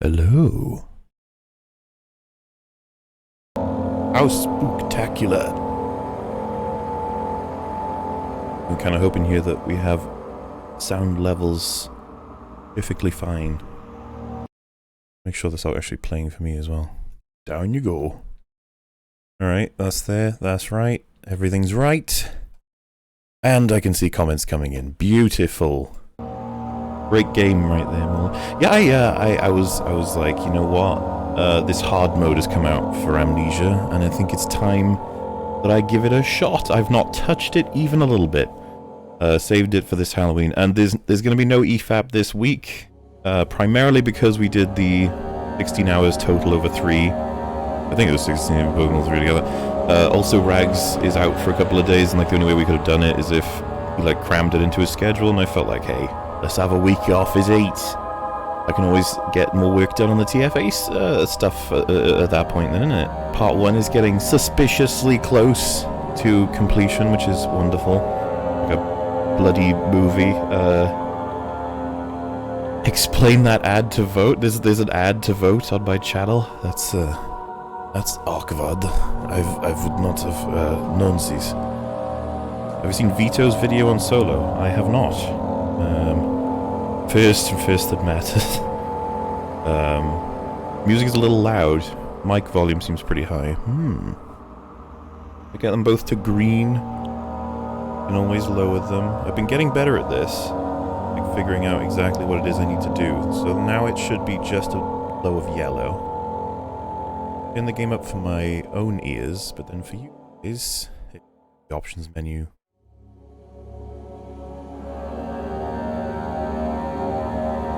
Hello. How spooktacular. I'm kind of hoping here that we have sound levels perfectly fine. Make sure that's actually playing for me as well. Down you go. Alright, that's there, that's right. Everything's right. And I can see comments coming in. Beautiful. Great game right there, Muller. Yeah, I was like, you know what? This hard mode has come out for Amnesia, and I think it's time that I give it a shot. I've not touched it even a little bit. Saved it for this Halloween, and there's going to be no EFAP this week, primarily because we did the 16 hours total over 3. I think it was 16 if we put all 3 together. Also, Rags is out for a couple of days, and like the only way we could have done it is if he like crammed it into his schedule, and I felt like, hey, let's have a week off his 8. I can always get more work done on the TFA stuff at that point then, isn't it? Part 1 is getting suspiciously close to completion, which is wonderful. Like a bloody movie. Explain that ad to vote. There's an ad to vote on my channel. That's awkward. I would not have known these. Have you seen Vito's video on Solo? I have not. First that matters. Music is a little loud. Mic volume seems pretty high. I get them both to green. And always lower them. I've been getting better at this. Like figuring out exactly what it is I need to do. So now it should be just a glow of yellow. Turn the game up for my own ears, but then for you guys, hit the options menu.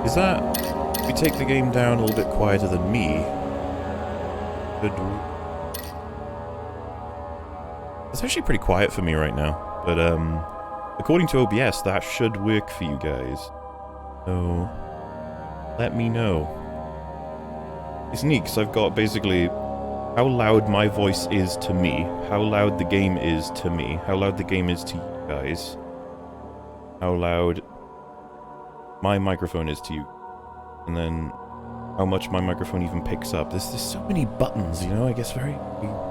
Is that, if we take the game down a little bit quieter than me, it's actually pretty quiet for me right now, but according to OBS, that should work for you guys. So, let me know. It's neat, because I've got basically how loud my voice is to me, how loud the game is to me, how loud the game is to you guys, how loud my microphone is to you, and then how much my microphone even picks up. There's so many buttons, you know, I guess very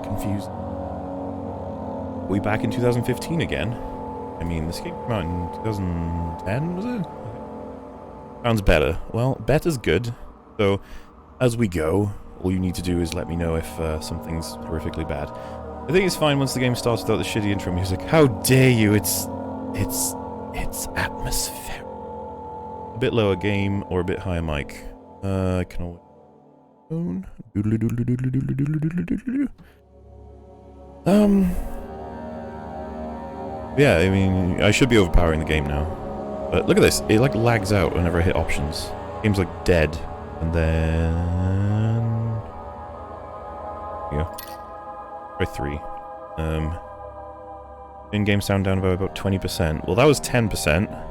confused. Are we back in 2015 again? I mean, this game came out in 2010, was it? Sounds better. Well, better's good. So, as we go, all you need to do is let me know if something's horrifically bad. I think it's fine once the game starts without the shitty intro music. How dare you? It's atmospheric. A bit lower game or a bit higher mic. I can always yeah, I mean, I should be overpowering the game now. But look at this, it like lags out whenever I hit options. Game's like dead. And then yeah. Try 3. In-game sound down by about 20%. Well, that was 10%.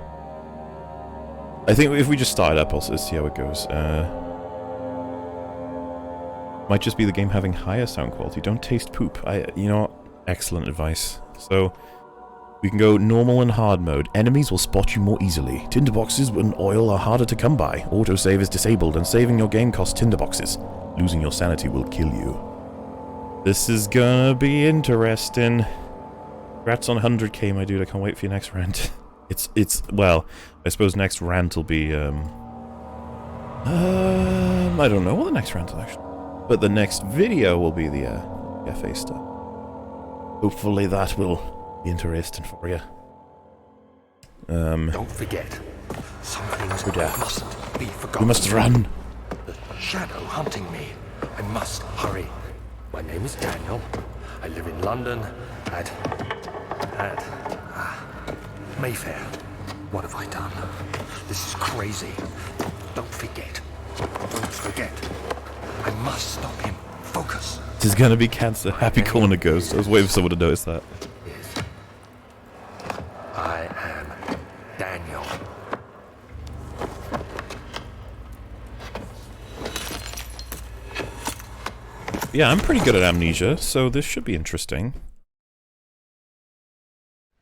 I think if we just start it up, also see how it goes. Might just be the game having higher sound quality. Don't taste poop. You know what? Excellent advice. So, we can go normal and hard mode. Enemies will spot you more easily. Tinderboxes and oil are harder to come by. Autosave is disabled, and saving your game costs tinderboxes. Losing your sanity will kill you. This is gonna be interesting. Congrats on 100k, my dude. I can't wait for your next rant. Well, I suppose next rant will be, I don't know what the next rant will actually. But the next video will be the, FA stuff. Hopefully that will be interesting for you. Don't forget, some things mustn't be forgotten. We must run. The shadow hunting me. I must hurry. My name is Daniel. I live in London at Mayfair. What have I done? This is crazy. Don't forget. Don't forget. I must stop him. Focus. This is gonna be cancer. Happy corner ghost. I was waiting for someone to notice that. Yes. I am Daniel. Yeah, I'm pretty good at Amnesia, so this should be interesting.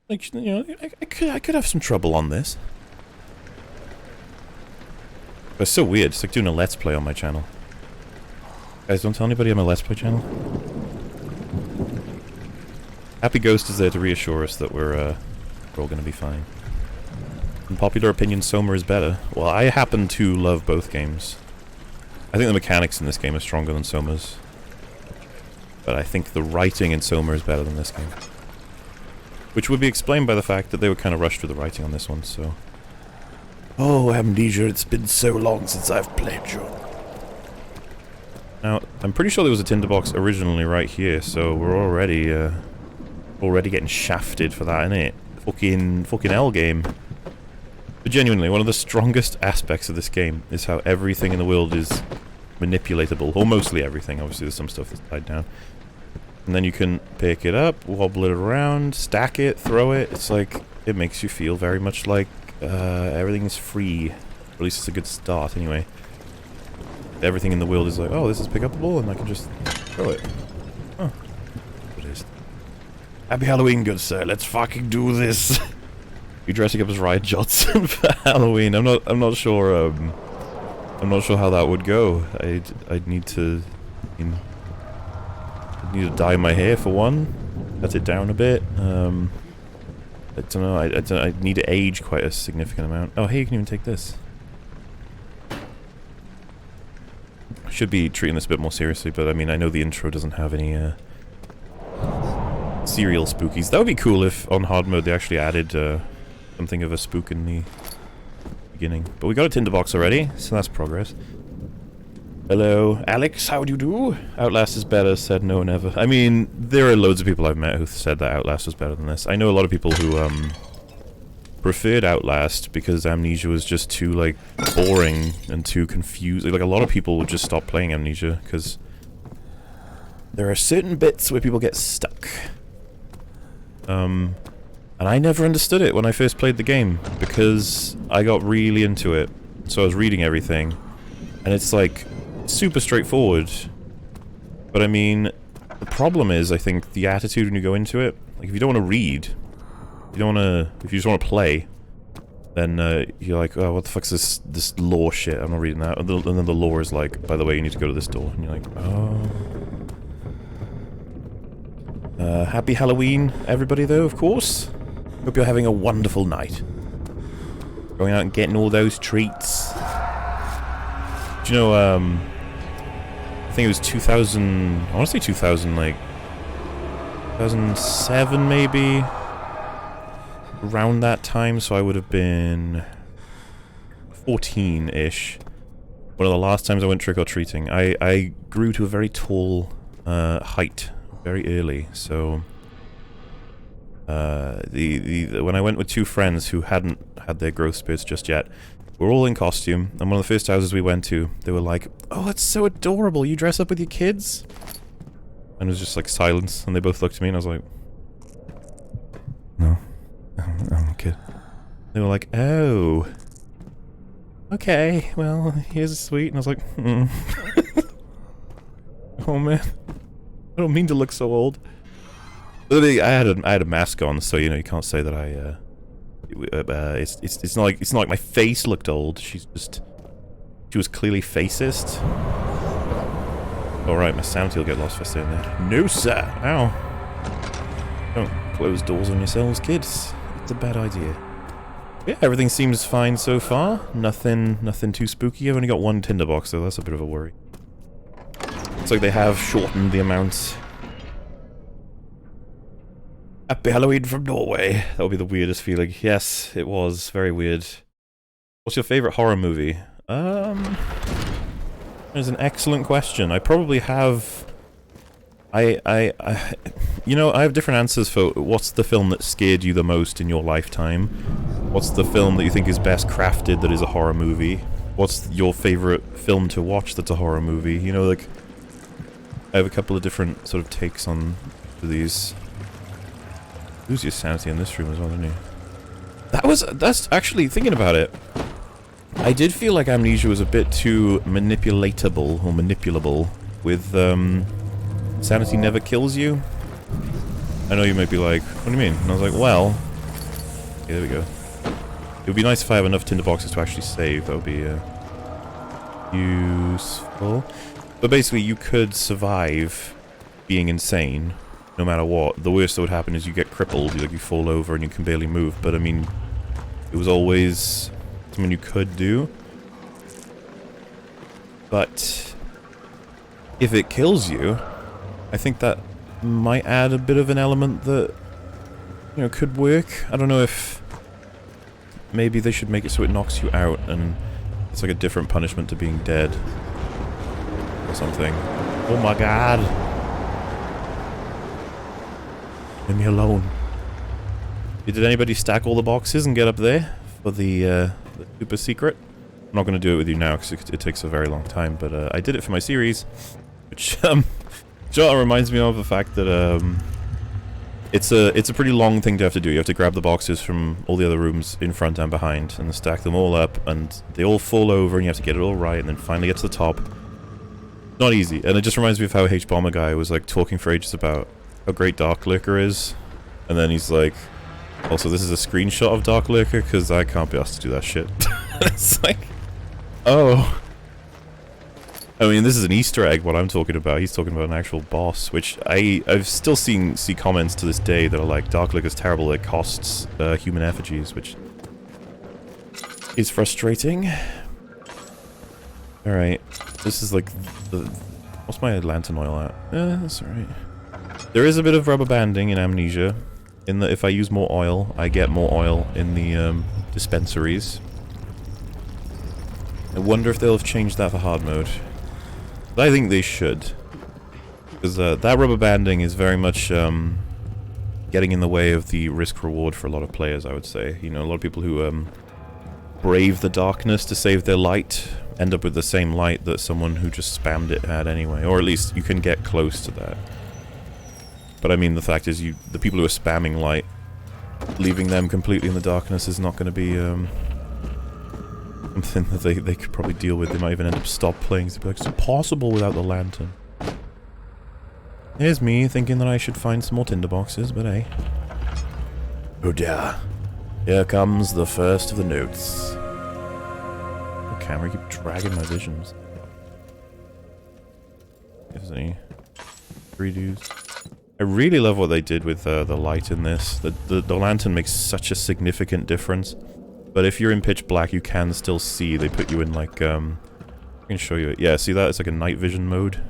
Like, you know, I could have some trouble on this. But it's so weird. It's like doing a Let's Play on my channel. Guys, don't tell anybody I'm a Let's Play channel. Happy Ghost is there to reassure us that we're all gonna be fine. In popular opinion, Soma is better. Well, I happen to love both games. I think the mechanics in this game are stronger than Soma's. But I think the writing in Soma is better than this game. Which would be explained by the fact that they were kind of rushed with the writing on this one, so... Oh, Amnesia, it's been so long since I've played you. Now, I'm pretty sure there was a tinderbox originally right here, so we're already getting shafted for that, innit? Fucking L game. But genuinely, one of the strongest aspects of this game is how everything in the world is manipulatable. Or mostly everything, obviously there's some stuff that's tied down. And then you can pick it up, wobble it around, stack it, throw it. It's like, it makes you feel very much like everything is free. Or at least it's a good start, anyway. Everything in the world is like, oh, this is pick-upable, and I can just throw it. Oh. It is. Happy Halloween, good sir. Let's fucking do this. You're dressing up as Riot Johnson for Halloween. I'm not sure, I'm not sure how that would go. I'd need to... I'd need to dye my hair for one. Cut it down a bit. I don't know, I'd need to age quite a significant amount. Oh, hey, you can even take this. I should be treating this a bit more seriously, but I mean, I know the intro doesn't have any, serial spookies. That would be cool if, on hard mode, they actually added, something of a spook in the beginning. But we got a tinderbox already, so that's progress. Hello, Alex, how do you do? Outlast is better, said no one ever. I mean, there are loads of people I've met who said that Outlast was better than this. I know a lot of people who, preferred Outlast because Amnesia was just too, like, boring and too confusing. Like, a lot of people would just stop playing Amnesia because there are certain bits where people get stuck. And I never understood it when I first played the game because I got really into it. So I was reading everything, and it's, like, super straightforward. But I mean, the problem is, I think, the attitude when you go into it. Like, if you don't want to read, if you just want to play, then you're like, oh, what the fuck's this lore shit? I'm not reading that. And then the lore is like, by the way, you need to go to this door. And you're like, oh. Happy Halloween, everybody, though, of course. Hope you're having a wonderful night. Going out and getting all those treats. Do you know, I think it was 2000, I want to say 2000, like, 2007, maybe? Around that time, so I would have been 14-ish. One of the last times I went trick-or-treating. I grew to a very tall height very early, so when I went with two friends who hadn't had their growth spurts just yet, we're all in costume, and one of the first houses we went to, they were like, oh, that's so adorable, you dress up with your kids? And it was just like silence, and they both looked at me, and I was like, no. I'm a kid. They were like, oh. Okay, well, here's a sweet. And I was like, oh man. I don't mean to look so old. Literally, I had a mask on, so you know, you can't say that I, it's not like my face looked old. She was clearly facist. Alright, my sanity will get lost for saying that. No, sir! Ow. Don't close doors on yourselves, kids. It's a bad idea. Yeah, everything seems fine so far. Nothing too spooky. I've only got one tinderbox, so that's a bit of a worry. Looks like they have shortened the amount. Happy Halloween from Norway. That would be the weirdest feeling. Yes, it was. Very weird. What's your favorite horror movie? That's an excellent question. I probably have... You know, I have different answers for what's the film that scared you the most in your lifetime. What's the film that you think is best crafted that is a horror movie? What's your favorite film to watch that's a horror movie? You know, like, I have a couple of different sort of takes on these. Lose your sanity in this room as well, didn't you? That's actually, thinking about it, I did feel like Amnesia was a bit too manipulatable, or manipulable, with, sanity never kills you. I know you might be like, what do you mean? And I was like, well... Okay, there we go. It would be nice if I have enough tinderboxes to actually save. That would be, useful. But basically, you could survive being insane, no matter what. The worst that would happen is you get crippled, like you fall over and you can barely move. But I mean, it was always something you could do. But if it kills you, I think that might add a bit of an element that, you know, could work. I don't know if maybe they should make it so it knocks you out and it's like a different punishment to being dead or something. Oh my god. Leave me alone. Did anybody stack all the boxes and get up there for the super secret? I'm not going to do it with you now because it takes a very long time, but I did it for my series, which reminds me of the fact that it's a pretty long thing to have to do. You have to grab the boxes from all the other rooms in front and behind and stack them all up, and they all fall over and you have to get it all right and then finally get to the top. Not easy. And it just reminds me of how H-Bomber Guy was like talking for ages about how great Dark Lurker is, and then he's like, also this is a screenshot of Dark Lurker because I can't be asked to do that shit. It's like, oh, I mean, this is an Easter egg, what I'm talking about. He's talking about an actual boss, which I've still see comments to this day that are like, Dark Lurker's terrible, it costs human effigies, which is frustrating. Alright, this is like the... What's my lantern oil at? That's alright. There is a bit of rubber banding in Amnesia, in that if I use more oil, I get more oil in the dispensaries. I wonder if they'll have changed that for hard mode. But I think they should. Because that rubber banding is very much getting in the way of the risk-reward for a lot of players, I would say. You know, a lot of people who brave the darkness to save their light end up with the same light that someone who just spammed it had anyway. Or at least you can get close to that. But I mean, the fact is, the people who are spamming light, leaving them completely in the darkness is not going to be something that they could probably deal with. They might even end up stop playing. They'd be like, it's impossible without the lantern. Here's me thinking that I should find some more tinderboxes, but hey. Oh dear. Here comes the first of the notes. The camera keep dragging my visions. Is there any redos? I really love what they did with the light in this. The lantern makes such a significant difference. But if you're in pitch black, you can still see. They put you in like, I can show you it. Yeah, see that? It's like a night vision mode.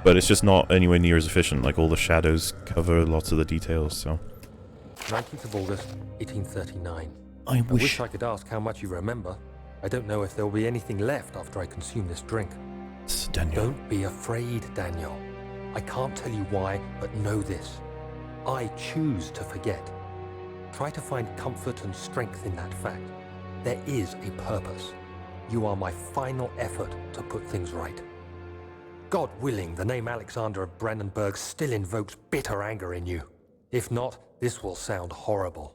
But it's just not anywhere near as efficient. Like, all the shadows cover lots of the details, so. 19th of August, 1839. I wish I could ask how much you remember. I don't know if there will be anything left after I consume this drink. It's Daniel. Don't be afraid, Daniel. I can't tell you why, but know this. I choose to forget. Try to find comfort and strength in that fact. There is a purpose. You are my final effort to put things right. God willing, the name Alexander of Brandenburg still invokes bitter anger in you. If not, this will sound horrible.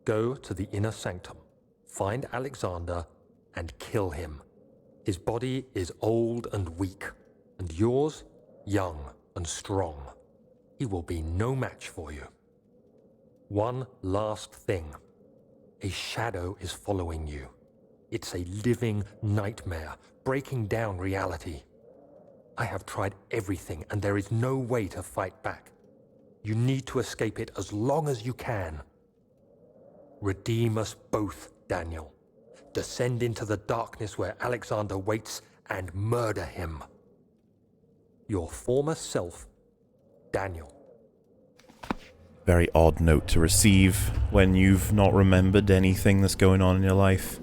Go to the inner sanctum, find Alexander, and kill him. His body is old and weak, and yours, young and strong. He will be no match for you. One last thing. A shadow is following you. It's a living nightmare, breaking down reality. I have tried everything, and there is no way to fight back. You need to escape it as long as you can. Redeem us both, Daniel. Descend into the darkness where Alexander waits and murder him. Your former self, Daniel. Very odd note to receive when you've not remembered anything that's going on in your life.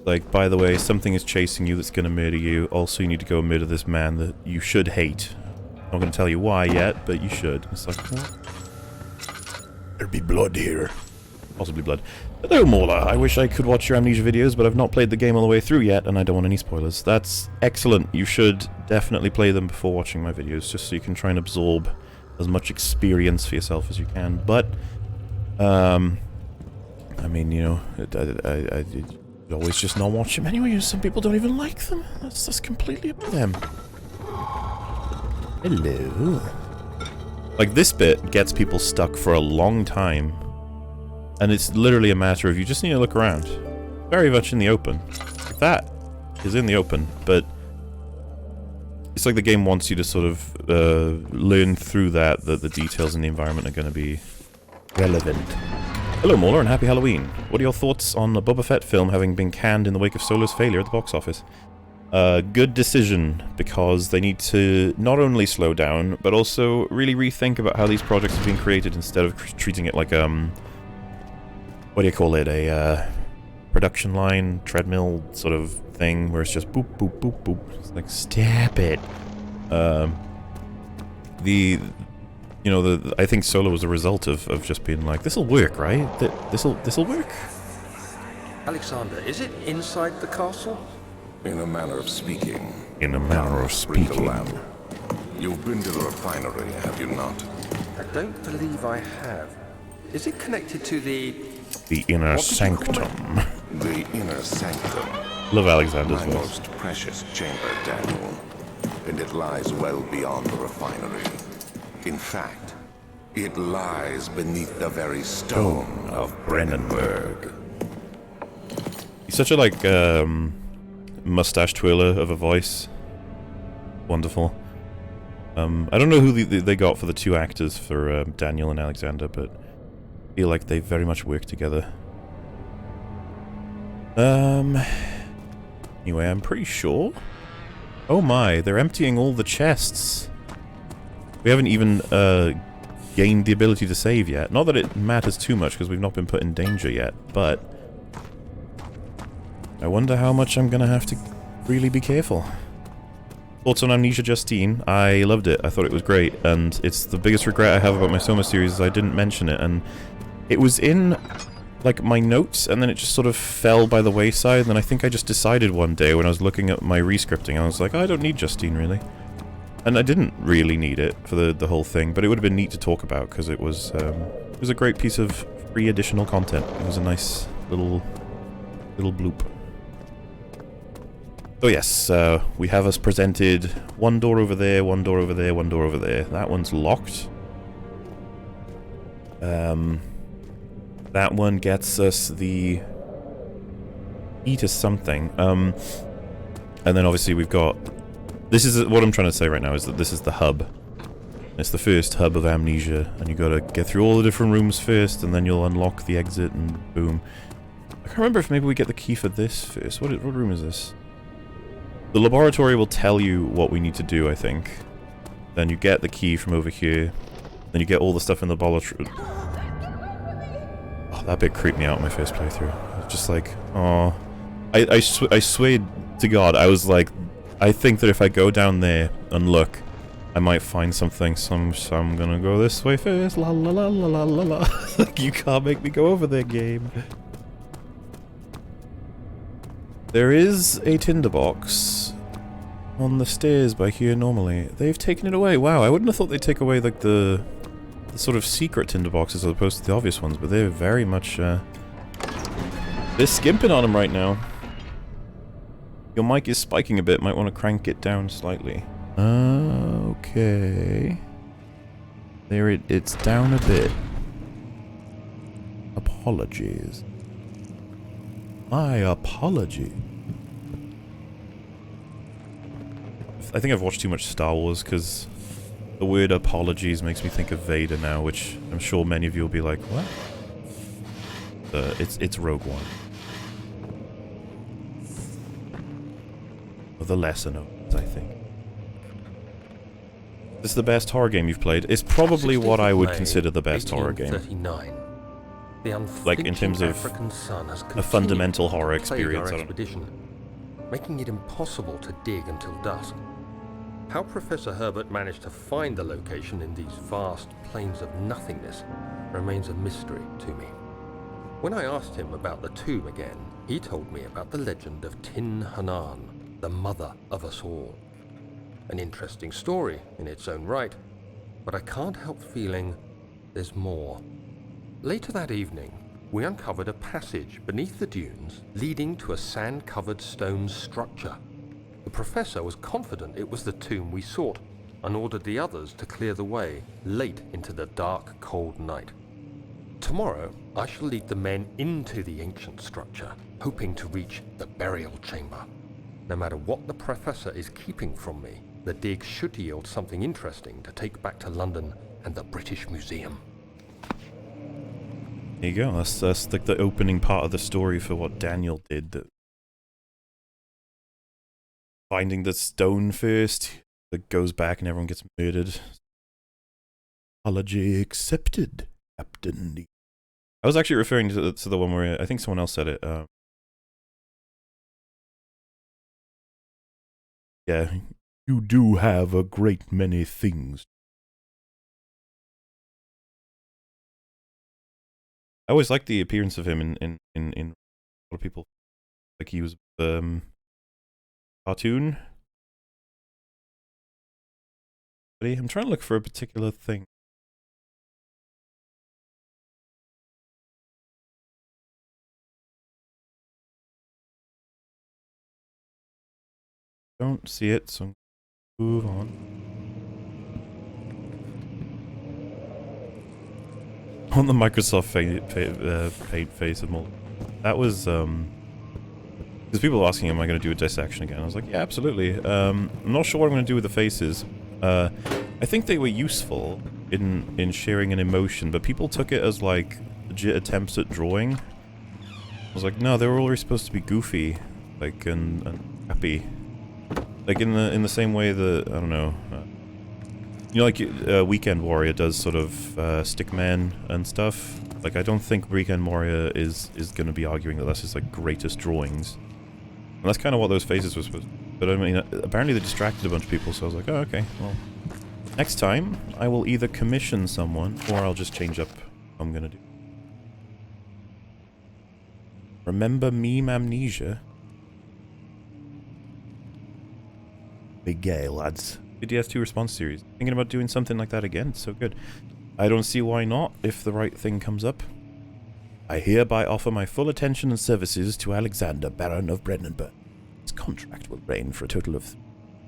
Like, by the way, something is chasing you that's going to murder you. Also, you need to go and murder this man that you should hate. I'm not going to tell you why yet, but you should. It's like, what? There'd be blood here. Possibly blood. Hello, Mola. I wish I could watch your Amnesia videos, but I've not played the game all the way through yet, and I don't want any spoilers. That's excellent. You should definitely play them before watching my videos, just so you can try and absorb as much experience for yourself as you can. But, I mean, you know, I always just not watch them anyway. Some people don't even like them. That's completely up to them. Hello. Like, this bit gets people stuck for a long time. And it's literally a matter of you just need to look around. Very much in the open. Like that. is in the open, but it's like the game wants you to sort of learn through that the details in the environment are going to be relevant. Hello, Mauler, and happy Halloween. What are your thoughts on the Boba Fett film having been canned in the wake of Solo's failure at the box office? Good decision, because they need to not only slow down, but also really rethink about how these projects are being created instead of treating it like, what do you call it, a production line, treadmill sort of thing, where it's just boop, boop, boop, boop. It's like, stop it. I think Solo was a result of just being like, this'll work, right? This'll work? Alexander, is it inside the castle? In a manner of speaking. In a manner of speaking. You've been to the refinery, have you not? I don't believe I have. Is it connected to the inner sanctum. The inner sanctum. Love Alexander's My voice. most precious chamber, Daniel. And it lies well beyond the refinery. In fact, it lies beneath the very stone of Brennenburg. He's such a, like, mustache twirler of a voice. Wonderful. I don't know who they got for the two actors for Daniel and Alexander, but I feel like they very much work together. Anyway, I'm pretty sure. Oh my, they're emptying all the chests. We haven't even gained the ability to save yet. Not that it matters too much, because we've not been put in danger yet, but I wonder how much I'm gonna have to really be careful. Thoughts on Amnesia, Justine? I loved it. I thought it was great, and it's the biggest regret I have about my Soma series is I didn't mention it, and it was in, like, my notes, and then it just sort of fell by the wayside, and then I think I just decided one day when I was looking at my rescripting, I was like, I don't need Justine, really. And I didn't really need it for the whole thing, but it would have been neat to talk about, because it was a great piece of free additional content. It was a nice little bloop. So yes, we have us presented one door over there, one door over there, one door over there. That one's locked. That one gets us the key to something. And then obviously we've got... This is what I'm trying to say right now, is that this is the hub. It's the first hub of Amnesia, and you gotta get through all the different rooms first, and then you'll unlock the exit, and boom. I can't remember if maybe we get the key for this first. What room is this? The laboratory will tell you what we need to do, I think. Then you get the key from over here. Then you get all the stuff in the laboratory. Oh, that bit creeped me out in my first playthrough. I was just like, oh. I swear to God, I was like, I think that if I go down there and look, I might find something, so I'm gonna go this way first. La la la la la la la. You can't make me go over there, game. There is a tinderbox on the stairs by here normally. They've taken it away. Wow, I wouldn't have thought they'd take away, like, the sort of secret tinderboxes as opposed to the obvious ones, but they're very much, they're skimping on them right now. Your mic is spiking a bit, might want to crank it down slightly. Okay. There it's down a bit. Apologies. My apology. I think I've watched too much Star Wars, because the word apologies makes me think of Vader now, which I'm sure many of you will be like, what? It's Rogue One. Or the lesser notes, I think. This is the best horror game you've played. It's probably what I would consider the best horror game. Like, in terms of a fundamental horror experience. Making it impossible to dig until dusk. How Professor Herbert managed to find the location in these vast plains of nothingness remains a mystery to me. When I asked him about the tomb again, he told me about the legend of Tin Hanan, the mother of us all. An interesting story in its own right, but I can't help feeling there's more. Later that evening, we uncovered a passage beneath the dunes leading to a sand-covered stone structure. The professor was confident it was the tomb we sought and ordered the others to clear the way late into the dark, cold night. Tomorrow, I shall lead the men into the ancient structure, hoping to reach the burial chamber. No matter what the Professor is keeping from me, the dig should yield something interesting to take back to London and the British Museum. There you go. That's like the opening part of the story for what Daniel did. That finding the stone first that goes back and everyone gets murdered. Apology accepted, Captain. I was actually referring to the one where I think someone else said it. Yeah, you do have a great many things. I always liked the appearance of him in a lot of people. Like he was cartoon. I'm trying to look for a particular thing. Don't see it, so move on. On the Microsoft paid face of mold. That was because people were asking, am I going to do a dissection again? I was like, yeah, absolutely. I'm not sure what I'm going to do with the faces. I think they were useful in sharing an emotion, but people took it as like legit attempts at drawing. I was like, no, they were always supposed to be goofy, like and happy, like in the same way that I don't know, you know, like Weekend Warrior does sort of Stickman and stuff. Like I don't think Weekend Warrior is going to be arguing that that's his like greatest drawings, and that's kind of what those faces were supposed to be. But I mean, apparently they distracted a bunch of people, so I was like, oh, okay, well, next time I will either commission someone or I'll just change up what I'm going to do. Remember meme Amnesia? Big gay, lads. DS2 response series. Thinking about doing something like that again? It's so good. I don't see why not, if the right thing comes up. I hereby offer my full attention and services to Alexander, Baron of Brandenburg. His contract will reign for a total of 3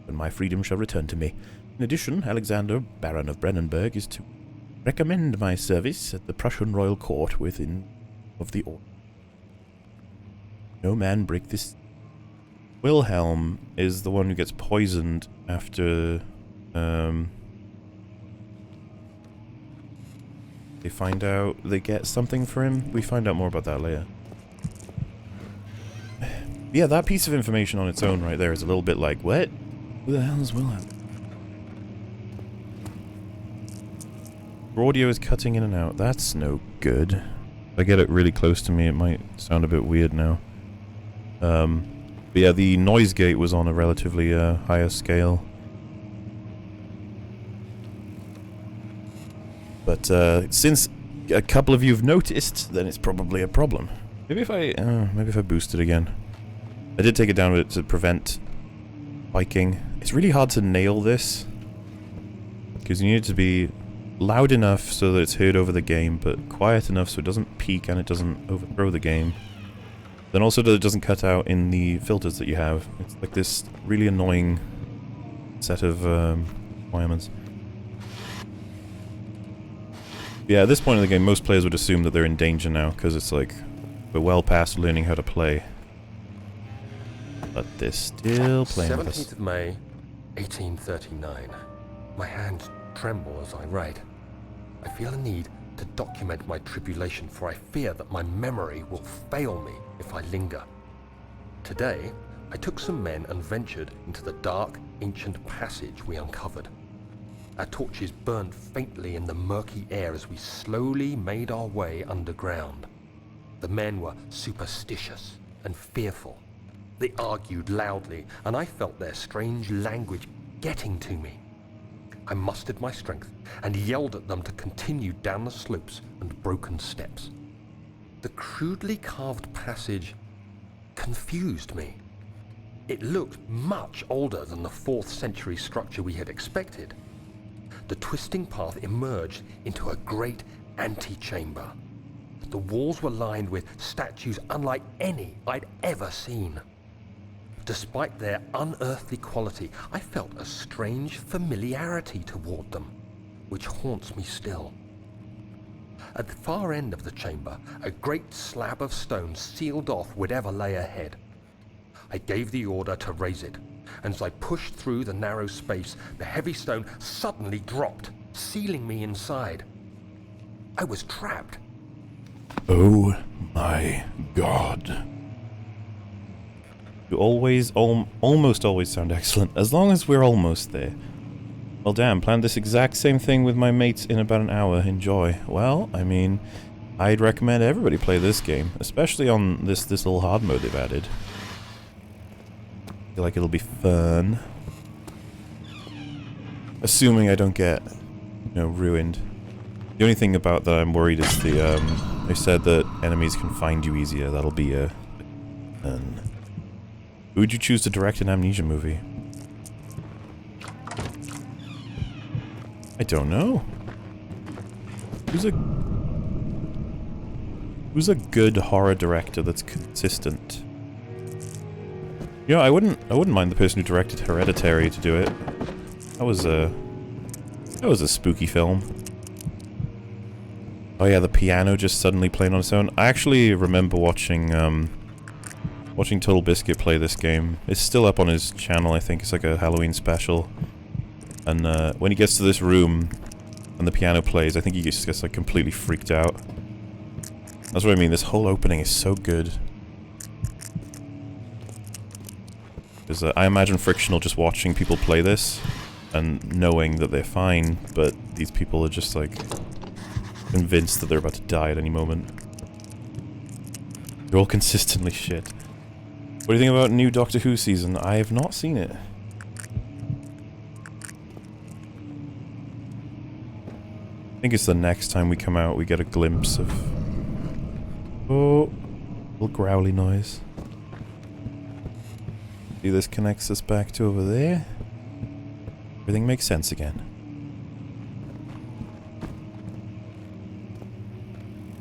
when my freedom shall return to me. In addition, Alexander, Baron of Brandenburg, is to recommend my service at the Prussian royal court within of the order. No man break this. Wilhelm is the one who gets poisoned after they find out they get something for him. We find out more about that later. Yeah, that piece of information on its own right there is a little bit like, what? Who the hell is Wilhelm? Your audio is cutting in and out. That's no good. If I get it really close to me, it might sound a bit weird now. But yeah, the noise gate was on a relatively higher scale. But since a couple of you have noticed, then it's probably a problem. Maybe if I boost it again. I did take it down to prevent spiking. It's really hard to nail this, because you need it to be loud enough so that it's heard over the game, but quiet enough so it doesn't peak and it doesn't overthrow the game. Then also that it doesn't cut out in the filters that you have. It's like this really annoying set of requirements. Yeah, at this point in the game, most players would assume that they're in danger now, because it's like, we're well past learning how to play. But they're still playing with us. 17th of May, 1839. My hands tremble as I write. I feel a need to document my tribulation, for I fear that my memory will fail me if I linger. Today, I took some men and ventured into the dark, ancient passage we uncovered. Our torches burned faintly in the murky air as we slowly made our way underground. The men were superstitious and fearful. They argued loudly, and I felt their strange language getting to me. I mustered my strength and yelled at them to continue down the slopes and broken steps. The crudely carved passage confused me. It looked much older than the 4th century structure we had expected. The twisting path emerged into a great antechamber. The walls were lined with statues unlike any I'd ever seen. Despite their unearthly quality, I felt a strange familiarity toward them, which haunts me still. At the far end of the chamber, a great slab of stone sealed off whatever lay ahead. I gave the order to raise it. And as I pushed through the narrow space, the heavy stone suddenly dropped, sealing me inside. I was trapped. Oh my god. You always, almost always sound excellent, as long as we're almost there. Well damn, planned this exact same thing with my mates in about an hour. Enjoy. Well, I mean, I'd recommend everybody play this game, especially on this little hard mode they've added. I feel like it'll be fun. Assuming I don't get, you know, ruined. The only thing about that I'm worried is the, they said that enemies can find you easier. That'll be a... Who would you choose to direct an Amnesia movie? I don't know. Who's a good horror director that's consistent? You know, I wouldn't mind the person who directed Hereditary to do it. That was a spooky film. Oh yeah, the piano just suddenly playing on its own. I actually remember watching Total Biscuit play this game. It's still up on his channel, I think. It's like a Halloween special. And when he gets to this room and the piano plays, I think he just gets like completely freaked out. That's what I mean, this whole opening is so good. Because I imagine Frictional just watching people play this and knowing that they're fine, but these people are just like convinced that they're about to die at any moment. They're all consistently shit. What do you think about new Doctor Who season? I have not seen it. I think it's the next time we come out we get a glimpse of... Oh, little growly noise. See, this connects us back to over there. Everything makes sense again.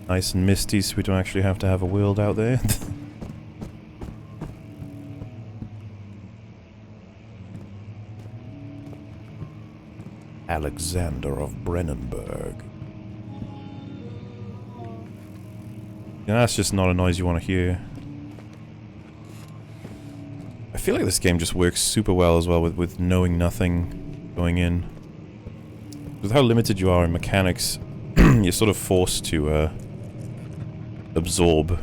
Nice and misty so we don't actually have to have a world out there. Alexander of Brennenburg. Yeah, that's just not a noise you want to hear. I feel like this game just works super well as well with knowing nothing going in. With how limited you are in mechanics, you're sort of forced to absorb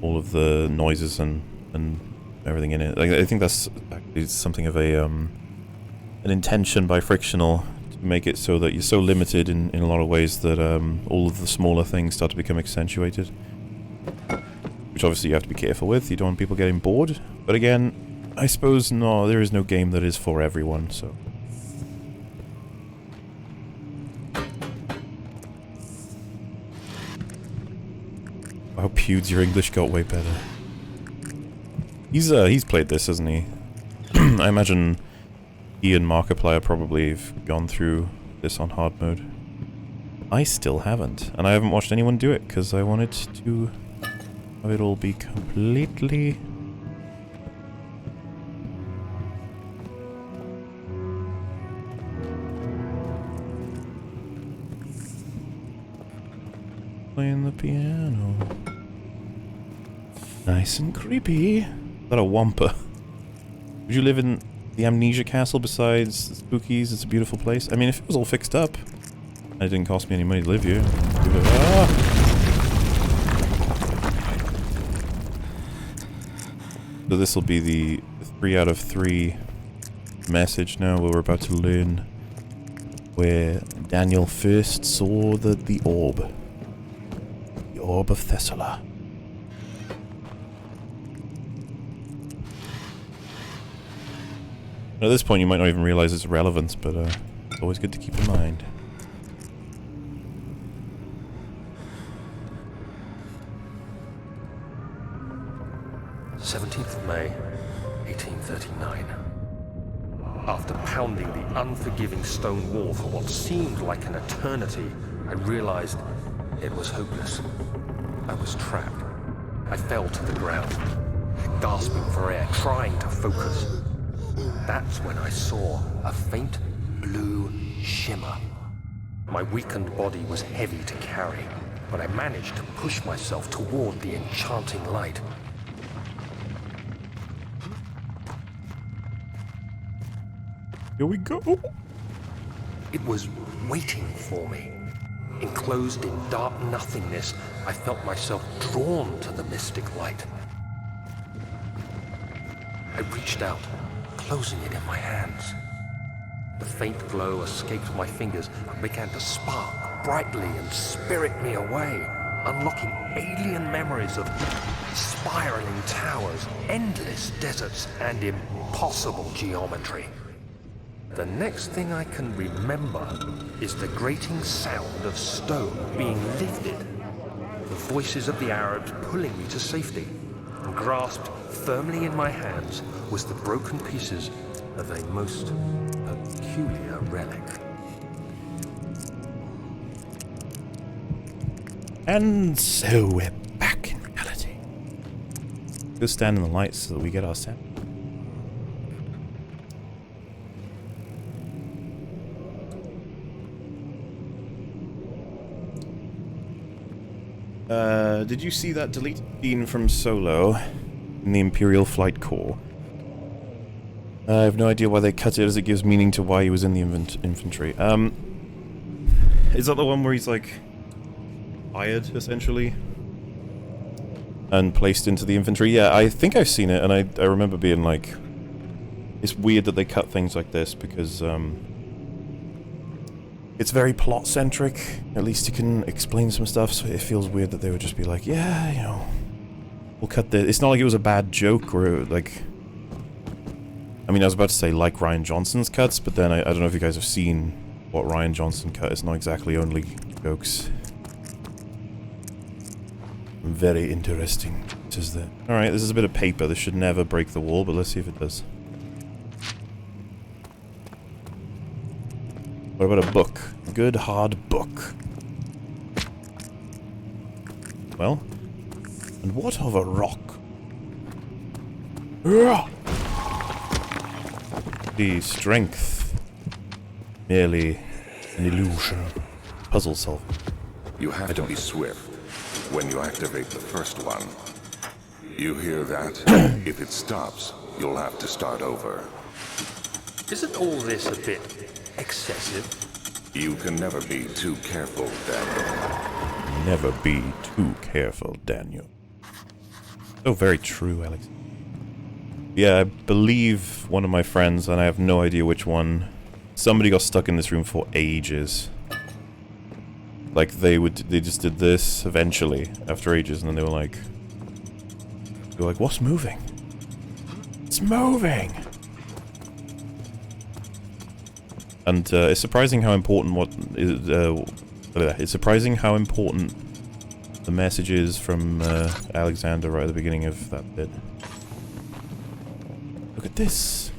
all of the noises and everything in it. Like, I think that's actually something of a an intention by Frictional to make it so that you're so limited in a lot of ways that all of the smaller things start to become accentuated. Which obviously you have to be careful with. You don't want people getting bored. But again, I suppose no, there is no game that is for everyone, so... Wow, Pewds, your English got way better. He's played this, hasn't he? I imagine he and Markiplier probably have gone through this on hard mode. I still haven't, and I haven't watched anyone do it, because I wanted to have it all be completely... Playing the piano. Nice and creepy. Is that a Wampa? Would you live in the Amnesia Castle besides the Spookies? It's a beautiful place. I mean, if it was all fixed up, and it didn't cost me any money to live here. So this will be the 3 out of 3 message now, where we're about to learn where Daniel first saw the orb. The Orb of Thessaly. At this point you might not even realize its relevance, but it's always good to keep in mind. May 1839. After pounding the unforgiving stone wall for what seemed like an eternity, I realized it was hopeless. I was trapped. I fell to the ground, gasping for air, trying to focus. That's when I saw a faint blue shimmer. My weakened body was heavy to carry, but I managed to push myself toward the enchanting light. Here we go. It was waiting for me. Enclosed in dark nothingness, I felt myself drawn to the mystic light. I reached out, closing it in my hands. The faint glow escaped my fingers and began to spark brightly and spirit me away, unlocking alien memories of spiraling towers, endless deserts, and impossible geometry. The next thing I can remember is the grating sound of stone being lifted, the voices of the Arabs pulling me to safety, and grasped firmly in my hands was the broken pieces of a most peculiar relic. And so we're back in reality. Go stand in the lights so that we get our sound. Did you see that deleted scene from Solo in the Imperial Flight Corps? I have no idea why they cut it, as it gives meaning to why he was in the infantry. Is that the one where he's like fired, essentially, and placed into the infantry? Yeah, I think I've seen it, and I remember being like, it's weird that they cut things like this, because it's very plot-centric. At least you can explain some stuff, so it feels weird that they would just be like, yeah, you know, we'll cut this. It's not like it was a bad joke, or like, I mean, I was about to say like Rian Johnson's cuts, but then I don't know if you guys have seen what Rian Johnson cut. It's not exactly only jokes. Very interesting. What is that? Alright, this is a bit of paper. This should never break the wall, but let's see if it does. What about a book? A good, hard book. Well, and what of a rock? The strength. Merely an illusion. Puzzle solving. You have to be swift when you activate the first one. You hear that? If it stops, you'll have to start over. Isn't all this a bit excessive? You can never be too careful, Daniel. Never be too careful, Daniel. Oh, very true, Alex. Yeah, I believe one of my friends, and I have no idea which one, somebody got stuck in this room for ages. Like, they just did this eventually, after ages, and then they were like, what's moving? It's moving! And it's surprising how important it's surprising how important the message is from Alexander right at the beginning of that bit. Look at this.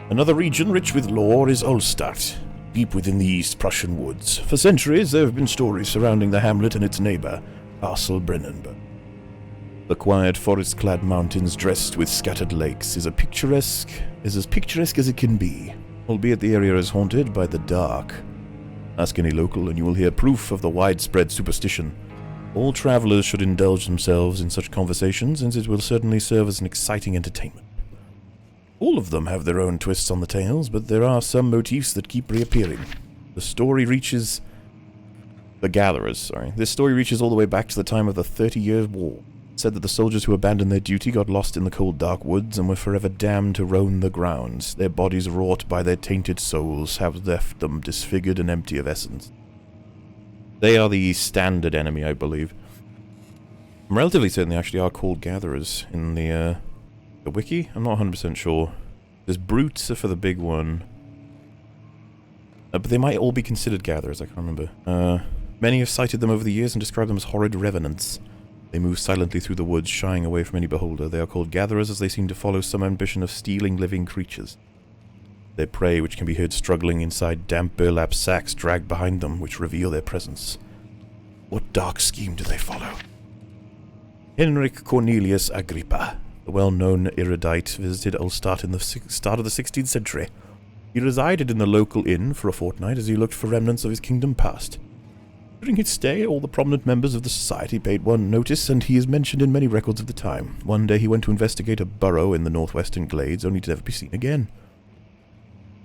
Another region rich with lore is Ulstadt, deep within the East Prussian woods. For centuries there have been stories surrounding the hamlet and its neighbor, Castle Brennenburg. The quiet forest-clad mountains dressed with scattered lakes is as picturesque as it can be, albeit the area is haunted by the dark. Ask any local and you will hear proof of the widespread superstition. All travelers should indulge themselves in such conversations, since it will certainly serve as an exciting entertainment. All of them have their own twists on the tales, but there are some motifs that keep reappearing. This story reaches all the way back to the time of the 30-Year War. It said that the soldiers who abandoned their duty got lost in the cold dark woods and were forever damned to roam the grounds. Their bodies wrought by their tainted souls have left them disfigured and empty of essence. They are the standard enemy, I believe. I'm relatively certain they actually are called gatherers in the wiki. I'm not 100% sure. There's brutes for the big one. But they might all be considered gatherers, I can't remember. Many have cited them over the years and described them as horrid revenants. They move silently through the woods, shying away from any beholder. They are called gatherers as they seem to follow some ambition of stealing living creatures. Their prey, which can be heard struggling inside damp burlap sacks, drag behind them, which reveal their presence. What dark scheme do they follow? Henrik Cornelius Agrippa, the well-known erudite, visited Ulstadt in the start of the 16th century. He resided in the local inn for a fortnight as he looked for remnants of his kingdom past. During his stay, all the prominent members of the society paid one notice, and he is mentioned in many records of the time. One day he went to investigate a burrow in the northwestern glades, only to never be seen again.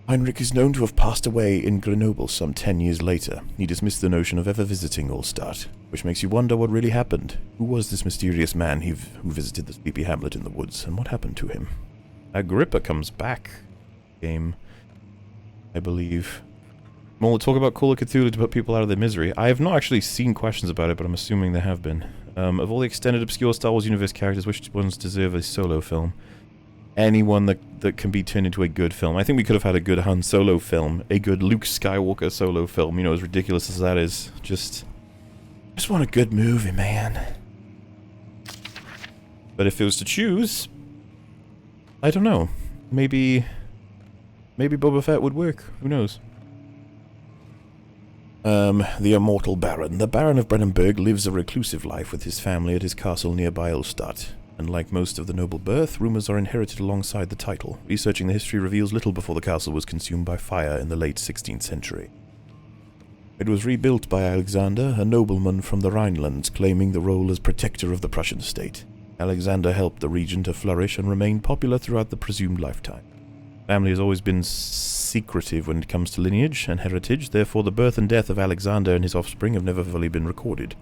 Heinrich is known to have passed away in Grenoble some 10 years later. He dismissed the notion of ever visiting Allstadt, which makes you wonder what really happened. Who was this mysterious man who visited the sleepy hamlet in the woods, and what happened to him? Agrippa comes back. Game, I believe. Well, we'll talk about Call of Cthulhu to put people out of their misery. I have not actually seen questions about it, but I'm assuming there have been. Of all the extended obscure Star Wars universe characters, which ones deserve a solo film? Anyone that can be turned into a good film. I think we could have had a good Han Solo film, a good Luke Skywalker solo film, you know, as ridiculous as that is. Just want a good movie, man. But if it was to choose, I don't know. Maybe Boba Fett would work. Who knows? The immortal Baron. The Baron of Brennenburg lives a reclusive life with his family at his castle nearby Ulstadt. And like most of the noble birth, rumors are inherited alongside the title. Researching the history reveals little before the castle was consumed by fire in the late 16th century. It was rebuilt by Alexander, a nobleman from the Rhinelands, claiming the role as protector of the Prussian state. Alexander helped the region to flourish and remain popular throughout the presumed lifetime. Family has always been secretive when it comes to lineage and heritage, therefore the birth and death of Alexander and his offspring have never fully been recorded.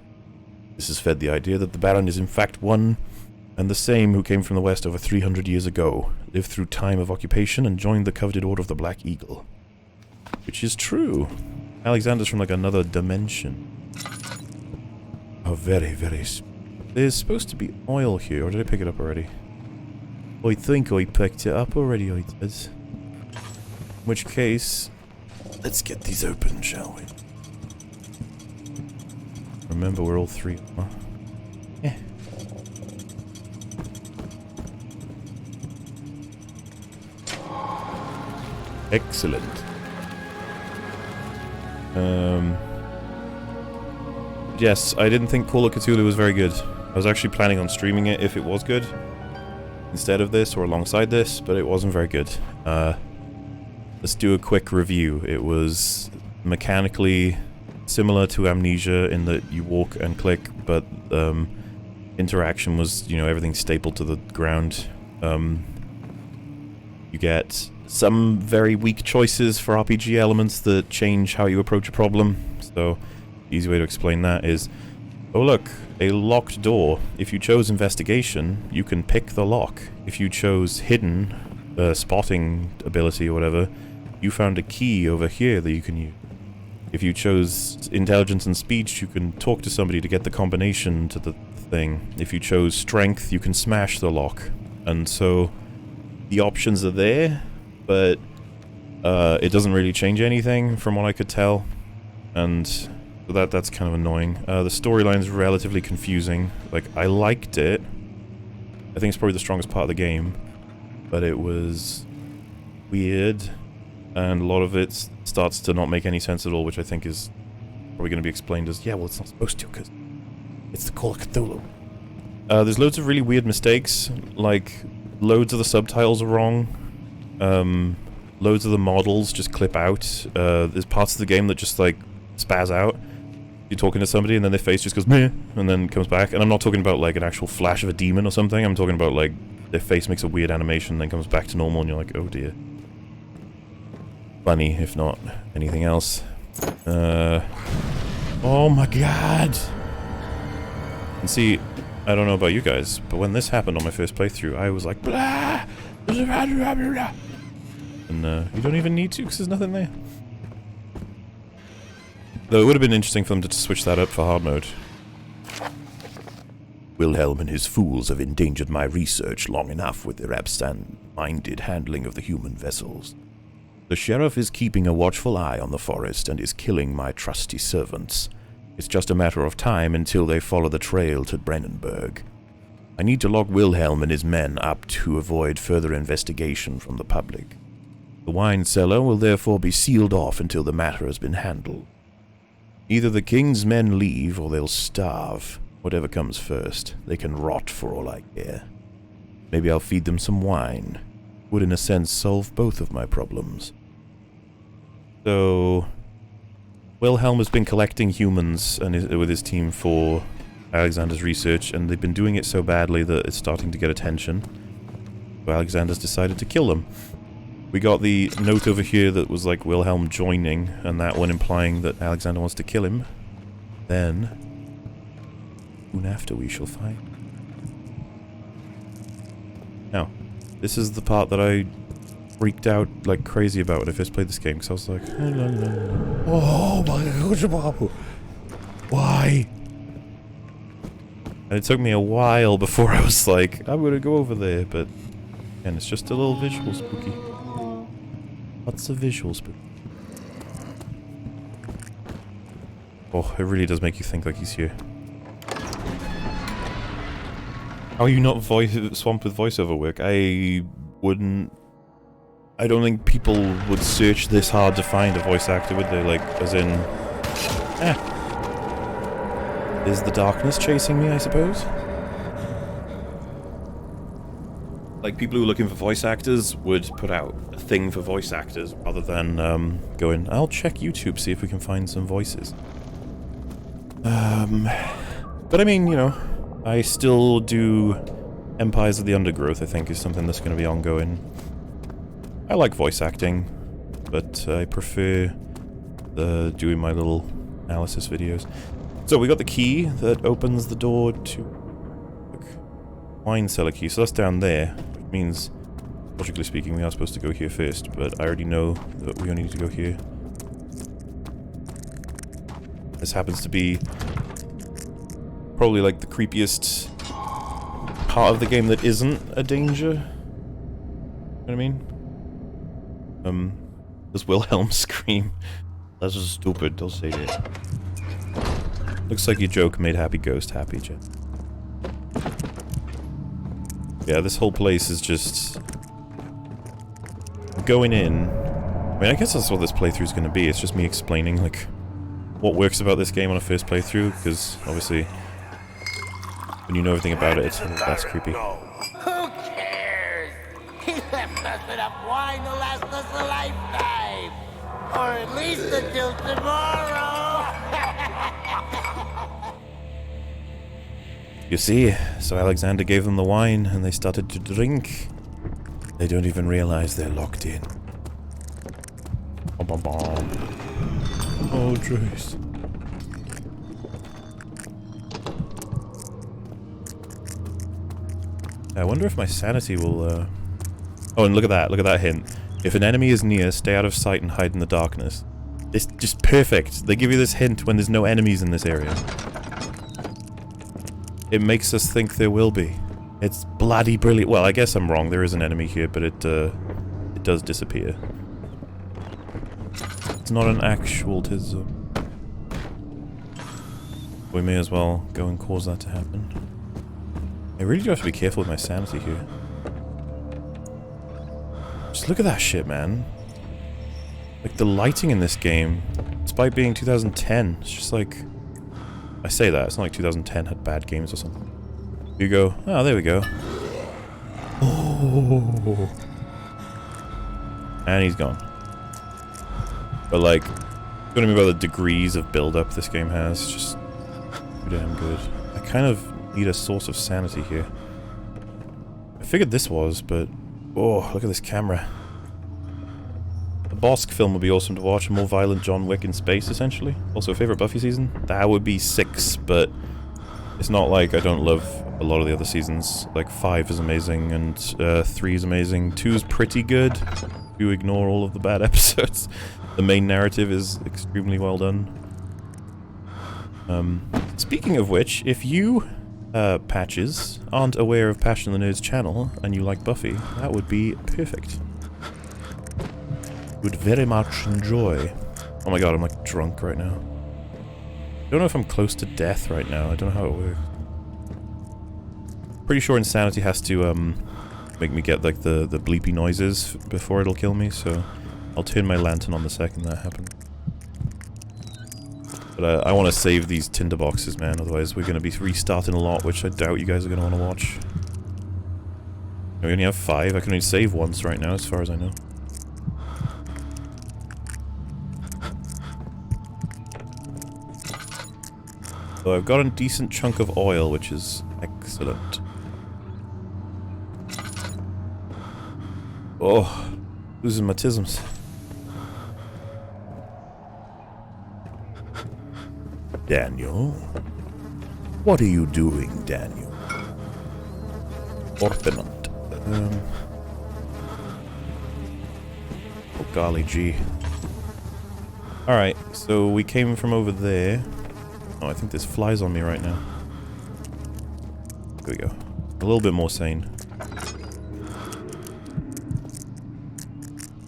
This has fed the idea that the Baron is in fact one and the same who came from the west over 300 years ago, lived through time of occupation, and joined the coveted Order of the Black Eagle. Which is true. Alexander's from like another dimension. Oh, very, very... There's supposed to be oil here, or did I pick it up already? I think I picked it up already, I did. In which case, let's get these open, shall we? Remember, we're all three. Huh? Yeah. Excellent. Yes, I didn't think Call of Cthulhu was very good. I was actually planning on streaming it if it was good, instead of this or alongside this, but it wasn't very good. Let's do a quick review. It was mechanically similar to Amnesia in that you walk and click, but interaction was, you know, everything stapled to the ground. You get some very weak choices for RPG elements that change how you approach a problem. So, the easy way to explain that is, oh look, a locked door. If you chose investigation, you can pick the lock. If you chose hidden, spotting ability or whatever, you found a key over here that you can use. If you chose intelligence and speech, you can talk to somebody to get the combination to the thing. If you chose strength, you can smash the lock. And so, the options are there, but it doesn't really change anything from what I could tell. And so that's kind of annoying. The storyline's relatively confusing. Like, I liked it. I think it's probably the strongest part of the game. But it was weird. And a lot of it starts to not make any sense at all, which I think is probably going to be explained as, yeah, well, it's not supposed to, because it's the Call of Cthulhu. There's loads of really weird mistakes. Like, loads of the subtitles are wrong. Loads of the models just clip out. There's parts of the game that just, like, spaz out. You're talking to somebody and then their face just goes meh, and then comes back. And I'm not talking about, like, an actual flash of a demon or something. I'm talking about, like, their face makes a weird animation and then comes back to normal and you're like, oh dear. Funny, if not anything else. Oh my god! And see, I don't know about you guys, but when this happened on my first playthrough, I was like, blah! And you don't even need to, because there's nothing there. Though it would have been interesting for them to switch that up for hard mode. Wilhelm and his fools have endangered my research long enough with their absent-minded handling of the human vessels. The sheriff is keeping a watchful eye on the forest and is killing my trusty servants. It's just a matter of time until they follow the trail to Brennenburg. I need to lock Wilhelm and his men up to avoid further investigation from the public. The wine cellar will therefore be sealed off until the matter has been handled. Either the king's men leave or they'll starve. Whatever comes first, they can rot for all I care. Maybe I'll feed them some wine. Would in a sense solve both of my problems. So, Wilhelm has been collecting humans and with his team for Alexander's research, and they've been doing it so badly that it's starting to get attention. So Alexander's decided to kill them. We got the note over here that was like Wilhelm joining, and that one implying that Alexander wants to kill him. Then, soon after we shall find. Now, this is the part that I freaked out like crazy about when I first played this game, because I was like, oh my god, why? And it took me a while before I was like, I'm gonna go over there, but again, it's just a little visual spooky. Lots of visual spooky. Oh, it really does make you think like he's here. How are you not swamped with voiceover work? I don't think people would search this hard to find a voice actor, would they? Like, as in... Is the darkness chasing me, I suppose? Like, people who are looking for voice actors would put out a thing for voice actors, rather than, going, I'll check YouTube, see if we can find some voices. But I mean, you know, I still do Empires of the Undergrowth, I think, is something that's going to be ongoing. I like voice acting, but I prefer doing my little analysis videos. So we got the key that opens the door to wine cellar key, so that's down there, which means, logically speaking, we are supposed to go here first, but I already know that we only need to go here. This happens to be probably like the creepiest part of the game that isn't a danger. You know what I mean? Does Wilhelm scream? That's just stupid, don't say it. Looks like your joke made Happy Ghost happy, Jet. Yeah, this whole place is just... going in... I mean, I guess that's what this playthrough is going to be. It's just me explaining, like, what works about this game on a first playthrough, because, obviously, when you know everything about it, it's less creepy. Who cares? He left us enough wine to last us a lifetime. Or at least until tomorrow. You see, so Alexander gave them the wine, and they started to drink. They don't even realize they're locked in. Bom, bom, bom. Oh, Trace. I wonder if my sanity will, Oh, and look at that hint. If an enemy is near, stay out of sight and hide in the darkness. It's just perfect. They give you this hint when there's no enemies in this area. It makes us think there will be. It's bloody brilliant. Well, I guess I'm wrong. There is an enemy here, but it does disappear. It's not an actual tism. We may as well go and cause that to happen. I really do have to be careful with my sanity here. Just look at that shit, man. Like, the lighting in this game, despite being 2010, it's just like... I say that, it's not like 2010 had bad games or something. You go, oh, there we go. Oh. And he's gone. But, like, what I mean by the degrees of build-up this game has, it's just too damn good. I kind of need a source of sanity here. I figured this was, but... Oh, look at this camera. A Bosk film would be awesome to watch, a more violent John Wick in space, essentially. Also, favorite Buffy season? That would be 6, but it's not like I don't love a lot of the other seasons. Like, 5 is amazing, and 3 is amazing. 2 is pretty good, if you ignore all of the bad episodes. The main narrative is extremely well done. Speaking of which, if you, Patches, aren't aware of Passion the Nerd's channel, and you like Buffy, that would be perfect. Would very much enjoy. Oh my god, I'm like drunk right now. I don't know if I'm close to death right now. I don't know how it works. Pretty sure insanity has to make me get like the bleepy noises before it'll kill me, so I'll turn my lantern on the second that happens. But I want to save these tinderboxes, man, otherwise we're going to be restarting a lot, which I doubt you guys are going to want to watch. We only have 5. I can only save once right now, as far as I know. So I've got a decent chunk of oil, which is excellent. Oh, losing my tisms. Daniel? What are you doing, Daniel? Orpiment. Oh, golly gee. Alright, so we came from over there. Oh, I think there's flies on me right now. There we go. A little bit more sane.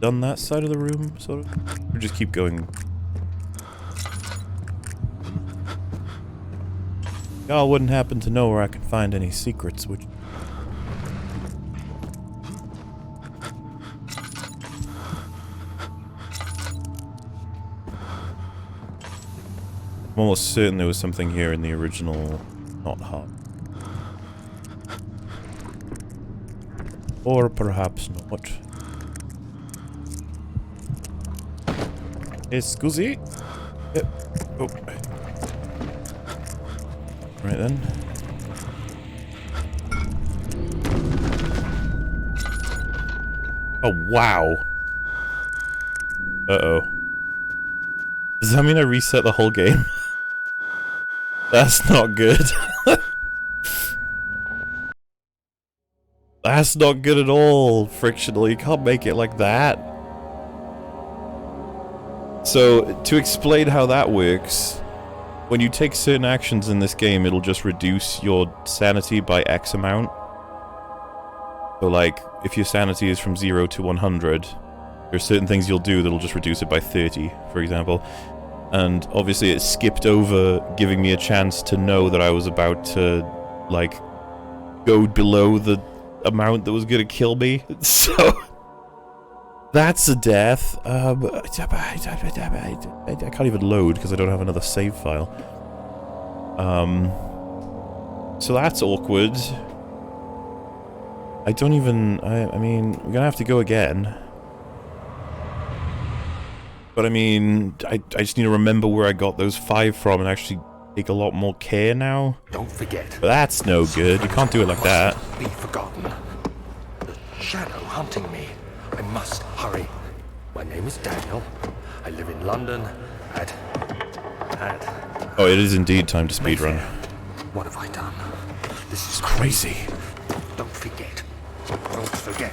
Done that side of the room, sort of? Or just keep going? Y'all wouldn't happen to know where I can find any secrets, would you? I'm almost certain there was something here in the original, not hub. Or perhaps not. Scusi? Yep. Oh. Right then. Oh, wow. Uh-oh. Does that mean I reset the whole game? That's not good. That's not good at all, frictional. You can't make it like that. So, to explain how that works, when you take certain actions in this game, it'll just reduce your sanity by X amount. So, like, if your sanity is from 0 to 100, there's certain things you'll do that'll just reduce it by 30, for example. And obviously it skipped over giving me a chance to know that I was about to, like, go below the amount that was gonna kill me. So, that's a death. I can't even load because I don't have another save file. So that's awkward. I don't even... I mean, we're gonna have to go again. But I mean, I just need to remember where I got those 5 from and actually take a lot more care now. Don't forget. But that's no good. You can't do it like that. Be forgotten. The shadow hunting me. I must hurry. My name is Daniel. I live in London at... Oh, it is indeed time to speedrun. What have I done? This is Crazy. Don't forget. Don't forget.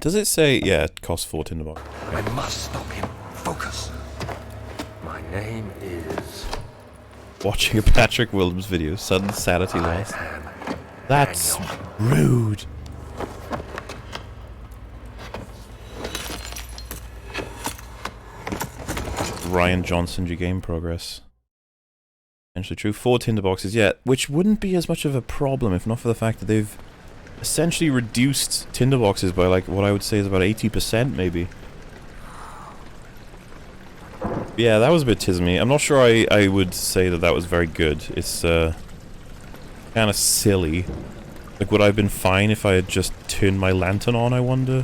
Does it say... Yeah, it costs 4 tinderbox. I must stop him. Focus. My name is... Watching a Patrick Williams video, sudden sanity loss. That's rude. Ryan Johnson, your game progress. Essentially true. 4 tinderboxes, yeah, which wouldn't be as much of a problem if not for the fact that they've essentially reduced tinderboxes by, like, what I would say is about 80% maybe. Yeah, that was a bit tismy. I'm not sure I would say that that was very good. It's, kind of silly. Like, would I have been fine if I had just turned my lantern on, I wonder?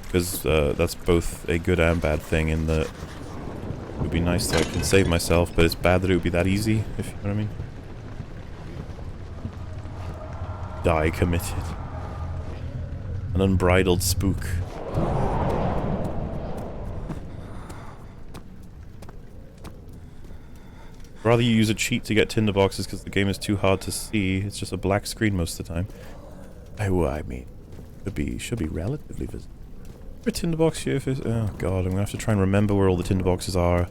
Because, that's both a good and bad thing in that it would be nice that I can save myself, but it's bad that it would be that easy, if you know what I mean. Die committed. An unbridled spook. Rather you use a cheat to get tinderboxes because the game is too hard to see. It's just a black screen most of the time. Oh, I mean, should be relatively visible. A tinderbox here? Oh god, I'm gonna have to try and remember where all the tinderboxes are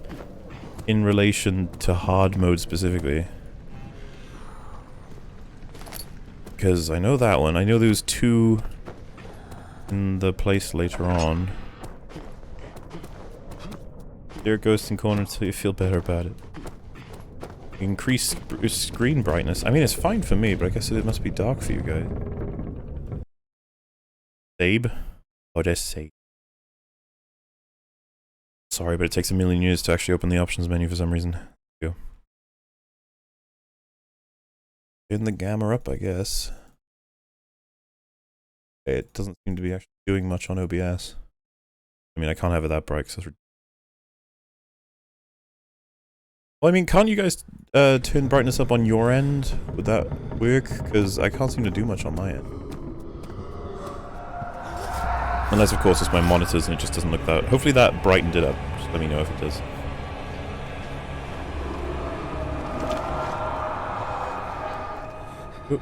in relation to hard mode specifically. Because I know that one. I know there was 2 in the place later on. There it goes in corner until you feel better about it. Increase screen brightness. I mean, it's fine for me, but I guess it must be dark for you guys. Sabe? Oh, that's Sabe. Sorry, but it takes a million years to actually open the options menu for some reason. Go. Turn the gamma up, I guess. It doesn't seem to be actually doing much on OBS. I mean, I can't have it that bright because that's Well, I mean, can't you guys turn brightness up on your end? Would that work? Because I can't seem to do much on my end. Unless, of course, it's my monitors and it just doesn't look that... Hopefully that brightened it up. Just let me know if it does. Oop.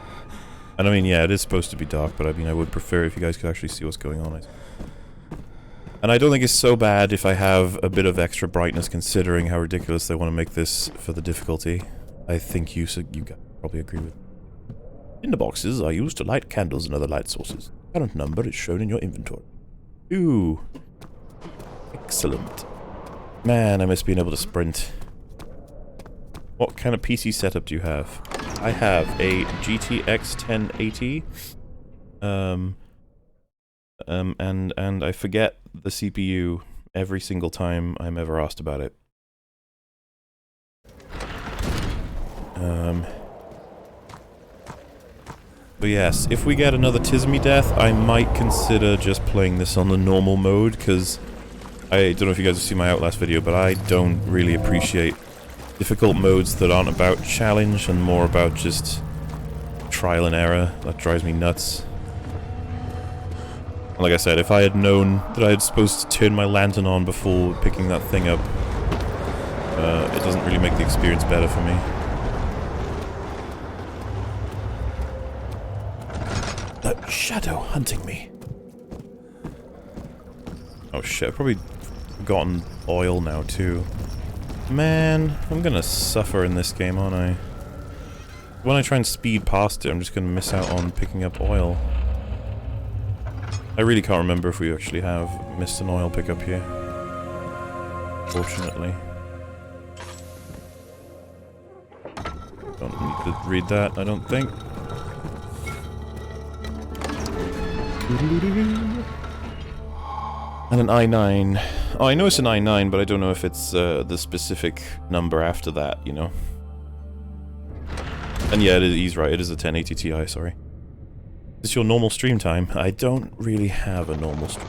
And I mean, yeah, it is supposed to be dark, but I mean, I would prefer if you guys could actually see what's going on. And I don't think it's so bad if I have a bit of extra brightness, considering how ridiculous they want to make this for the difficulty. I think you probably agree with me. Tinderboxes are used to light candles and other light sources. Current number is shown in your inventory. Ooh. Excellent. Man, I miss being able to sprint. What kind of PC setup do you have? I have a GTX 1080. And I forget the CPU every single time I'm ever asked about it. But yes, if we get another Tismy death, I might consider just playing this on the normal mode, because I don't know if you guys have seen my Outlast video, but I don't really appreciate difficult modes that aren't about challenge and more about just trial and error. That drives me nuts. Like I said, if I had known that I was supposed to turn my lantern on before picking that thing up, it doesn't really make the experience better for me. That shadow hunting me. Oh shit, I've probably forgotten oil now too. Man, I'm gonna suffer in this game, aren't I? When I try and speed past it, I'm just gonna miss out on picking up oil. I really can't remember if we actually have missed an oil pickup here. Fortunately. Don't need to read that, I don't think. And an I-9. Oh, I know it's an I-9, but I don't know if it's the specific number after that, you know? And yeah, he's right, it is a 1080 Ti, sorry. Is this your normal stream time? I don't really have a normal stream.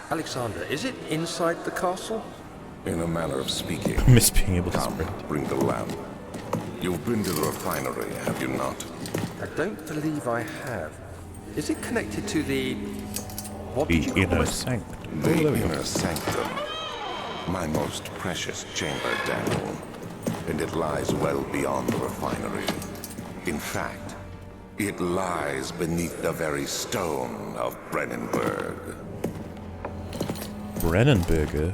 Alexander, is it inside the castle? In a manner of speaking. I miss being able to Come, sprint. bring the lamp. You've been to the refinery, have you not? I don't believe I have. Is it connected to the... what The did you call inner it? sanctum. The Oh, there we go. inner sanctum. My most precious chamber, Daniel. And it lies well beyond the refinery. In fact, it lies beneath the very stone of Brennenburg. Brennenburger.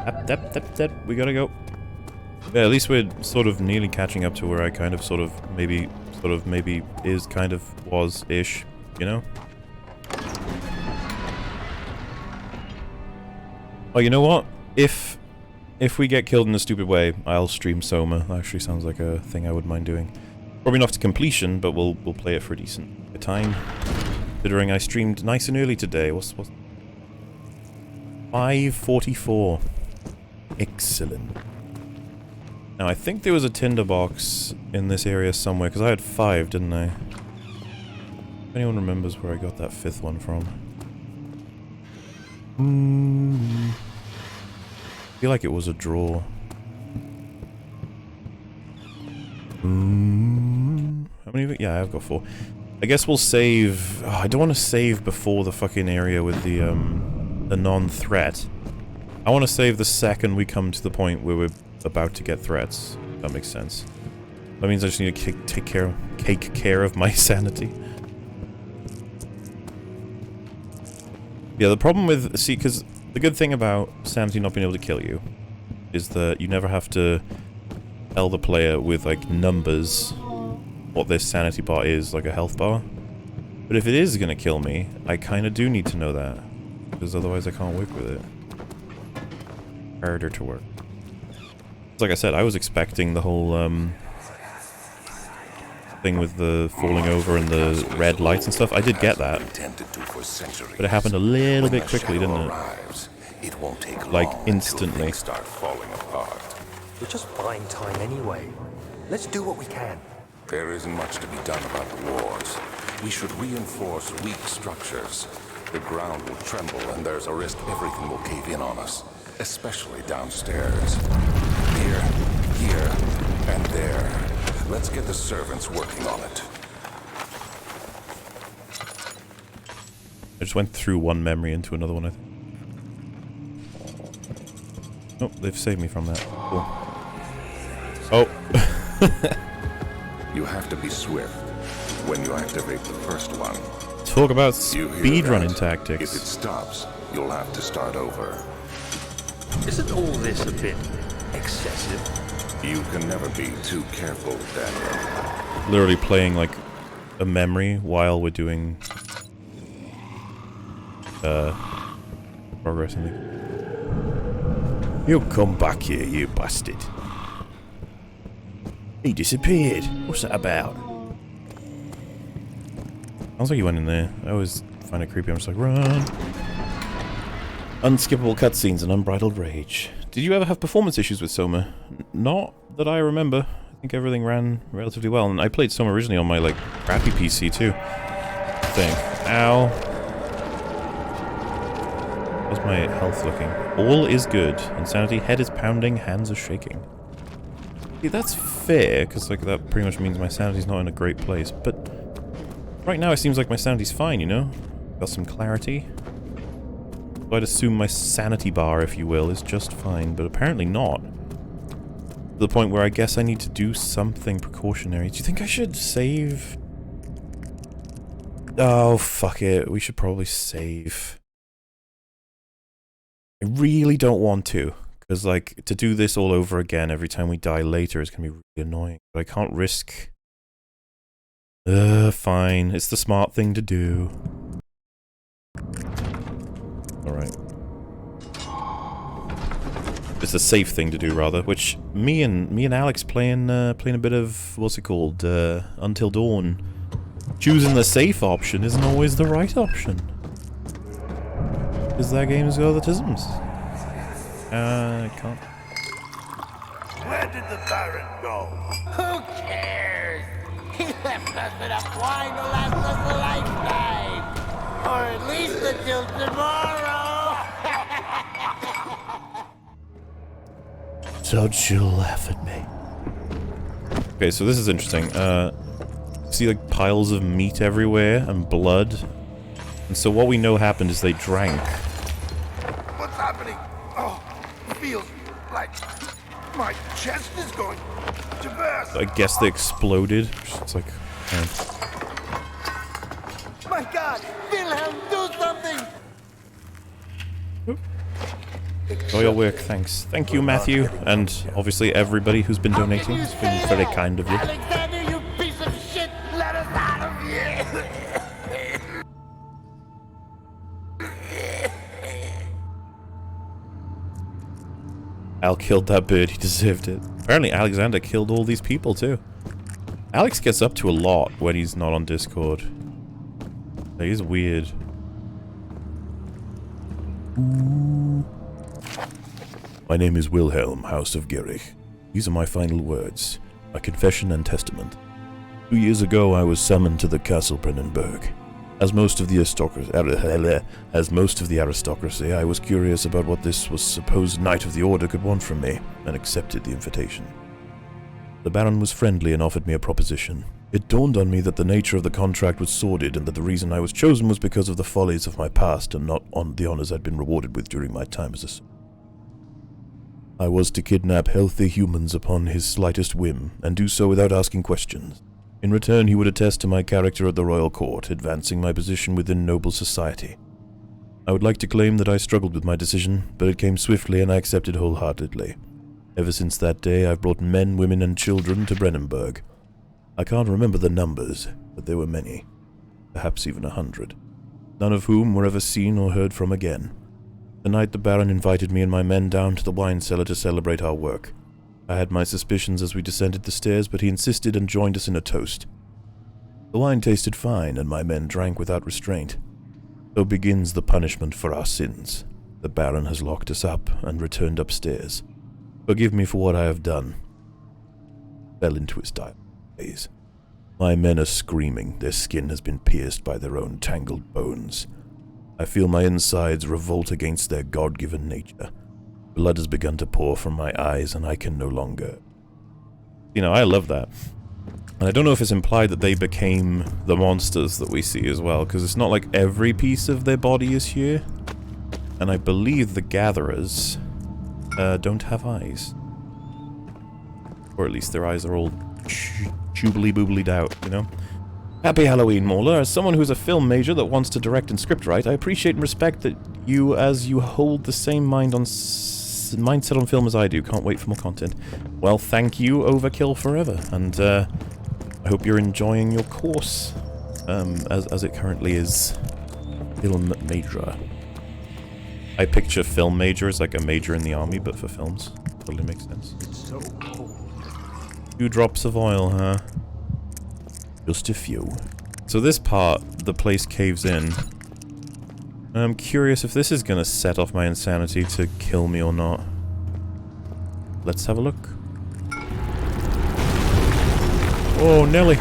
Up, we gotta go. Yeah, at least we're sort of nearly catching up to where I kind of maybe is kind of was-ish, you know? Oh, you know what? If we get killed in a stupid way, I'll stream Soma. That actually sounds like a thing I wouldn't mind doing. Probably not to completion, but we'll play it for a decent time. Considering I streamed nice and early today. What's 5:44. Excellent. Now, I think there was a tinderbox in this area somewhere, because I had 5, didn't I? If anyone remembers where I got that 5th one from. I feel like it was a draw. How many of it? Yeah, I've got 4. I guess we'll save... Oh, I don't want to save before the fucking area with the non-threat. I want to save the second we come to the point where we're about to get threats. That makes sense. That means I just need to take care of my sanity. Yeah, the problem with... See, because the good thing about sanity not being able to kill you is that you never have to tell the player with, like, numbers what their sanity bar is, like a health bar. But if it is gonna kill me, I kind of do need to know that. Because otherwise I can't work with it. Harder to work. Like I said, I was expecting the whole, thing with the falling over and the red lights and stuff. I did get that. But it happened a little bit quickly, didn't it? It won't take long Like, until instantly. things start falling apart. We're just buying time anyway. Let's do what we can. There isn't much to be done about the wars. We should reinforce weak structures. The ground will tremble and there's a risk everything will cave in on us, especially downstairs. Here, and there. Let's get the servants working on it. I just went through one memory into another one, I think. Oh, they've saved me from that. Cool. Oh. You have to be swift when you activate the first one. Talk about You hear speedrunning that? tactics. If it stops, you'll have to start over. Isn't all this a bit excessive? You can never be too careful, Daniel. Literally playing like a memory while we're doing progress in the... You come back here, you bastard. He disappeared. What's that about? Sounds like he went in there. I always find it creepy. I'm just like, run. Unskippable cutscenes and unbridled rage. Did you ever have performance issues with Soma? Not that I remember. I think everything ran relatively well. And I played Soma originally on my, like, crappy PC, too. Thing. Ow. How's my health looking? All is good. Insanity. Head is pounding. Hands are shaking. See, that's fair, because, like, that pretty much means my sanity's not in a great place. But right now it seems like my sanity's fine, you know? Got some clarity. So I'd assume my sanity bar, if you will, is just fine, but apparently not. To the point where I guess I need to do something precautionary. Do you think I should save? Oh, fuck it. We should probably save. I really don't want to, because, like, to do this all over again every time we die later is going to be really annoying. But I can't risk... fine. It's the smart thing to do. Alright. It's the safe thing to do, rather, which me and Alex playing a bit of, what's it called, Until Dawn. Choosing the safe option isn't always the right option. Because that game's got other tisms. I can't. Where did the Baron go? Who cares? He left us enough wine to last us a lifetime. Or at least until tomorrow. Don't you laugh at me. Okay, so this is interesting. See, like, piles of meat everywhere and blood. And so what we know happened is they drank. What's happening? Oh, it feels like my chest is going to burst. I guess they exploded. It's like... My God! Wilhelm, do something! For your work, thanks. Thank you, Matthew. And obviously everybody who's been donating. It's been very kind of you. Alexander, you piece of shit! Let us out of here! Al killed that bird. He deserved it. Apparently Alexander killed all these people, too. Alex gets up to a lot when he's not on Discord. He's weird. Ooh. My name is Wilhelm, House of Gerich. These are my final words, a confession and testament. 2 years ago, I was summoned to the Castle Brennenburg. As most of the aristocracy, I was curious about what this was supposed Knight of the Order could want from me, and accepted the invitation. The Baron was friendly and offered me a proposition. It dawned on me that the nature of the contract was sordid, and that the reason I was chosen was because of the follies of my past, and not on the honors I'd been rewarded with during my time as a soldier. I was to kidnap healthy humans upon his slightest whim, and do so without asking questions. In return, he would attest to my character at the royal court, advancing my position within noble society. I would like to claim that I struggled with my decision, but it came swiftly and I accepted wholeheartedly. Ever since that day, I've brought men, women, and children to Brennenburg. I can't remember the numbers, but there were many. Perhaps even 100. None of whom were ever seen or heard from again. Tonight the Baron invited me and my men down to the wine cellar to celebrate our work. I had my suspicions as we descended the stairs, but he insisted and joined us in a toast. The wine tasted fine, and my men drank without restraint. So begins the punishment for our sins. The Baron has locked us up and returned upstairs. Forgive me for what I have done. Fell into his days. My men are screaming. Their skin has been pierced by their own tangled bones. I feel my insides revolt against their God-given nature. Blood has begun to pour from my eyes, and I can no longer... You know, I love that. And I don't know if it's implied that they became the monsters that we see as well, because it's not like every piece of their body is here. And I believe the gatherers don't have eyes. Or at least their eyes are all choobly-booblyed out, you know? Happy Halloween, Mauler. As someone who's a film major that wants to direct and script write, I appreciate and respect that you hold the same mindset on film as I do. Can't wait for more content. Well, thank you, Overkill Forever, and I hope you're enjoying your course, as it currently is. Film major. I picture film major as like a major in the army, but for films. Totally makes sense. It's so cold. 2 drops of oil, huh? Just a few. So this part, the place caves in. And I'm curious if this is gonna set off my insanity to kill me or not. Let's have a look. Oh, Nelly!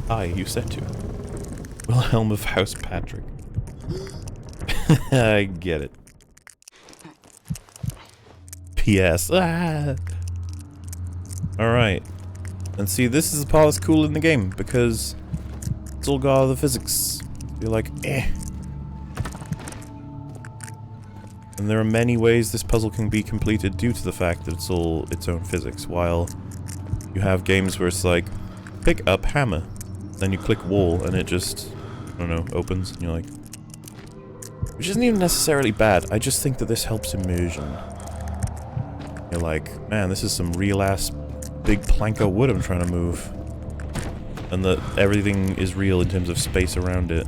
Hi, you said to. Wilhelm of House Patrick. I get it. P.S. Ah. Alright. And see, this is the part that's cool in the game, because it's all got the physics. You're like, eh. And there are many ways this puzzle can be completed due to the fact that it's all its own physics, while you have games where it's like, pick up hammer. Then you click wall, and it just, I don't know, opens, and you're like... Which isn't even necessarily bad, I just think that this helps immersion. You're like, man, this is some real-ass big plank of wood I'm trying to move. And that everything is real in terms of space around it.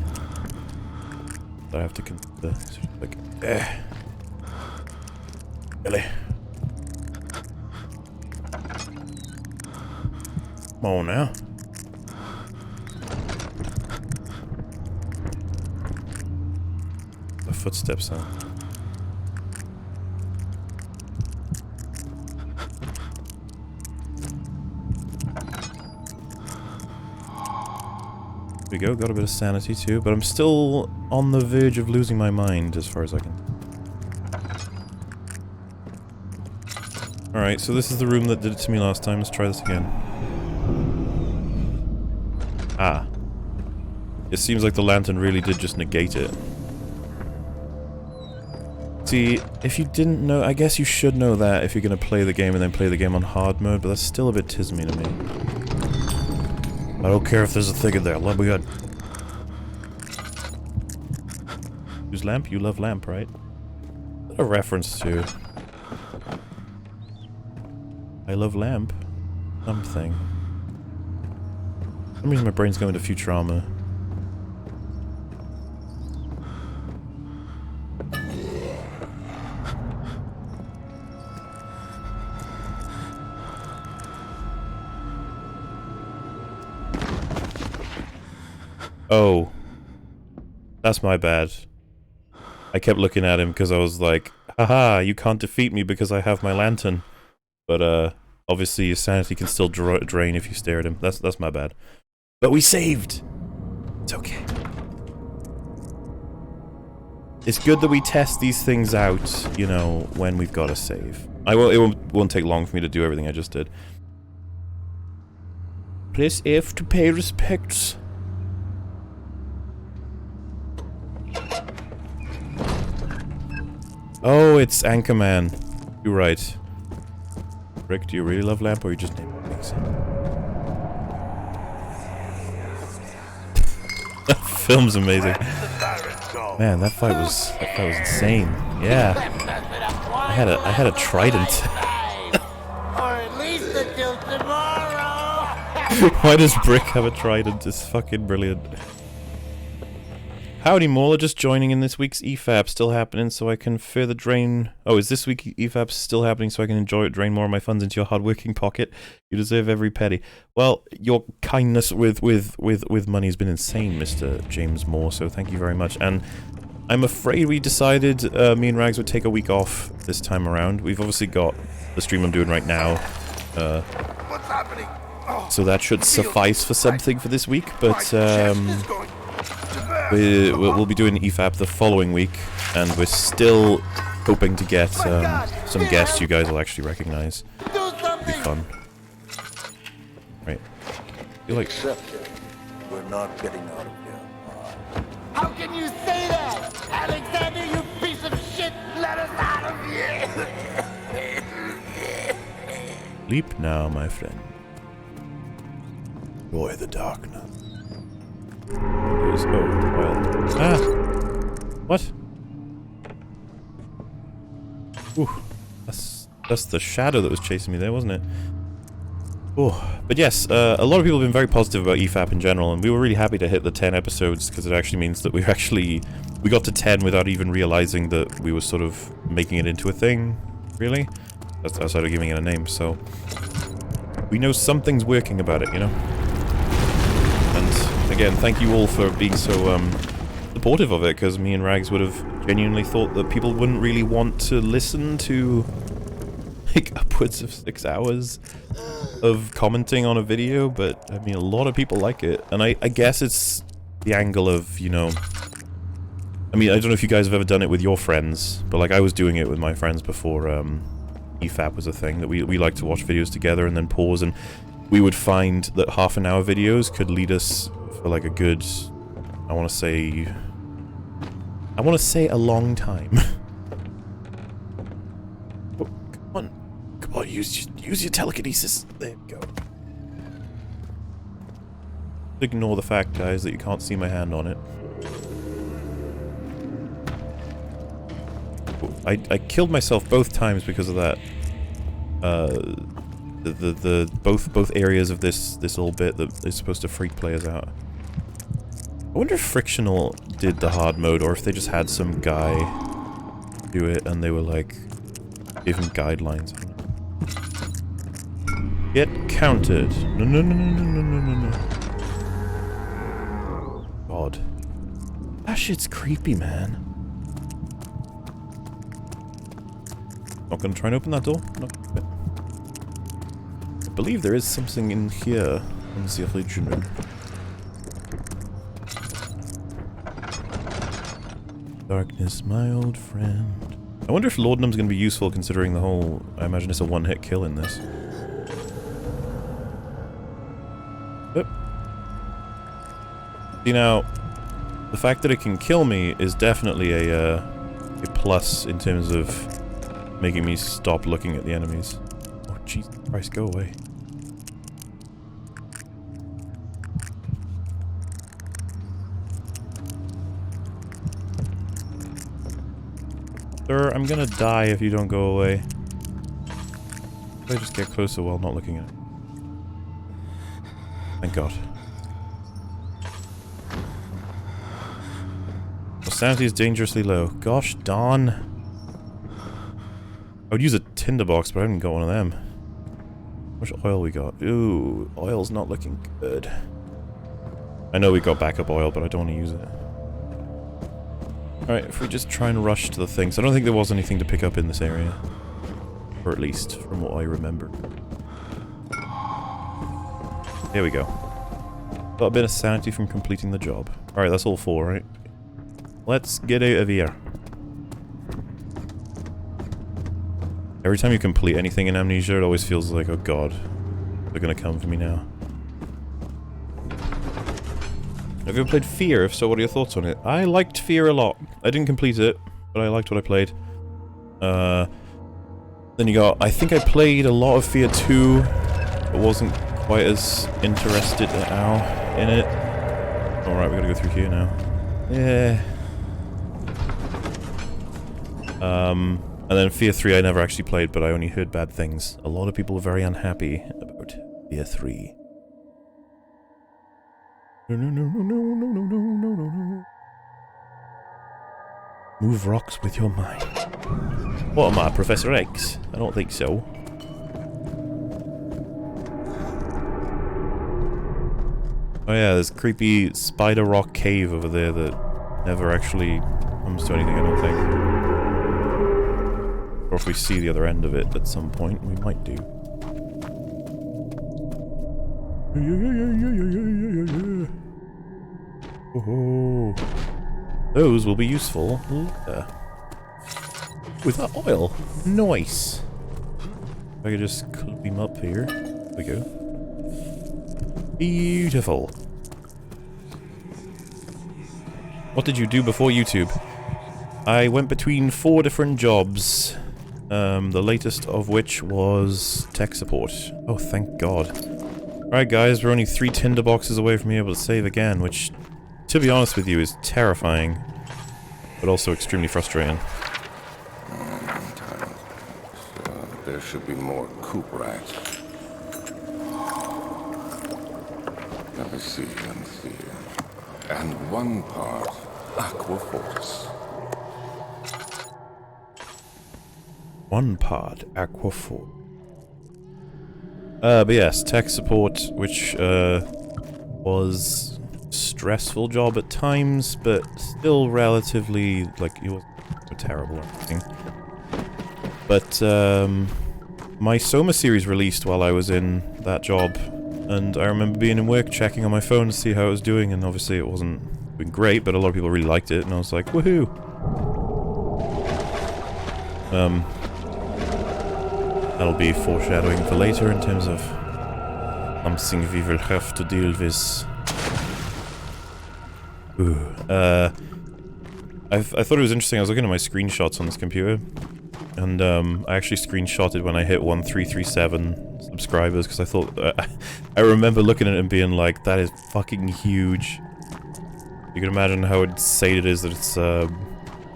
But I have to consider, like, Really? Come on now. The footsteps sound. There we go, got a bit of sanity too, but I'm still on the verge of losing my mind as far as I can. Alright, so this is the room that did it to me last time. Let's try this again. Ah. It seems like the lantern really did just negate it. See, if you didn't know, I guess you should know that if you're going to play the game and then play the game on hard mode, but that's still a bit tismy to me. I don't care if there's a thing in there, let me good. Use lamp? You love lamp, right? A reference to... I love lamp. Something. For some reason my brain's going to Futurama. Oh. That's my bad. I kept looking at him because I was like, haha, you can't defeat me because I have my lantern. But, obviously your sanity can still drain if you stare at him. That's my bad. But we saved! It's okay. It's good that we test these things out, you know, when we've got to save. It won't take long for me to do everything I just did. Press F to pay respects. Oh, it's Anchorman. You're right. Rick, do you really love lamp or you just name things? That film's amazing. Man, that fight was insane. Yeah. I had a trident. Or at least until tomorrow. Why does Brick have a trident? It's fucking brilliant. Howdy, Mauler, just joining in this week's EFAP still happening so I can further drain... Oh, is this week EFAP still happening so I can enjoy it, drain more of my funds into your hard-working pocket? You deserve every penny. Well, your kindness with money has been insane, Mr. James Moore, so thank you very much. And I'm afraid we decided me and Rags would take a week off this time around. We've obviously got the stream I'm doing right now. What's happening? So that should suffice for something for this week, but we'll be doing EFAP the following week, and we're still hoping to get some guests you guys will actually recognize. It'll be fun. Right. Feel like Except we're not getting out of here. How can you say that? Alexander, you piece of shit! Let us out of here! sleep now, my friend. Enjoy the darkness. There's what? Ooh, that's the shadow that was chasing me there, wasn't it? Oh, but yes, a lot of people have been very positive about EFAP in general, and we were really happy to hit the 10 episodes because it actually means that we got to 10 without even realizing that we were sort of making it into a thing, really. That's outside of giving it a name, so we know something's working about it, you know? And again, thank you all for being so supportive of it, because me and Rags would have genuinely thought that people wouldn't really want to listen to like upwards of 6 hours of commenting on a video, but I mean a lot of people like it, and I guess it's the angle of, you know, I mean, I don't know if you guys have ever done it with your friends, but like I was doing it with my friends before EFAP was a thing, that we like to watch videos together and then pause, and we would find that half-an-hour videos could lead us for like a good, I want to say a long time. Oh, come on, use your telekinesis. There we go. Ignore the fact, guys, that you can't see my hand on it. I killed myself both times because of that. Both areas of this little bit that is supposed to freak players out. I wonder if Frictional did the hard mode, or if they just had some guy do it and they were like giving guidelines on it. Get counted. No. God. That shit's creepy, man. Not gonna try and open that door? No. I believe there is something in here in the original. Darkness, my old friend. I wonder if Laudanum's gonna be useful, considering the whole... I imagine it's a one-hit kill in this. Yep. See, now, the fact that it can kill me is definitely a plus in terms of making me stop looking at the enemies. Oh, Jesus Christ, go away. Sir, I'm gonna die if you don't go away. If I just get closer while not looking at it. Thank God. The sanity is dangerously low. Gosh darn. I would use a tinderbox, but I haven't got one of them. How much oil we got? Ooh, oil's not looking good. I know we got backup oil, but I don't want to use it. Alright, if we just try and rush to the things. I don't think there was anything to pick up in this area. Or at least, from what I remember. Here we go. Got a bit of sanity from completing the job. Alright, that's all 4, right? Let's get out of here. Every time you complete anything in Amnesia, it always feels like, oh god, they're gonna come for me now. Have you ever played Fear? If so, what are your thoughts on it? I liked Fear a lot. I didn't complete it, but I liked what I played. Then you got... I think I played a lot of Fear 2, but wasn't quite as interested now in it. Alright, we gotta go through here now. Yeah. And then Fear 3 I never actually played, but I only heard bad things. A lot of people were very unhappy about Fear 3. No. Move rocks with your mind. What am I, Professor X? I don't think so. Oh yeah, there's a creepy spider rock cave over there that never actually comes to anything, I don't think. Or if we see the other end of it at some point, we might do. Oh, those will be useful later. With that oil. Nice. If I could just clip him up here. There we go. Beautiful. What did you do before YouTube? I went between 4 different jobs. The latest of which was tech support. Oh, thank God. Alright guys, we're only 3 tinderboxes away from being able to save again, which, to be honest with you, is terrifying. But also extremely frustrating. There should be more coop rats. Let me see. And 1 part aquaforce. 1 part aquaforce. But yes, tech support, which was a stressful job at times, but still relatively, like, it wasn't so terrible or anything. But my Soma series released while I was in that job, and I remember being in work checking on my phone to see how it was doing, and obviously it wasn't doing great, but a lot of people really liked it, and I was like, woohoo! That'll be foreshadowing for later in terms of something we will have to deal with. Ooh. I thought it was interesting. I was looking at my screenshots on this computer, and I actually screenshotted when I hit 1337 subscribers because I thought I remember looking at it and being like, "That is fucking huge." You can imagine how insane it is that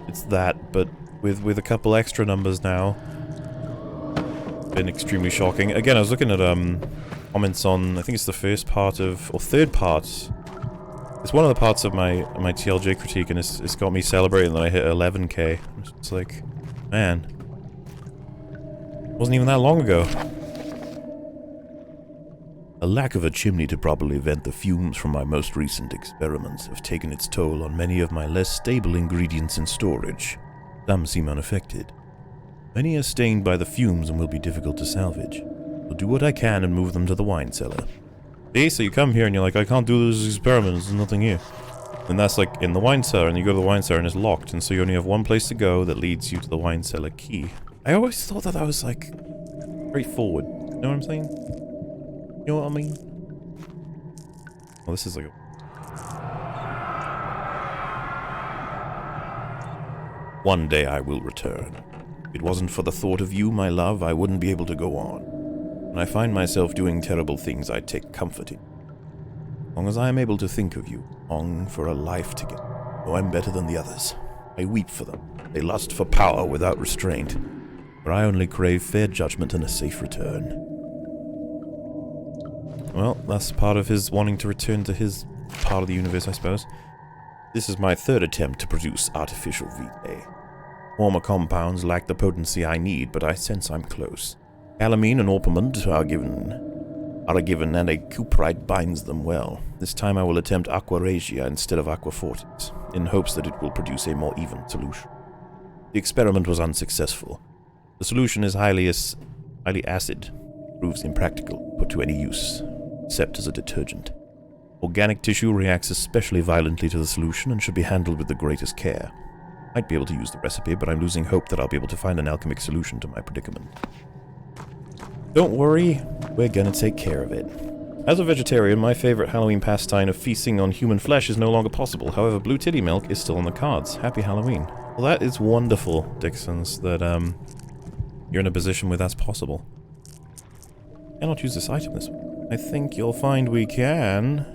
it's that, but with a couple extra numbers now. Been extremely shocking. Again, I was looking at comments on, I think it's the first part of, or third part. It's one of the parts of my TLJ critique, and it's got me celebrating that I hit 11k. It's like, man, wasn't even that long ago. A lack of a chimney to properly vent the fumes from my most recent experiments have taken its toll on many of my less stable ingredients in storage. Some seem unaffected. Many are stained by the fumes and will be difficult to salvage. I'll do what I can and move them to the wine cellar. See, so you come here and you're like, I can't do those experiments, there's nothing here. And that's like in the wine cellar, and you go to the wine cellar and it's locked, and so you only have one place to go that leads you to the wine cellar key. I always thought that was like straightforward. You know what I'm saying? You know what I mean? Well, this is like a... One day I will return. If it wasn't for the thought of you, my love, I wouldn't be able to go on. When I find myself doing terrible things, I take comfort in. As long as I am able to think of you, long for a life together, though I'm better than the others. I weep for them. They lust for power without restraint. For I only crave fair judgment and a safe return. Well, that's part of his wanting to return to his part of the universe, I suppose. This is my 3rd attempt to produce artificial vitae. Former compounds lack the potency I need, but I sense I'm close. Calamine and orpiment are given, and a cuprite binds them well. This time I will attempt aquaregia instead of aquafortis, in hopes that it will produce a more even solution. The experiment was unsuccessful. The solution is highly acid, proves impractical put to any use, except as a detergent. Organic tissue reacts especially violently to the solution and should be handled with the greatest care. Might be able to use the recipe, but I'm losing hope that I'll be able to find an alchemic solution to my predicament. Don't worry, we're gonna take care of it. As a vegetarian, my favorite Halloween pastime of feasting on human flesh is no longer possible. However, blue titty milk is still on the cards. Happy Halloween. Well, that is wonderful, Dixons, that you're in a position where that's possible. Cannot use this item this way. I think you'll find we can.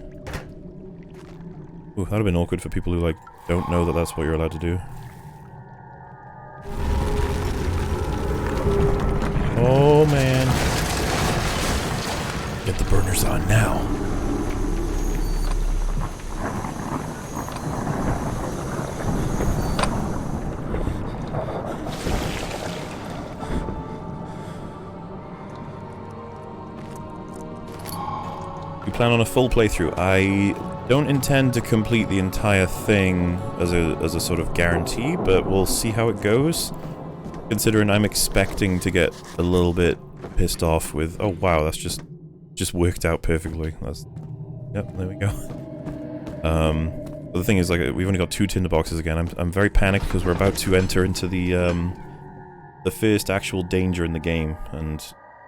Ooh, that'd have been awkward for people who, like, don't know that that's what you're allowed to do. Oh, man. Get the burners on now. You plan on a full playthrough. I don't intend to complete the entire thing as a sort of guarantee, but we'll see how it goes. Considering I'm expecting to get a little bit pissed off with, oh wow, that's just just worked out perfectly. That's... Yep, there we go. But the thing is, like, we've only got 2 tinderboxes again. I'm very panicked because we're about to enter into the first actual danger in the game, and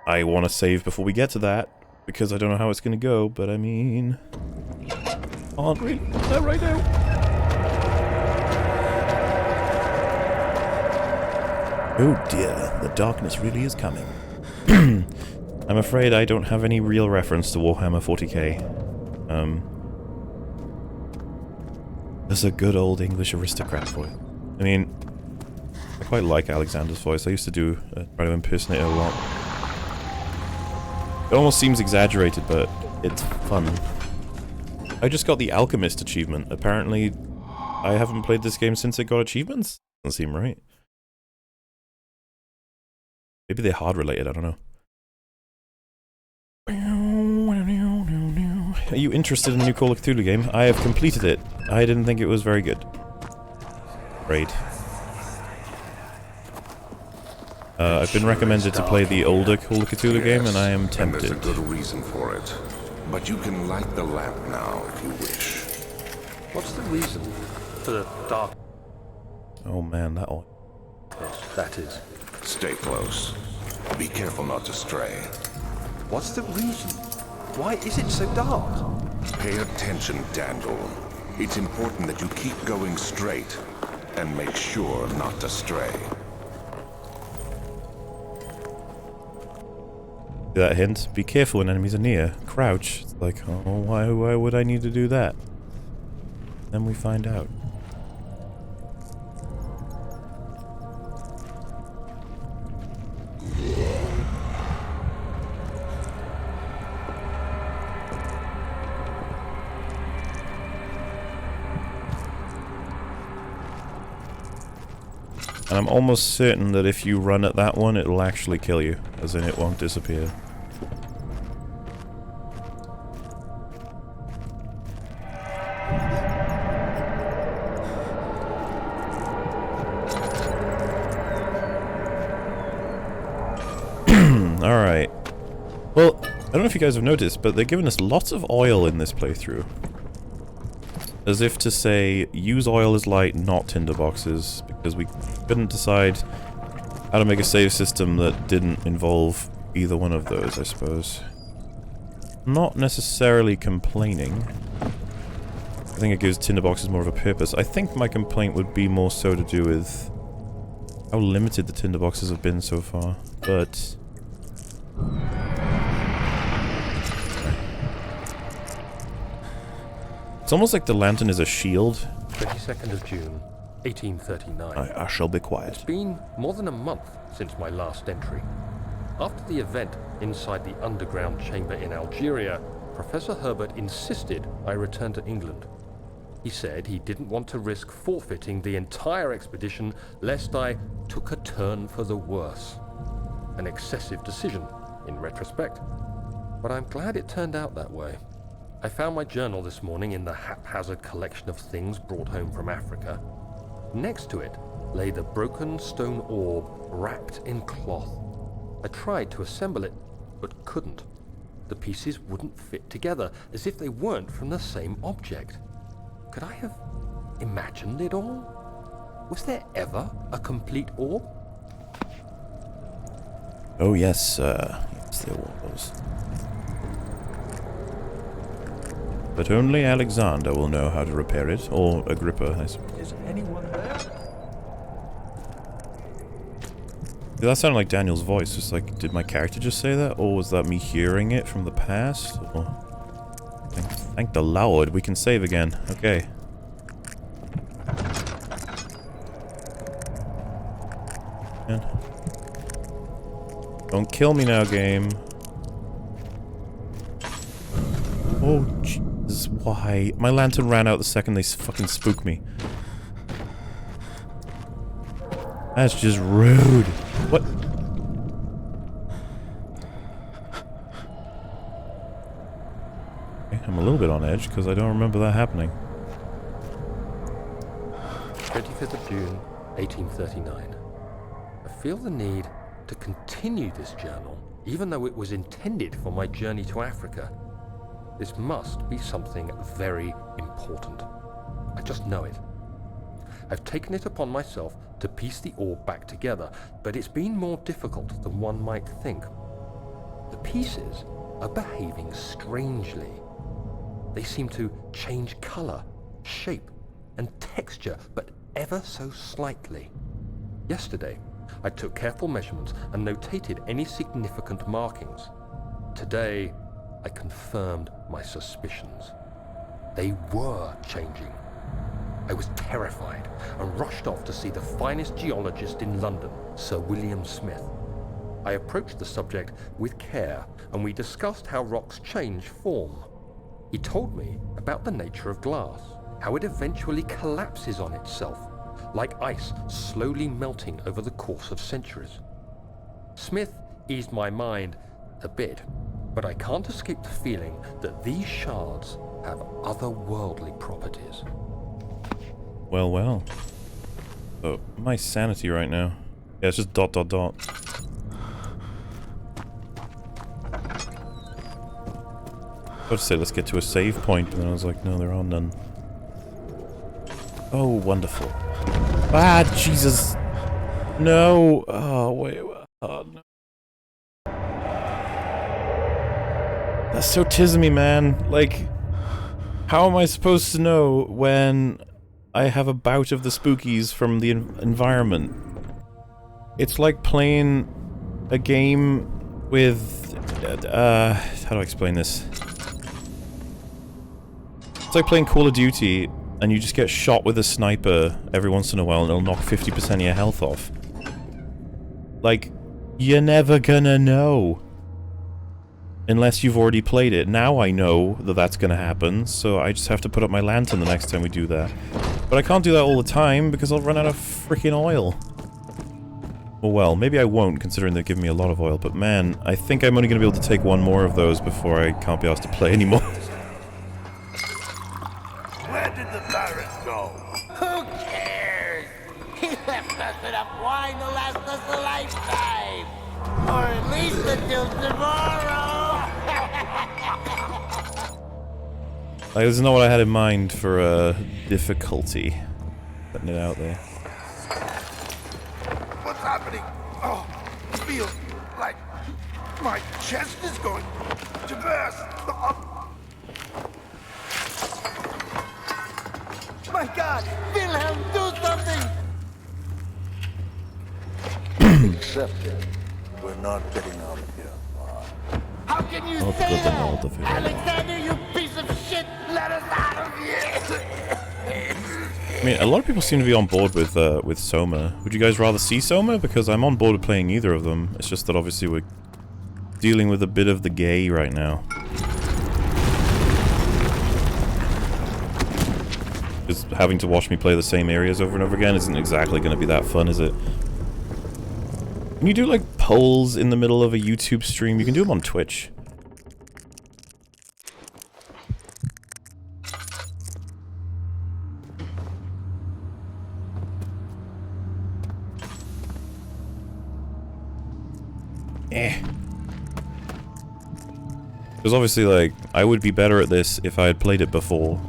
I want to save before we get to that, because I don't know how it's going to go, but I mean... Can't really do that right now. Oh dear, the darkness really is coming. I'm afraid I don't have any real reference to Warhammer 40k. There's a good old English aristocrat voice. I mean, I quite like Alexander's voice. I used to try to impersonate it a lot. It almost seems exaggerated, but it's fun. I just got the Alchemist achievement. Apparently, I haven't played this game since it got achievements. Doesn't seem right. Maybe they're hard related, I don't know. Are you interested in the new Call of Cthulhu game? I have completed it. I didn't think it was very good. Great. I've been recommended to play the older Call of Cthulhu game, and I am tempted. And there's a good reason for it. But you can light the lamp now if you wish. What's the reason for the dark? Oh man, That is. Stay close. Be careful not to stray. What's the reason? Why is it so dark? Pay attention, Daniel. It's important that you keep going straight and make sure not to stray. That hint, be careful when enemies are near. Crouch. It's like, oh, why would I need to do that? Then we find out. And I'm almost certain that if you run at that one, it'll actually kill you, as in it won't disappear. Alright. Well, I don't know if you guys have noticed, but they're giving us lots of oil in this playthrough. As if to say, use oil as light, not tinderboxes, because we couldn't decide how to make a save system that didn't involve either one of those, I suppose. Not necessarily complaining. I think it gives tinderboxes more of a purpose. I think my complaint would be more so to do with how limited the tinderboxes have been so far, but... It's almost like the lantern is a shield. 22nd of June, 1839. I shall be quiet. It's been more than a month since my last entry. After the event inside the underground chamber in Algeria, Professor Herbert insisted I return to England. He said he didn't want to risk forfeiting the entire expedition lest I took a turn for the worse. An excessive decision, in retrospect. But I'm glad it turned out that way. I found my journal this morning in the haphazard collection of things brought home from Africa. Next to it lay the broken stone orb wrapped in cloth. I tried to assemble it, but couldn't. The pieces wouldn't fit together, as if they weren't from the same object. Could I have imagined it all? Was there ever a complete orb? Oh yes, yes there was. But only Alexander will know how to repair it, or Agrippa, I suppose. Is anyone there? That sounded like Daniel's voice. Just like, did my character just say that, or was that me hearing it from the past? Or... Thank the Lord, we can save again. Okay. Man. Don't kill me now, game. Oh, Jesus, why? My lantern ran out the second they fucking spooked me. That's just rude. What? Okay, I'm a little bit on edge because I don't remember that happening. 25th of June, 1839. I feel the need to continue this journal, even though it was intended for my journey to Africa. This must be something very important. I just know it. I've taken it upon myself to piece the orb back together, but it's been more difficult than one might think. The pieces are behaving strangely. They seem to change color, shape, and texture, but ever so slightly. Yesterday, I took careful measurements and notated any significant markings. Today, I confirmed my suspicions. They were changing. I was terrified and rushed off to see the finest geologist in London, Sir William Smith. I approached the subject with care, and we discussed how rocks change form. He told me about the nature of glass, how it eventually collapses on itself, like ice slowly melting over the course of centuries. Smith eased my mind a bit, but I can't escape the feeling that these shards have otherworldly properties. Well, well. Oh, my sanity right now. Yeah, it's just ... I was about to say, let's get to a save point, and then I was like, no, there are none. Oh, wonderful. Ah, Jesus! No! Oh, wait. Oh, no. That's so tismy, man. Like, how am I supposed to know when I have a bout of the spookies from the environment? It's like playing a game with... how do I explain this? It's like playing Call of Duty, and you just get shot with a sniper every once in a while, and it'll knock 50% of your health off. Like, you're never gonna know. Unless you've already played it. Now I know that that's gonna happen, so I just have to put up my lantern the next time we do that. But I can't do that all the time, because I'll run out of freaking oil. Well, maybe I won't, considering they're giving me a lot of oil, but man, I think I'm only gonna be able to take one more of those before I can't be asked to play anymore. Where did the Baron go? Who cares? He left us enough wine to last us a lifetime. Or at least until tomorrow. Like, this is not what I had in mind for, difficulty. Putting it out there. What's happening? Oh, it feels like my chest is going to burst. My God! Wilhelm, do something! Accept it. We're not getting out of here. How can you Not say good that? enough of it. Alexander, you piece of shit! Let us out of here! I mean, a lot of people seem to be on board with Soma. Would you guys rather see Soma? Because I'm on board with playing either of them. It's just that obviously we're dealing with a bit of the gay right now. Because having to watch me play the same areas over and over again isn't exactly going to be that fun, is it? Can you do, like, polls in the middle of a YouTube stream? You can do them on Twitch. Because obviously, like, I would be better at this if I had played it before,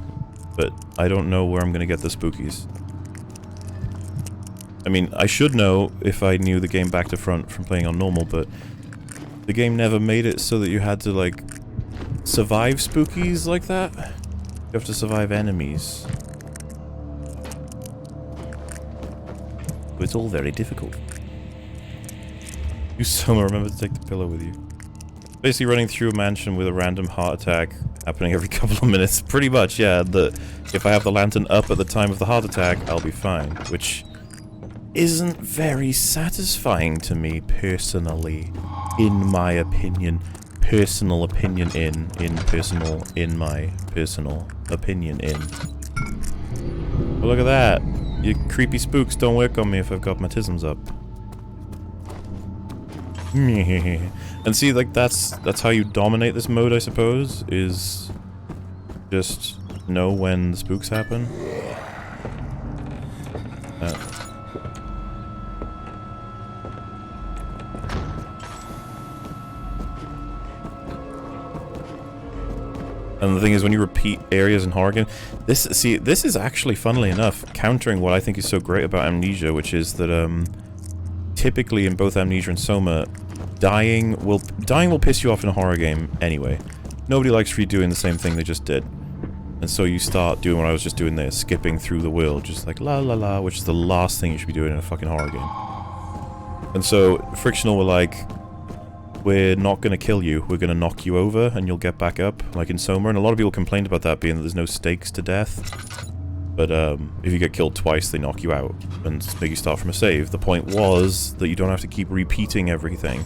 but I don't know where I'm gonna get the spookies. I mean, I should know if I knew the game back to front from playing on normal, but the game never made it so that you had to, like, survive spookies like that. You have to survive enemies. It's all very difficult. You Soma, remember to take the pillow with you. Basically running through a mansion with a random heart attack happening every couple of minutes. Pretty much, yeah. If I have the lantern up at the time of the heart attack, I'll be fine. Which isn't very satisfying to me, personally. In my opinion. Personal opinion in my personal opinion in. But look at that. You creepy spooks don't work on me if I've got my tisms up. And see, like, that's how you dominate this mode, I suppose, is just know when the spooks happen. And the thing is, when you repeat areas in horror game, this is actually, funnily enough, countering what I think is so great about Amnesia, which is that typically in both Amnesia and Soma, dying will piss you off in a horror game anyway. Nobody likes redoing the same thing they just did. And so you start doing what I was just doing there, skipping through the world, just like la la la, which is the last thing you should be doing in a fucking horror game. And so Frictional were like, we're not going to kill you, we're going to knock you over and you'll get back up, like in Soma. And a lot of people complained about that being that there's no stakes to death. But if you get killed twice, they knock you out and make you start from a save. The point was that you don't have to keep repeating everything,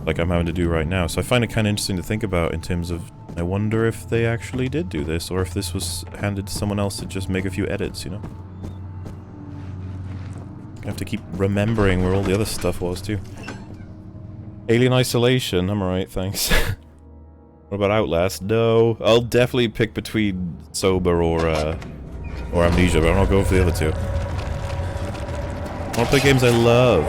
like I'm having to do right now. So I find it kind of interesting to think about in terms of, I wonder if they actually did do this, or if this was handed to someone else to just make a few edits, you know? I have to keep remembering where all the other stuff was, too. Alien Isolation, I'm alright, thanks. What about Outlast? No. I'll definitely pick between Sober or Amnesia, but I'm not going for the other two. I want to play games I love.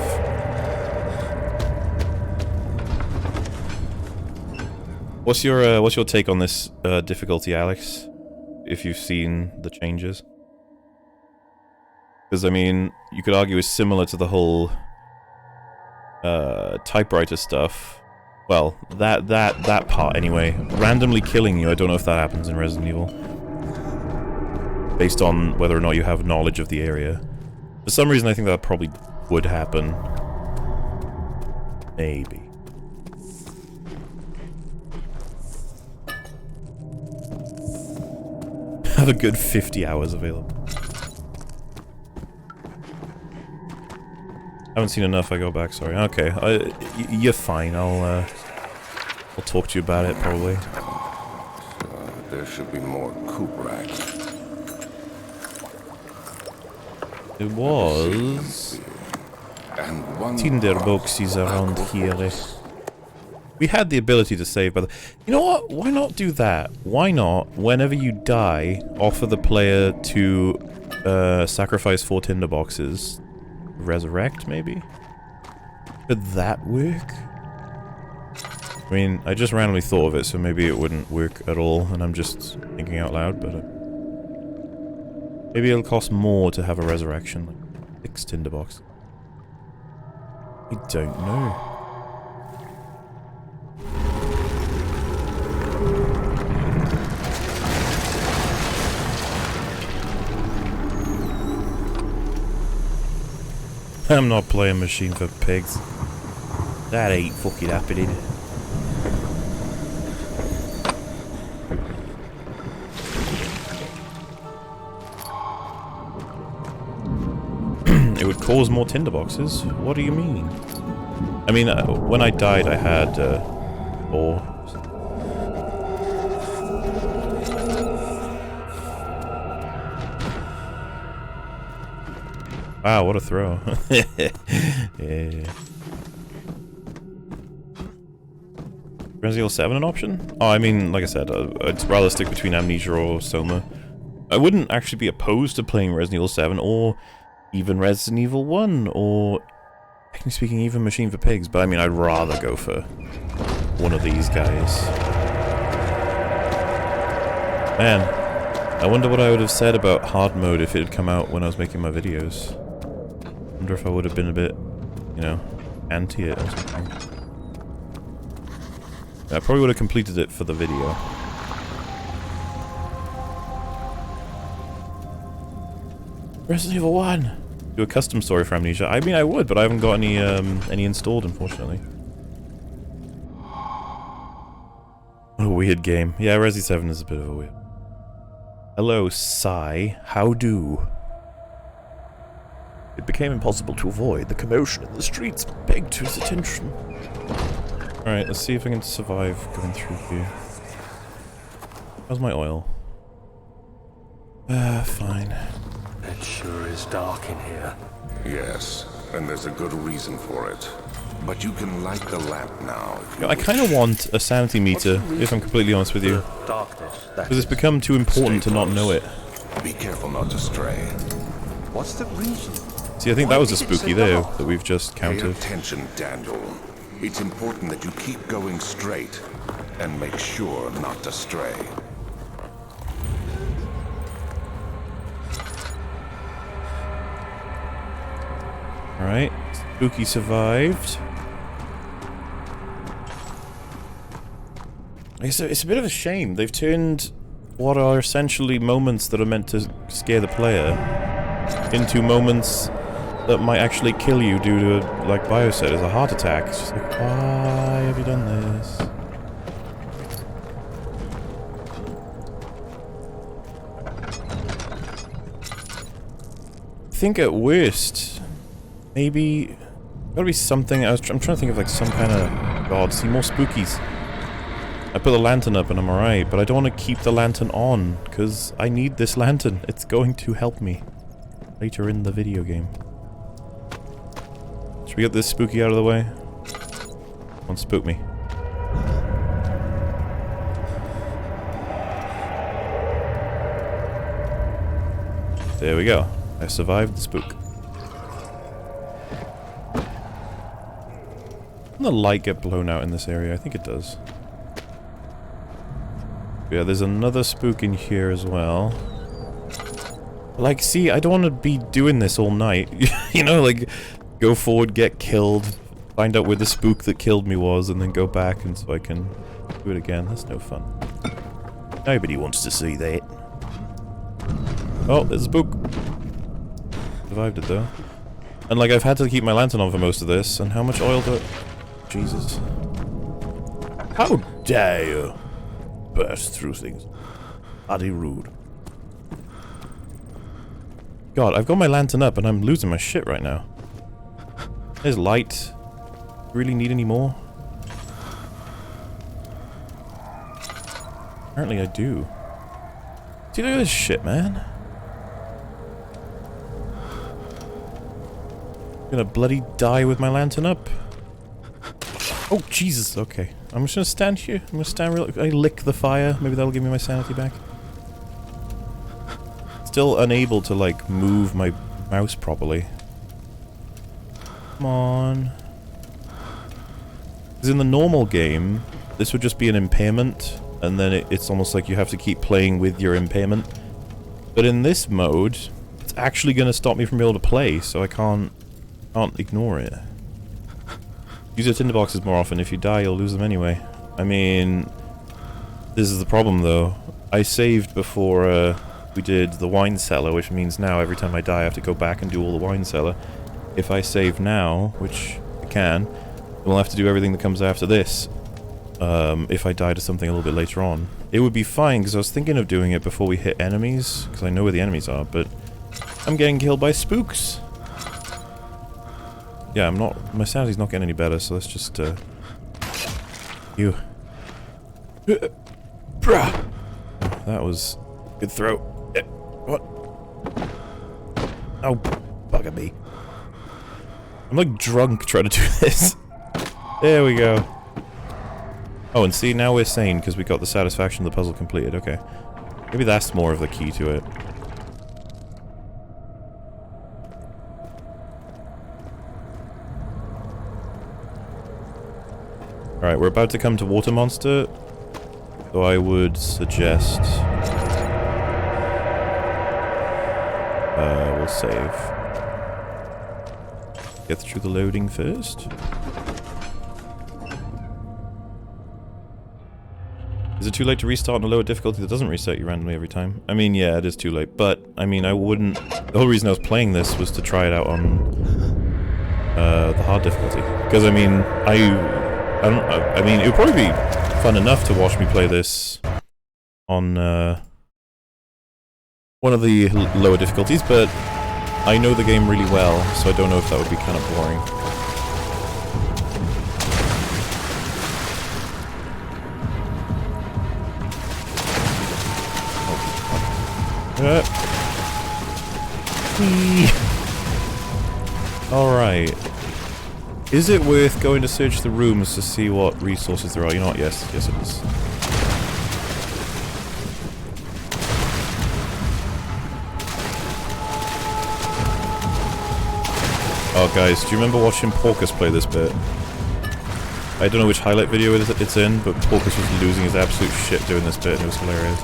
What's your take on this difficulty, Alex? If you've seen the changes, because I mean, you could argue it's similar to the whole typewriter stuff. Well, that part anyway. Randomly killing you, I don't know if that happens in Resident Evil, based on whether or not you have knowledge of the area. For some reason, I think that probably would happen. Maybe. Have a good 50 hours available. Haven't seen enough, I go back, sorry. Okay, you're fine, I'll talk to you about it, probably. There should be more coop racks. It was... And one Tinderboxes around here. We had the ability to save, but you know what? Why not do that? Why not, whenever you die, offer the player to sacrifice 4 tinderboxes? Resurrect, maybe? Could that work? I mean, I just randomly thought of it, so maybe it wouldn't work at all, and I'm just thinking out loud, but... maybe it'll cost more to have a resurrection, like 6 tinderbox. I don't know. I'm not playing Machine for Pigs. That ain't fucking happening. It would cause more tinderboxes? What do you mean? I mean, when I died I had 4. Wow, what a throw. Yeah. Resident Evil 7 an option? Oh, I mean, like I said, I'd rather stick between Amnesia or Soma. I wouldn't actually be opposed to playing Resident Evil 7 or even Resident Evil 1 or, technically speaking, even Machine for Pigs, but I mean, I'd rather go for one of these guys. Man, I wonder what I would have said about hard mode if it had come out when I was making my videos. I wonder if I would have been a bit, you know, anti it or something. I probably would have completed it for the video. Resident Evil 1! Do a custom story for Amnesia. I mean, I would, but I haven't got any installed, unfortunately. What a weird game. Yeah, Resi 7 is a bit of a weird. Hello, Sai. How do? It became impossible to avoid. The commotion in the streets begged his attention. Alright, let's see if I can survive going through here. How's my oil? Fine. It sure is dark in here. Yes, and there's a good reason for it. But you can light the lamp now. If you I kind of want a sanity meter, if I'm completely honest with you. Darkness. Because it's become too important to not know it. Be careful not to stray. What's the reason? See, I think that was a spooky there that we've just Pay counted. attention, Daniel. It's important that you keep going straight and make sure not to stray. Alright, Spooky survived. It's a bit of a shame. They've turned what are essentially moments that are meant to scare the player into moments that might actually kill you due to, like Bio said, is a heart attack. It's just like, why have you done this? I think at worst, maybe gotta be something. I'm trying to think of like some kind of god. See more spookies. I put the lantern up and I'm alright, but I don't want to keep the lantern on because I need this lantern. It's going to help me later in the video game. Should we get this spooky out of the way? Don't spook me. There we go. I survived the spook. Doesn't the light get blown out in this area? I think it does. Yeah, there's another spook in here as well. Like, see, I don't want to be doing this all night. You know, like, go forward, get killed, find out where the spook that killed me was, and then go back and so I can do it again. That's no fun. Nobody wants to see that. Oh, there's a spook. Survived it, though. And, like, I've had to keep my lantern on for most of this, and how much oil do I... Jesus. How dare you burst through things. Bloody rude. God, I've got my lantern up and I'm losing my shit right now. There's light. Really need any more? Apparently I do. See, look at this shit, man. I'm gonna bloody die with my lantern up. Oh, Jesus, okay. I'm just gonna stand here. I'm gonna stand real... I lick the fire. Maybe that'll give me my sanity back. Still unable to, like, move my mouse properly. Come on. Because in the normal game, this would just be an impairment, and then it's almost like you have to keep playing with your impairment. But in this mode, it's actually gonna stop me from being able to play, so I can't ignore it. Use your tinderboxes more often. If you die, you'll lose them anyway. I mean, this is the problem, though. I saved before we did the wine cellar, which means now every time I die, I have to go back and do all the wine cellar. If I save now, which I can, we'll have to do everything that comes after this. If I die to something a little bit later on. It would be fine, because I was thinking of doing it before we hit enemies, because I know where the enemies are, but I'm getting killed by spooks. Yeah, my sanity's not getting any better, so let's just, you. Bruh! That was good throw. What? Oh, bugger me. I'm like drunk trying to do this. There we go. Oh, and see, now we're sane, because we got the satisfaction of the puzzle completed, okay. Maybe that's more of the key to it. Alright, we're about to come to Water Monster, so I would suggest... we'll save. Get through the loading first. Is it too late to restart on a lower difficulty that doesn't reset you randomly every time? I mean, yeah, it is too late, but, I mean, I wouldn't... The whole reason I was playing this was to try it out on the hard difficulty. Because, I mean, I mean, it would probably be fun enough to watch me play this on one of the lower difficulties, but I know the game really well, so I don't know if that would be kind of boring. Alright. Is it worth going to search the rooms to see what resources there are? You know what? Yes. Yes, it is. Oh, guys, do you remember watching Porkus play this bit? I don't know which highlight video it's in, but Porkus was losing his absolute shit doing this bit, and it was hilarious.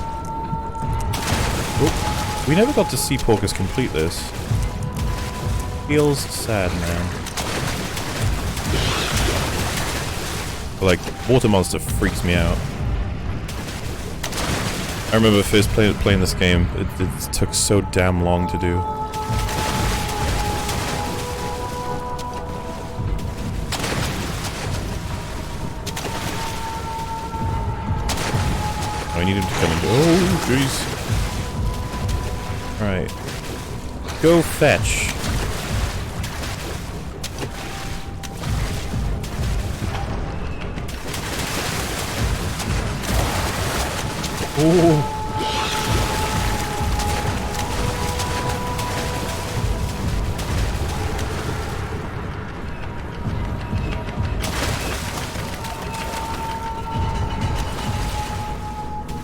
Oh, we never got to see Porkus complete this. Feels sad, man. Like, water monster freaks me out. I remember first playing this game, it took so damn long to do. I need him to come in. Oh, jeez. Alright. Go fetch. Oh.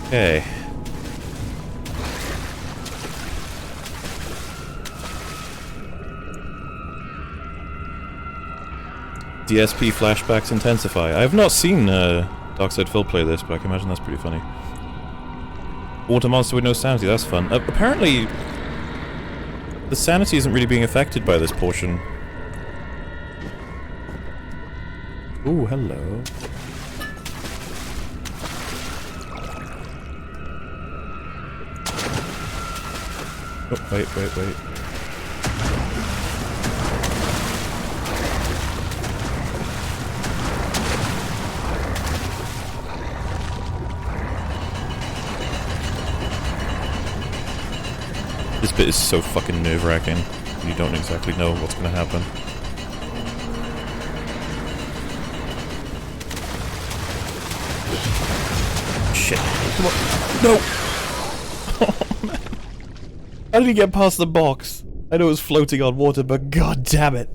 Okay. DSP flashbacks intensify. I have not seen Darkside Phil play this, but I can imagine that's pretty funny. Water monster with no sanity, that's fun. Apparently, the sanity isn't really being affected by this portion. Ooh, hello. Oh, wait. This bit is so fucking nerve-wracking. You don't exactly know what's gonna happen. Shit. Come on. No! Oh, man. How did he get past the box? I know it was floating on water, but god damn it.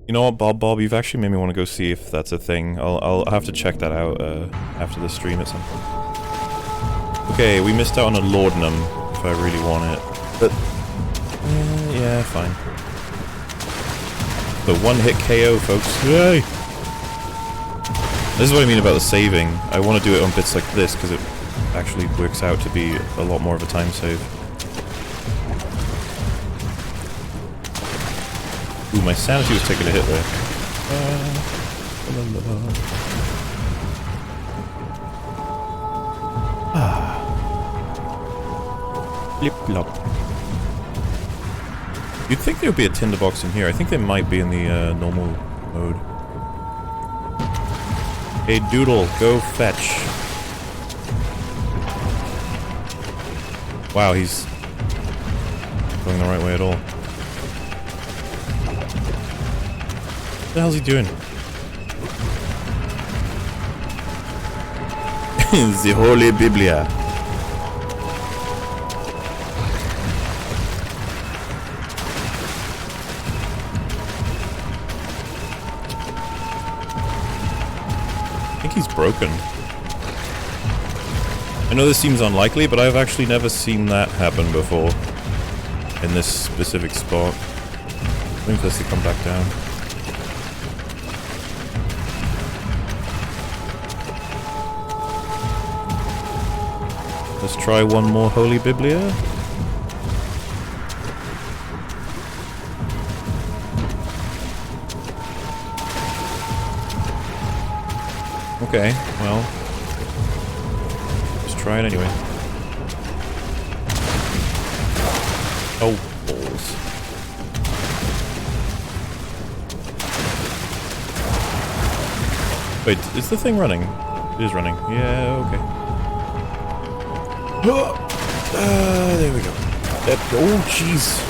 You know what, Bob, you've actually made me want to go see if that's a thing. I'll have to check that out after the stream at some point. Okay, we missed out on a laudanum, if I really want it. But, yeah, fine. The one-hit KO, folks. Yay! This is what I mean about the saving. I want to do it on bits like this, because it actually works out to be a lot more of a time save. Ooh, my sanity was taking a hit there. Flip-flop. You'd think there would be a tinderbox in here. I think they might be in the normal mode. Hey Doodle, go fetch. Wow, he's going the right way at all. What the hell's he doing? The Holy Biblia. I think he's broken. I know this seems unlikely, but I've actually never seen that happen before. In this specific spot. Waiting for this to come back down. Let's try one more Holy Biblia. Okay, well, let's try it anyway. Oh, balls. Wait, is the thing running? It is running. Yeah, okay. There we go. Oh, jeez.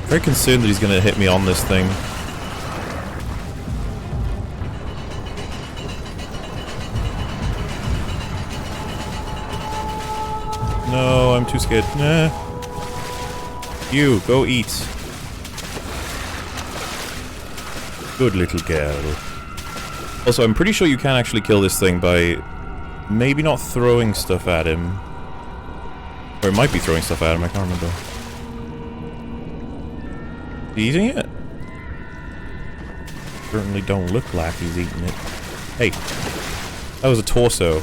Very concerned that he's gonna hit me on this thing. No, I'm too scared. Nah. You, go eat. Good little girl. Also, I'm pretty sure you can actually kill this thing by maybe not throwing stuff at him. Or it might be throwing stuff at him, I can't remember. Is he eating it? Certainly don't look like he's eating it. Hey, that was a torso.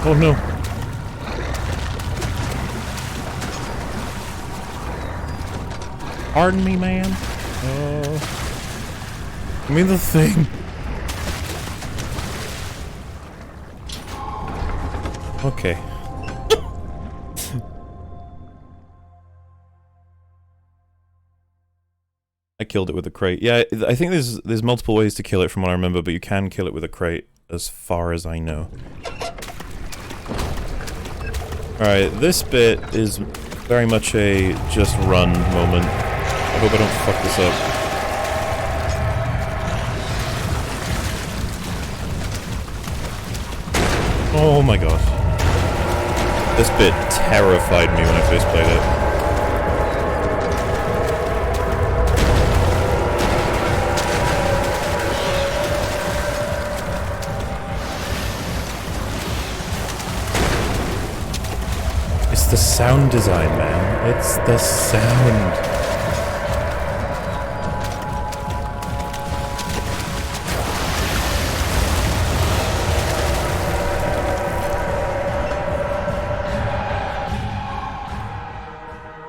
Oh no. Pardon me, ma'am. Give me the thing. Okay. I killed it with a crate. Yeah, I think there's multiple ways to kill it from what I remember, but you can kill it with a crate as far as I know. Alright, this bit is very much a just run moment. I hope I don't fuck this up. Oh my god. This bit terrified me when I first played it. It's the sound design, man. It's the sound.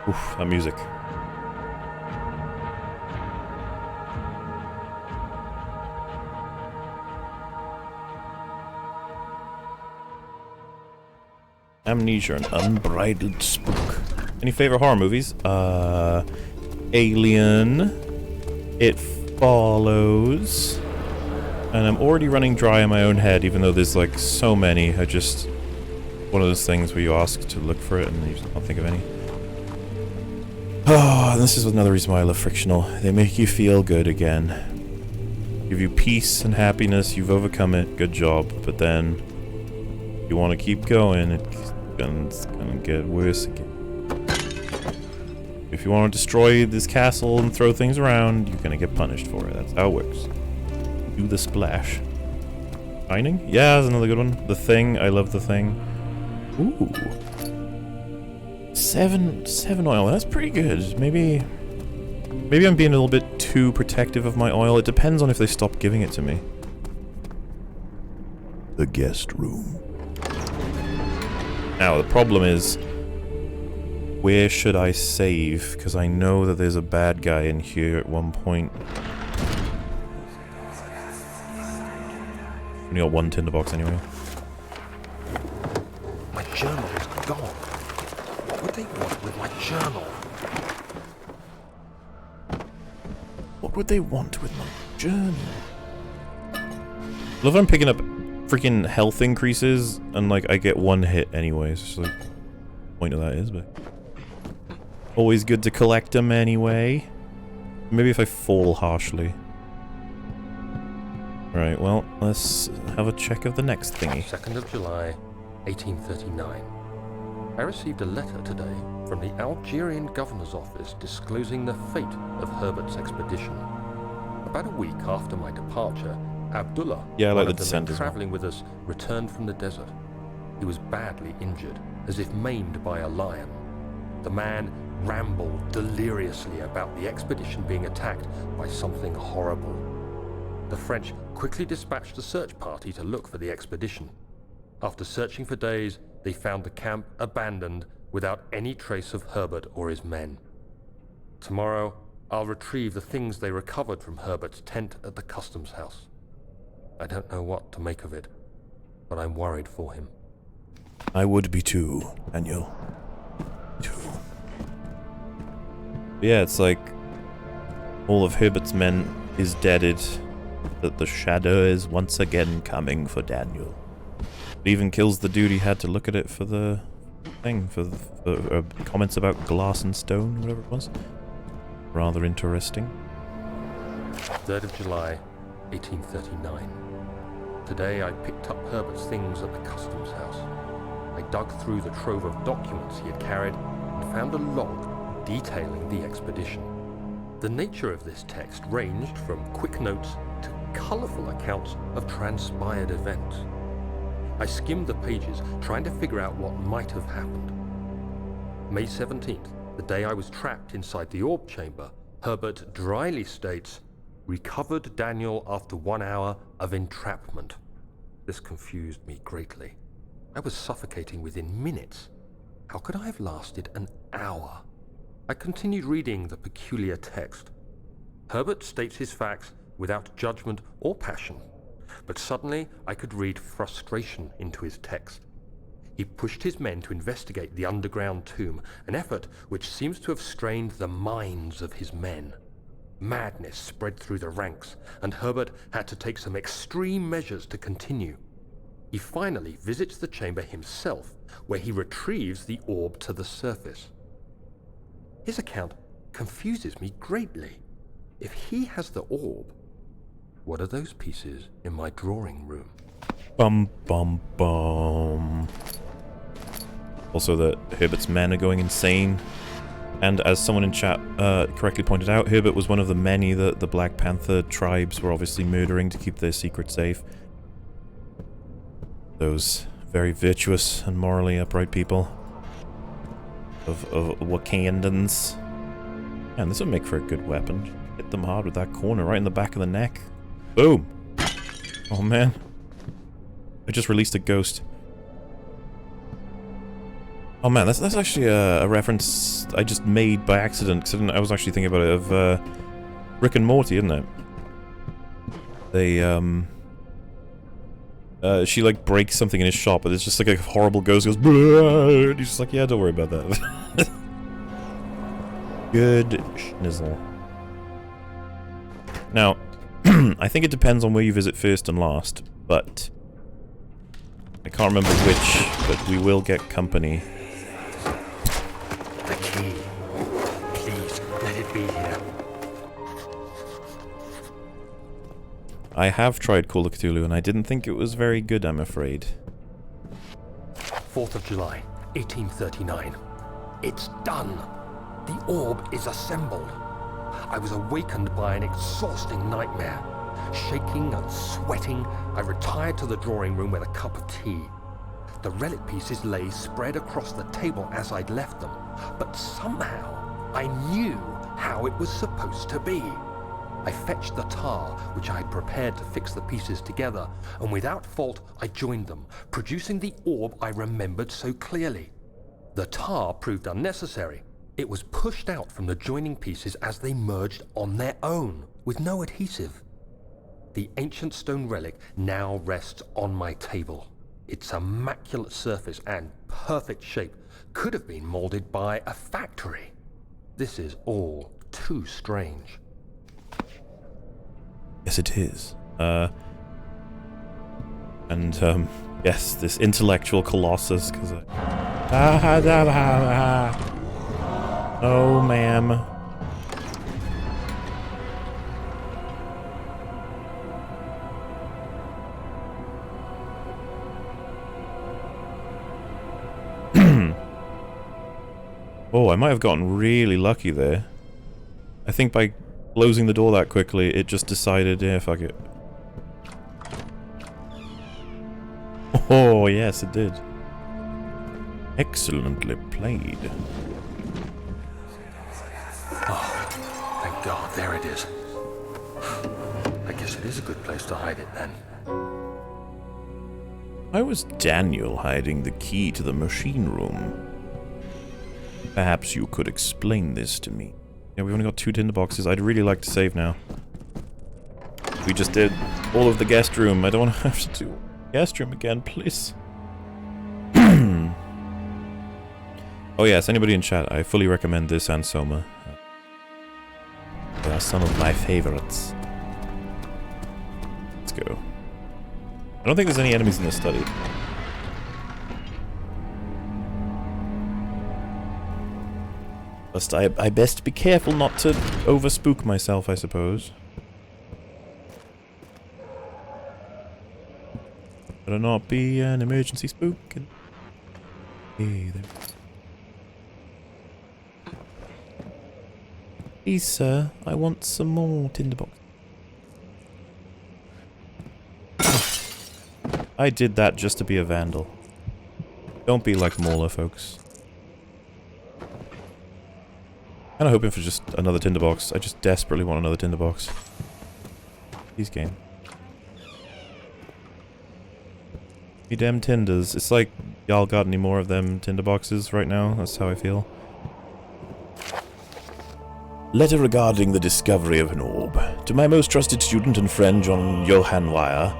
Oof, that music. Amnesia, an unbridled spook. Any favorite horror movies? Alien, It Follows, and I'm already running dry in my own head, even though there's like so many. I just one of those things where you ask to look for it and you just can't think of any. Oh, this is another reason why I love Frictional. They make you feel good again. Give you peace and happiness. You've overcome it. Good job. But then you want to keep going. It's gonna get worse again. If you want to destroy this castle and throw things around, you're gonna get punished for it. That's how it works. Do the splash. Shining? Yeah, that's another good one. The Thing. I love The Thing. Ooh. 7 oil. That's pretty good. Maybe I'm being a little bit too protective of my oil. It depends on if they stop giving it to me. The guest room. Now, the problem is, where should I save? Because I know that there's a bad guy in here at one point. Only got one tinderbox anyway. My journal is gone. What would they want with my journal? What would they want with my journal? Love I'm picking up freaking health increases and like I get one hit anyways. Just like the point of that is, but always good to collect them anyway. Maybe if I fall harshly. Right, well, let's have a check of the next thingy. 2nd of July, 1839. I received a letter today from the Algerian governor's office disclosing the fate of Herbert's expedition. About a week after my departure, Abdullah, Yeah, I like one the of the descent men as well. traveling with us, returned from the desert. He was badly injured, as if maimed by a lion. The man rambled deliriously about the expedition being attacked by something horrible. The French quickly dispatched a search party to look for the expedition. After searching for days, they found the camp abandoned without any trace of Herbert or his men. Tomorrow, I'll retrieve the things they recovered from Herbert's tent at the customs house. I don't know what to make of it, but I'm worried for him. I would be too, Daniel. Too. Yeah, it's like all of Herbert's men is deaded, that the shadow is once again coming for Daniel. It even kills the dude he had to look at it for the thing, for the comments about glass and stone, whatever it was. Rather interesting. 3rd of July, 1839. Today I picked up Herbert's things at the customs house. I dug through the trove of documents he had carried and found a log detailing the expedition. The nature of this text ranged from quick notes to colourful accounts of transpired events. I skimmed the pages, trying to figure out what might have happened. May 17th, the day I was trapped inside the orb chamber, Herbert dryly states, "Recovered Daniel after 1 hour of entrapment." This confused me greatly. I was suffocating within minutes. How could I have lasted an hour? I continued reading the peculiar text. Herbert states his facts without judgment or passion, but suddenly I could read frustration into his text. He pushed his men to investigate the underground tomb, an effort which seems to have strained the minds of his men. Madness spread through the ranks, and Herbert had to take some extreme measures to continue. He finally visits the chamber himself, where he retrieves the orb to the surface. His account confuses me greatly. If he has the orb, what are those pieces in my drawing room? Bum bum bum. Also that Herbert's men are going insane. And as someone in chat correctly pointed out, Herbert was one of the many that the Black Panther tribes were obviously murdering to keep their secret safe. Those very virtuous and morally upright people of Wakandans. Man, this would make for a good weapon. Hit them hard with that corner right in the back of the neck. Boom! Oh man. I just released a ghost. Oh man, that's actually a reference I just made by accident, because I was actually thinking about it of Rick and Morty, isn't it? They, she like breaks something in his shop, but it's just like a horrible ghost goes, "Bruh," and he's just like, yeah, don't worry about that. Good schnizzle. Now, I think it depends on where you visit first and last, but I can't remember which, but we will get company. The key. Please, let it be here. I have tried Call of Cthulhu, and I didn't think it was very good, I'm afraid. 4th of July, 1839. It's done. The orb is assembled. I was awakened by an exhausting nightmare. Shaking and sweating, I retired to the drawing room with a cup of tea. The relic pieces lay spread across the table as I'd left them, but somehow I knew how it was supposed to be. I fetched the tar, which I had prepared to fix the pieces together, and without fault I joined them, producing the orb I remembered so clearly. The tar proved unnecessary. It was pushed out from the joining pieces as they merged on their own, with no adhesive. The ancient stone relic now rests on my table. Its immaculate surface and perfect shape could have been molded by a factory. This is all too strange. Yes, it is. Yes, this intellectual colossus, because oh, ma'am. Oh, I might have gotten really lucky there. I think by closing the door that quickly, it just decided, yeah, fuck it. Oh, yes, it did. Excellently played. Oh, thank God, there it is. I guess it is a good place to hide it then. Why was Daniel hiding the key to the machine room? Perhaps you could explain this to me. Yeah, we've only got 2 tinder boxes. I'd really like to save now. We just did all of the guest room. I don't want to have to do guest room again, please. Oh yes, anybody in chat, I fully recommend this and Soma. They are some of my favorites. Let's go. I don't think there's any enemies in this study. But I best be careful not to overspook myself, I suppose. Better not be an emergency spook. Hey, there. Please, sir, I want some more tinderbox. I did that just to be a vandal. Don't be like Mauler, folks. Kinda hoping for just another tinderbox. I just desperately want another tinderbox. Please, game. Me damn tinders. It's like y'all got any more of them tinderboxes right now? That's how I feel. Letter regarding the discovery of an orb. To my most trusted student and friend, John Johann Weyer.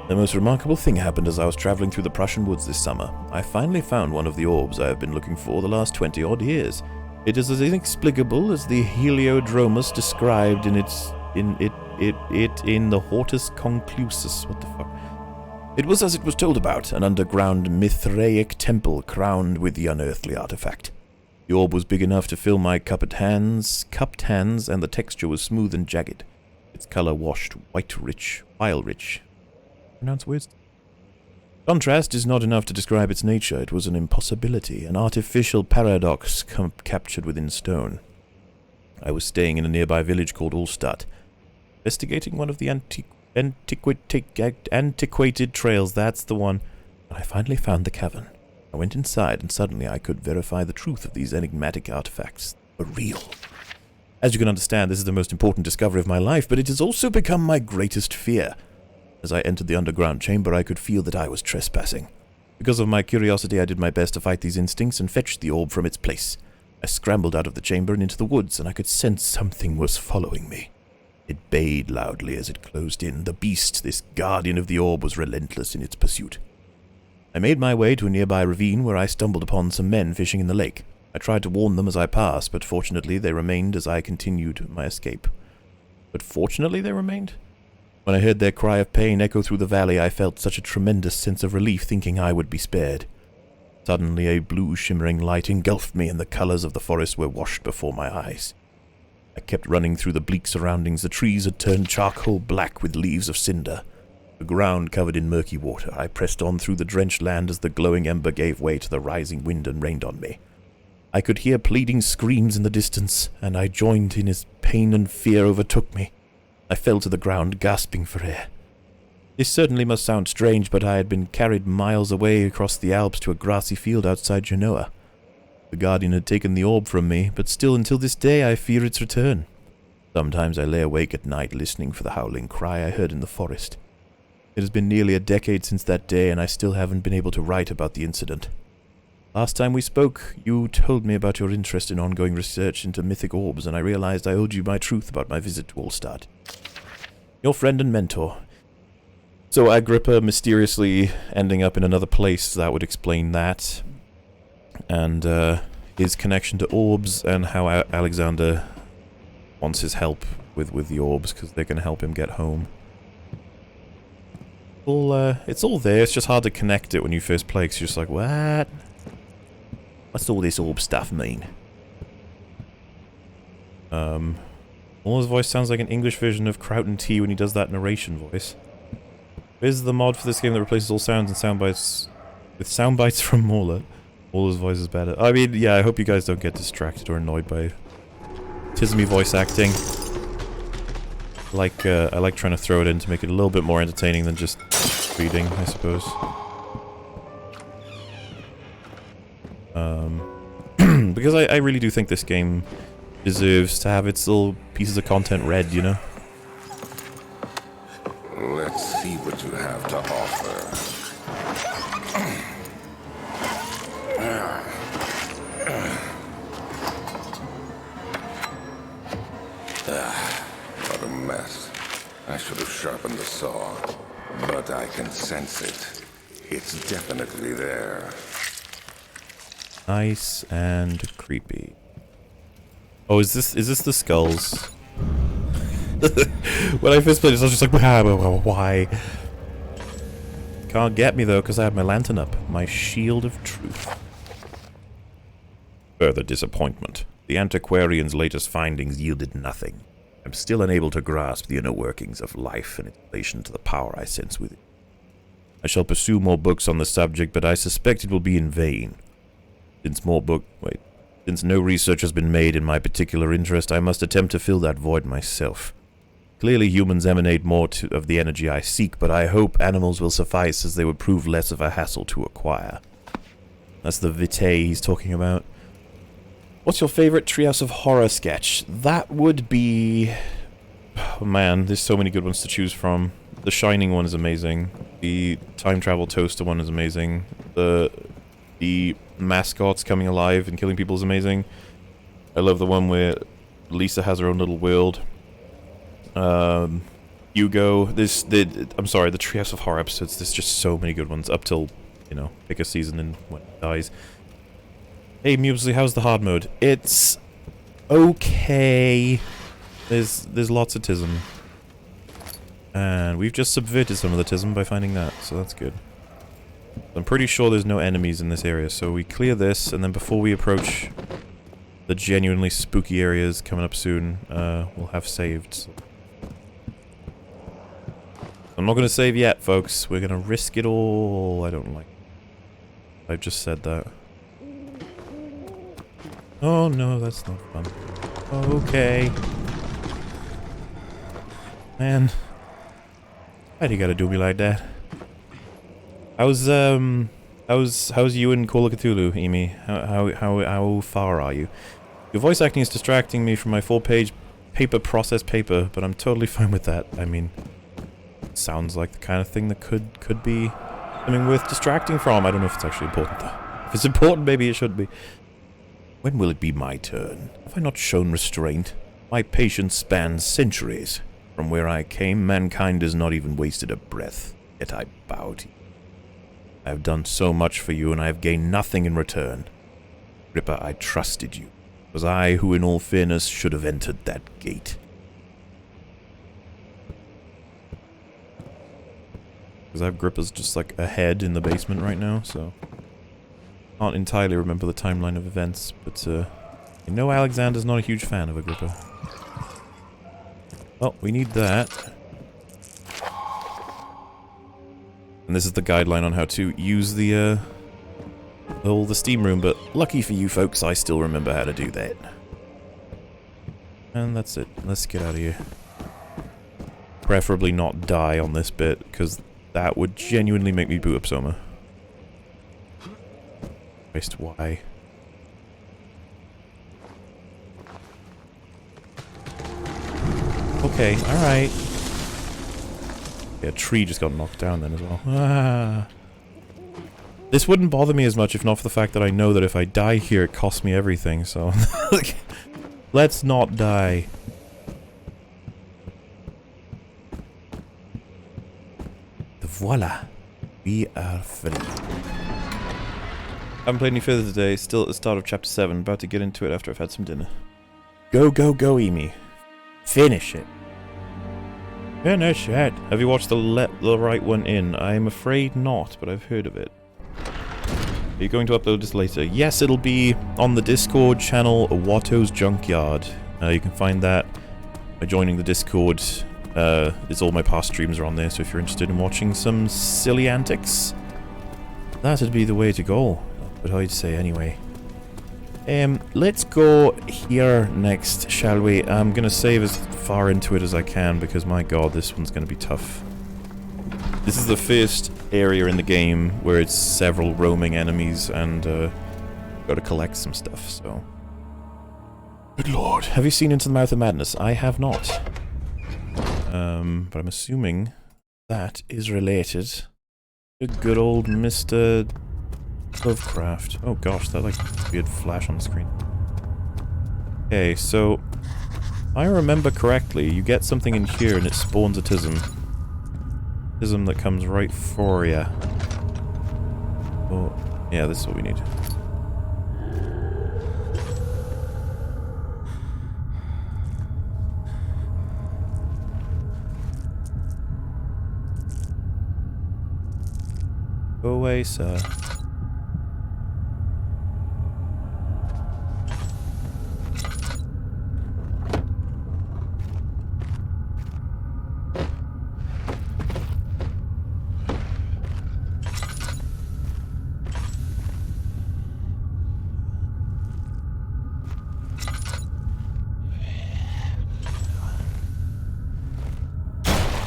The most remarkable thing happened as I was traveling through the Prussian woods this summer. I finally found one of the orbs I have been looking for the last 20-odd years. It is as inexplicable as the Heliodromus described in the Hortus Conclusus. What the fuck? It was as it was told about, an underground Mithraic temple crowned with the unearthly artifact. The orb was big enough to fill my cupped hands, and the texture was smooth and jagged. Its color washed while rich. Pronounce words? Contrast is not enough to describe its nature. It was an impossibility, an artificial paradox captured within stone. I was staying in a nearby village called Ulstadt, investigating one of the antiquated trails. That's the one. I finally found the cavern. I went inside, and suddenly I could verify the truth of these enigmatic artifacts. They were real. As you can understand, this is the most important discovery of my life, but it has also become my greatest fear. As I entered the underground chamber, I could feel that I was trespassing. Because of my curiosity, I did my best to fight these instincts and fetched the orb from its place. I scrambled out of the chamber and into the woods, and I could sense something was following me. It bayed loudly as it closed in. The beast, this guardian of the orb, was relentless in its pursuit. I made my way to a nearby ravine where I stumbled upon some men fishing in the lake. I tried to warn them as I passed, but fortunately they remained as I continued my escape. When I heard their cry of pain echo through the valley, I felt such a tremendous sense of relief, thinking I would be spared. Suddenly a blue shimmering light engulfed me, and the colors of the forest were washed before my eyes. I kept running through the bleak surroundings. The trees had turned charcoal black with leaves of cinder. The ground covered in murky water. I pressed on through the drenched land as the glowing ember gave way to the rising wind and rained on me. I could hear pleading screams in the distance, and I joined in as pain and fear overtook me. I fell to the ground, gasping for air. This certainly must sound strange, but I had been carried miles away across the Alps to a grassy field outside Genoa. The guardian had taken the orb from me, but still until this day I fear its return. Sometimes I lay awake at night listening for the howling cry I heard in the forest. It has been nearly a decade since that day, and I still haven't been able to write about the incident. Last time we spoke, you told me about your interest in ongoing research into mythic orbs, and I realized I owed you my truth about my visit to Ulstadt. Your friend and mentor. So Agrippa mysteriously ending up in another place, that would explain that. And his connection to orbs, and how Alexander wants his help with the orbs, because they can help him get home. It's all there, it's just hard to connect it when you first play, because you're just like, what? What's all this orb stuff mean? All his voice sounds like an English version of Crouten T when he does that narration voice. Where's the mod for this game that replaces all sounds and soundbites with soundbites from Mauler? Mauler's voice is better. I mean, yeah, I hope you guys don't get distracted or annoyed by Tismy voice acting. I like trying to throw it in to make it a little bit more entertaining than just reading, I suppose. Because I really do think this game deserves to have its little pieces of content read, you know? Let's see what you have to offer. What a mess. I should have sharpened the saw, but I can sense it. It's definitely there. Nice and creepy. Oh, is this the skulls? When I first played this, I was just like, why? Can't get me though, because I have my lantern up. My shield of truth. Further disappointment. The antiquarian's latest findings yielded nothing. I'm still unable to grasp the inner workings of life and its relation to the power I sense within. I shall pursue more books on the subject, but I suspect it will be in vain. Since no research has been made in my particular interest, I must attempt to fill that void myself. Clearly humans emanate more of the energy I seek, but I hope animals will suffice, as they would prove less of a hassle to acquire. That's the vitae he's talking about. What's your favorite Treehouse of Horror sketch? That would be... Oh man, there's so many good ones to choose from. The Shining one is amazing. The Time Travel Toaster one is amazing. The mascots coming alive and killing people is amazing. I love the one where Lisa has her own little world. Hugo. I'm sorry, the Treehouse of Horror episodes, there's just so many good ones. Up till, you know, pick a season and when it dies. Hey Mulesley, how's the hard mode? It's okay. There's lots of tism. And we've just subverted some of the tism by finding that, so that's good. I'm pretty sure there's no enemies in this area, so we clear this, and then before we approach the genuinely spooky areas coming up soon, we'll have saved. So. I'm not going to save yet, folks. We're going to risk it all. I don't like it. I've just said that. Oh no, that's not fun. Okay. Man. Why do you gotta do me like that? How's you in Call of Cthulhu, Amy? How far are you? Your voice acting is distracting me from my 4-page process paper, but I'm totally fine with that. I mean, it sounds like the kind of thing that could be something worth distracting from. I don't know if it's actually important though. If it's important, maybe it should be. When will it be my turn? Have I not shown restraint? My patience spans centuries. From where I came, mankind has not even wasted a breath. Yet I bow to you. I have done so much for you, and I have gained nothing in return. Ripper, I trusted you. It was I who, in all fairness, should have entered that gate. Because I have Gripper's just like ahead in the basement right now, so... Can't entirely remember the timeline of events, but I know Alexander's not a huge fan of Agrippa. Oh, we need that. And this is the guideline on how to use the steam room, but lucky for you folks, I still remember how to do that. And that's it. Let's get out of here. Preferably not die on this bit, because that would genuinely make me boot up Soma. Christ, why? Okay, alright. Yeah, a tree just got knocked down then as well. Ah. This wouldn't bother me as much if not for the fact that I know that if I die here it costs me everything, so... Let's not die. Voila. We are free. Haven't played any further today, still at the start of chapter 7, about to get into it after I've had some dinner. Go, go, go, Amy. Finish it. Finish it. Have you watched the Let the Right One In? I'm afraid not, but I've heard of it. Are you going to upload this later? Yes, it'll be on the Discord channel, Watto's Junkyard. You can find that by joining the Discord. It's all my past streams are on there, so if you're interested in watching some silly antics, that'd be the way to go. But I'd say anyway. Let's go here next, shall we? I'm gonna save as far into it as I can because my god, this one's gonna be tough. This is the first area in the game where it's several roaming enemies and gotta collect some stuff, so... Good lord. Have you seen Into the Mouth of Madness? I have not. But I'm assuming that is related to good old Mr. Lovecraft. Oh gosh, that like weird flash on the screen. Okay, so if I remember correctly, you get something in here and it spawns a tism. Tism that comes right for ya. Oh, yeah, this is what we need. Go away, sir.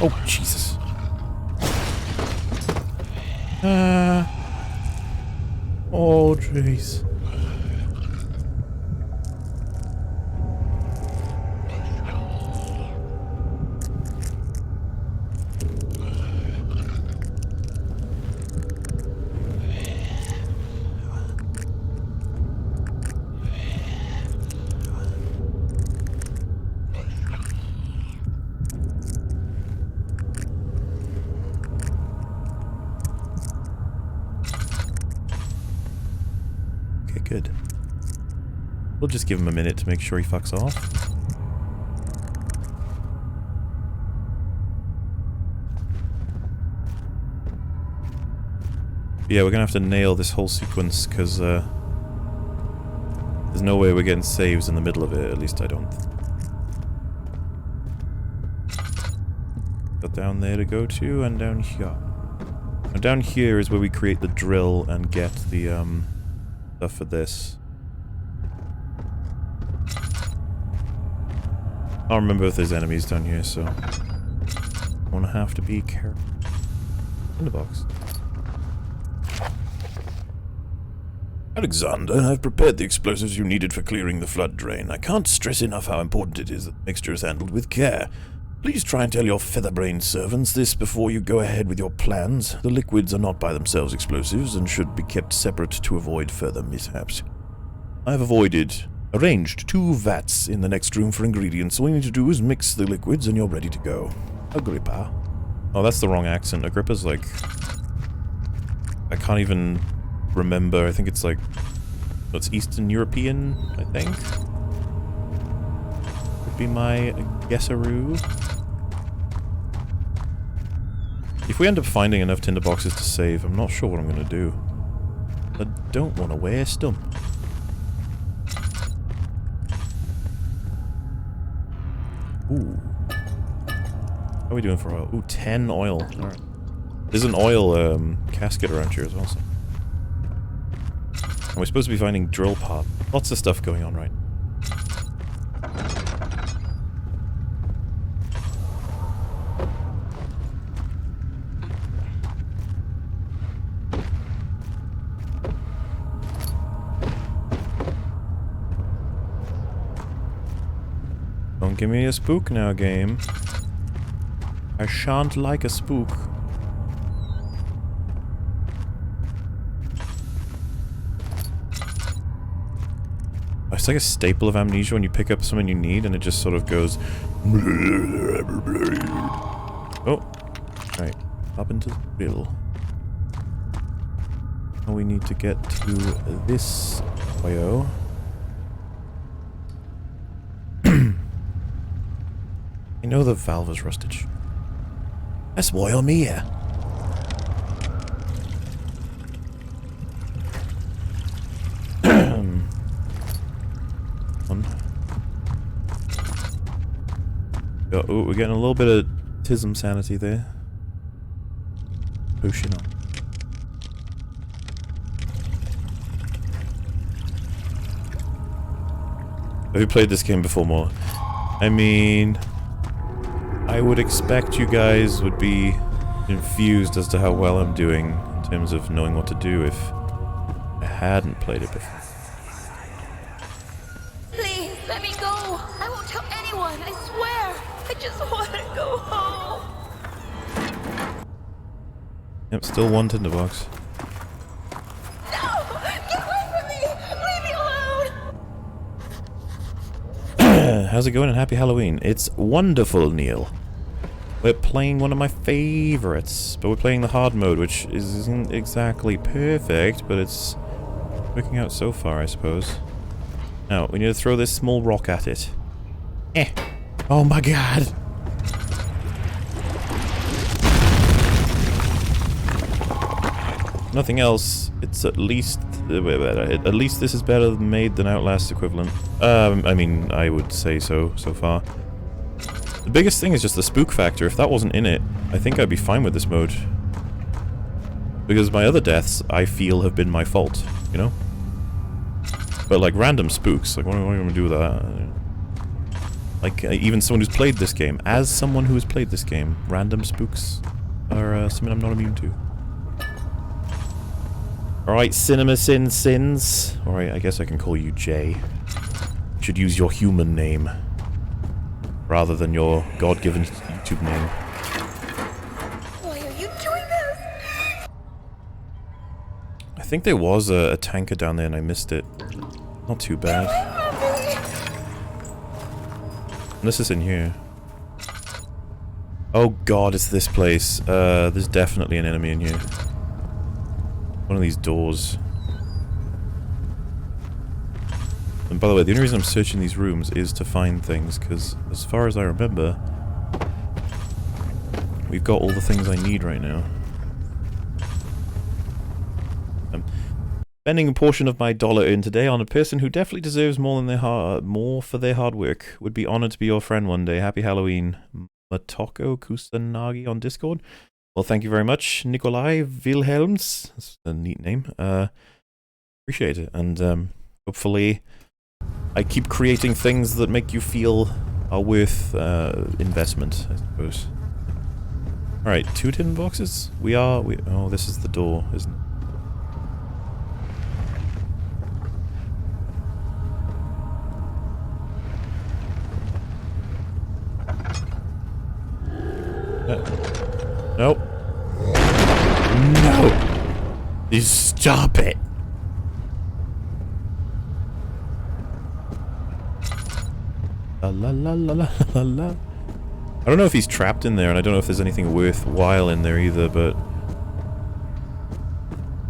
Oh, Jesus. Oh, jeez. Okay, good. We'll just give him a minute to make sure he fucks off. Yeah, we're gonna have to nail this whole sequence, because, there's no way we're getting saves in the middle of it, at least I don't. Got down there to go to, and down here. And down here is where we create the drill and get the, stuff for this. I don't remember if there's enemies down here, so... I'm gonna have to be careful. In the box. Alexander, I've prepared the explosives you needed for clearing the flood drain. I can't stress enough how important it is that the mixture is handled with care. Please try and tell your feather-brained servants this before you go ahead with your plans. The liquids are not by themselves explosives and should be kept separate to avoid further mishaps. I have arranged 2 vats in the next room for ingredients. All you need to do is mix the liquids and you're ready to go. Agrippa. Oh, that's the wrong accent. Agrippa's like... I can't even remember. I think it's like... It's Eastern European, I think? Would be my guesseroo. If we end up finding enough tinderboxes to save, I'm not sure what I'm gonna do. I don't want to waste them. Ooh. How are we doing for oil? Ooh, 10 oil. Alright. There's an oil casket around here as well, so. And we're supposed to be finding drill part. Lots of stuff going on right. Don't give me a spook now, game. I shan't like a spook. It's like a staple of Amnesia when you pick up something you need and it just sort of goes... Oh. Right. Up into the bill. Now we need to get to this oyo. I know the valve is rusted. That's why I'm here. Oh, we're getting a little bit of tism sanity there. Pushing on. Have you played this game before, more? I mean... I would expect you guys would be confused as to how well I'm doing in terms of knowing what to do if I hadn't played it before. Please, let me go. I won't tell anyone, I swear. I just want to go home. Yep, still one tinderbox. No! Get away from me! Leave me alone! How's it going and happy Halloween? It's wonderful, Neil. We're playing one of my favorites, but we're playing the hard mode, which isn't exactly perfect, but it's working out so far, I suppose. Now, we need to throw this small rock at it. Eh. Oh my god! Nothing else. It's at least this is better made than Outlast's equivalent. I mean, I would say so far. The biggest thing is just the spook factor. If that wasn't in it, I think I'd be fine with this mode. Because my other deaths, I feel, have been my fault, you know? But like random spooks, like what am I going to do with that? Like, even someone who's played this game. As someone who has played this game, random spooks are something I'm not immune to. Alright, Cinema Sins. Alright, I guess I can call you Jay. You should use your human name. Rather than your God-given YouTube name. Why are you doing this? I think there was a tanker down there and I missed it. Not too bad. Unless it's in here. Oh god, it's this place. There's definitely an enemy in here. One of these doors. And by the way, the only reason I'm searching these rooms is to find things, because as far as I remember, we've got all the things I need right now. Spending a portion of my dollar earned today on a person who definitely deserves more than more for their hard work. Would be honored to be your friend one day. Happy Halloween. Matoko Kusanagi on Discord. Well, thank you very much, Nikolai Wilhelms. That's a neat name. Appreciate it, and hopefully I keep creating things that make you feel are worth investment, I suppose. Alright, 2 tin boxes? Oh, this is the door, isn't it? Nope. No! You stop it! La la la la la la la. I don't know if he's trapped in there, and I don't know if there's anything worthwhile in there either, but...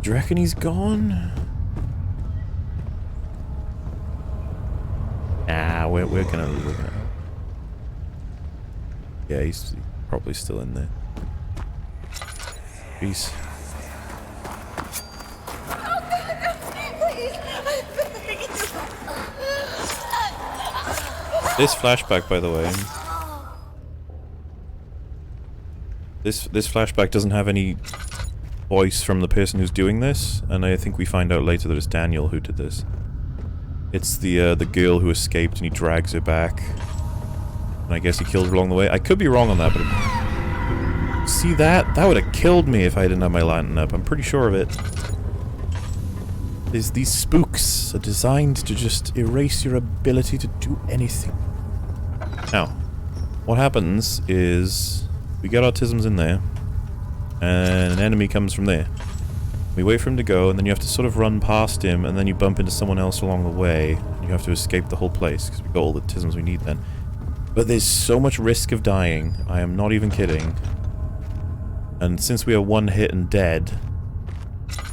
Do you reckon he's gone? Nah, we're gonna... Yeah, he's probably still in there. Peace. This flashback, by the way. This flashback doesn't have any voice from the person who's doing this, and I think we find out later that it's Daniel who did this. It's the girl who escaped and he drags her back. And I guess he killed her along the way. I could be wrong on that, but... See that? That would have killed me if I didn't have my lantern up. I'm pretty sure of it. These spooks are designed to just erase your ability to do anything. Now, what happens is... we get autisms in there, and an enemy comes from there. We wait for him to go, and then you have to sort of run past him, and then you bump into someone else along the way, and you have to escape the whole place, because we've got all the autisms we need then. But there's so much risk of dying, I am not even kidding. And since we are one hit and dead,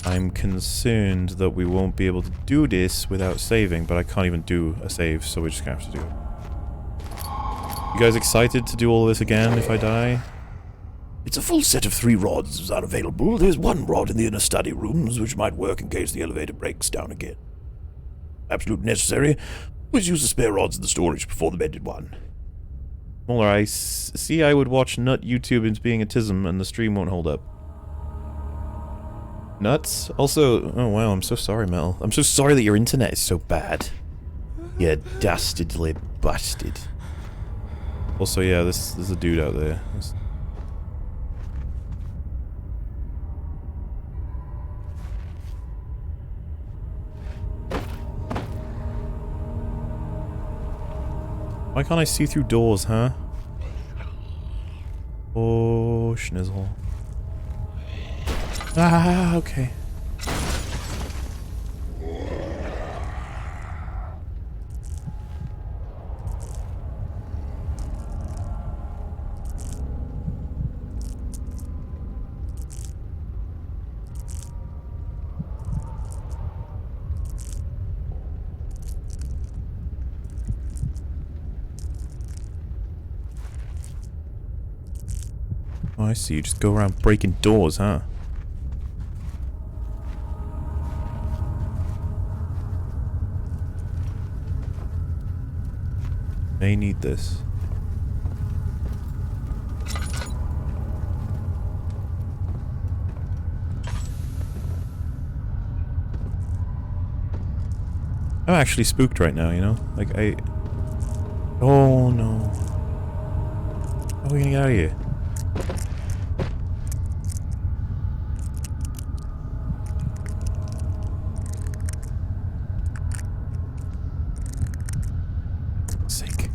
I'm concerned that we won't be able to do this without saving, but I can't even do a save, so we're just gonna have to do it. You guys excited to do all this again if I die? It's a full set of 3 rods are available. There's 1 rod in the inner study rooms, which might work in case the elevator breaks down again. Absolutely necessary. Always use the spare rods in the storage before the mended one. Smaller ice. See, I would watch Nut YouTube into being autism and the stream won't hold up. Nuts? Also, oh wow, I'm so sorry, Mel. I'm so sorry that your internet is so bad. You dastardly bastard. Also, yeah, there's a dude out there. Why can't I see through doors, huh? Oh, schnizzle. Ah, okay. Oh, I see. You just go around breaking doors, huh? May need this. I'm actually spooked right now, you know? Like, Oh no. How are we gonna get out of here? Sake.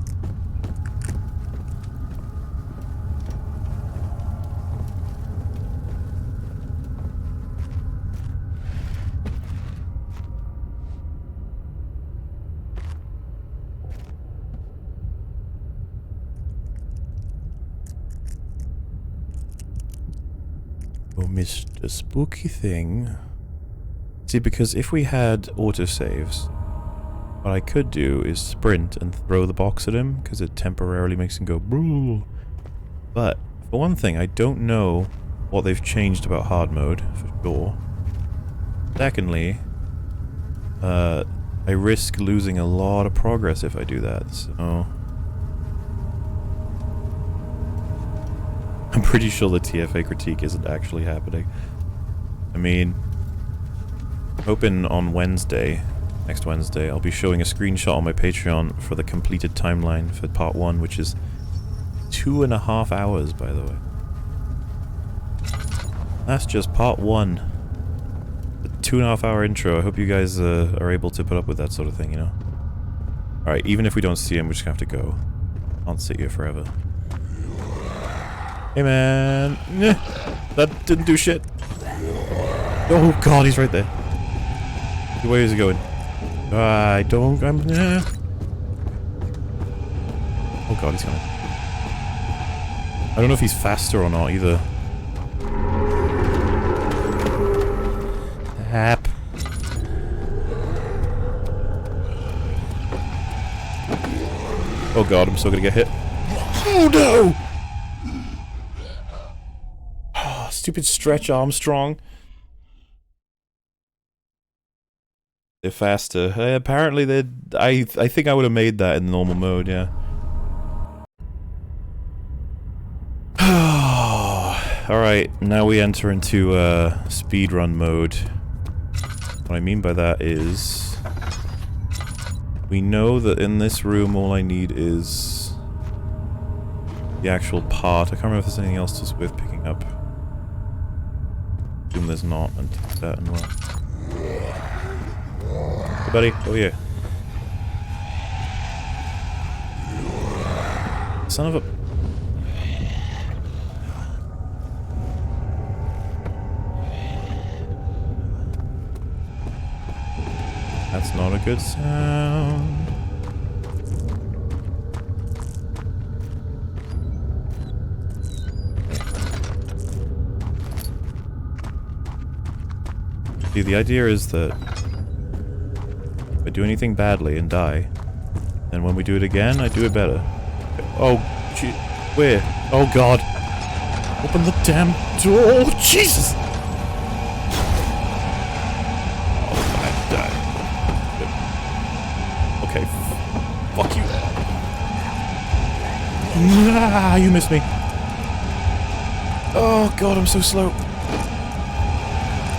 Oh, Mr. Spooky Thing. See, because if we had autosaves, what I could do is sprint and throw the box at him, because it temporarily makes him go brrrr. But, for one thing, I don't know what they've changed about hard mode, for sure. Secondly, I risk losing a lot of progress if I do that, so... I'm pretty sure the TFA critique isn't actually happening. I mean, I'm hoping on Wednesday, next Wednesday, I'll be showing a screenshot on my Patreon for the completed timeline for part 1, which is 2.5 hours, by the way. That's just part 1. The 2.5 hour intro. I hope you guys are able to put up with that sort of thing, you know? Alright, even if we don't see him, we're just gonna have to go. Can't sit here forever. Hey man! That didn't do shit. Oh god, he's right there. Where is he going? I don't... Oh god, he's coming. I don't know if he's faster or not either. Tap. Oh god, I'm still gonna get hit. Oh no! Stupid Stretch Armstrong. They're faster. Apparently they're... I think I would have made that in normal mode, yeah. Alright, now we enter into speedrun mode. What I mean by that is... we know that in this room all I need is... the actual part. I can't remember if there's anything else that's worth picking up. Assume there's not, and take that and run. Hey buddy, over here. Son of a... That's not a good sound. See, the idea is that if I do anything badly and die, then when we do it again, I do it better. Oh, gee, where? Oh god. Open the damn door! Oh, Jesus! Oh, I died. Okay, fuck you. Ah, you missed me. Oh god, I'm so slow.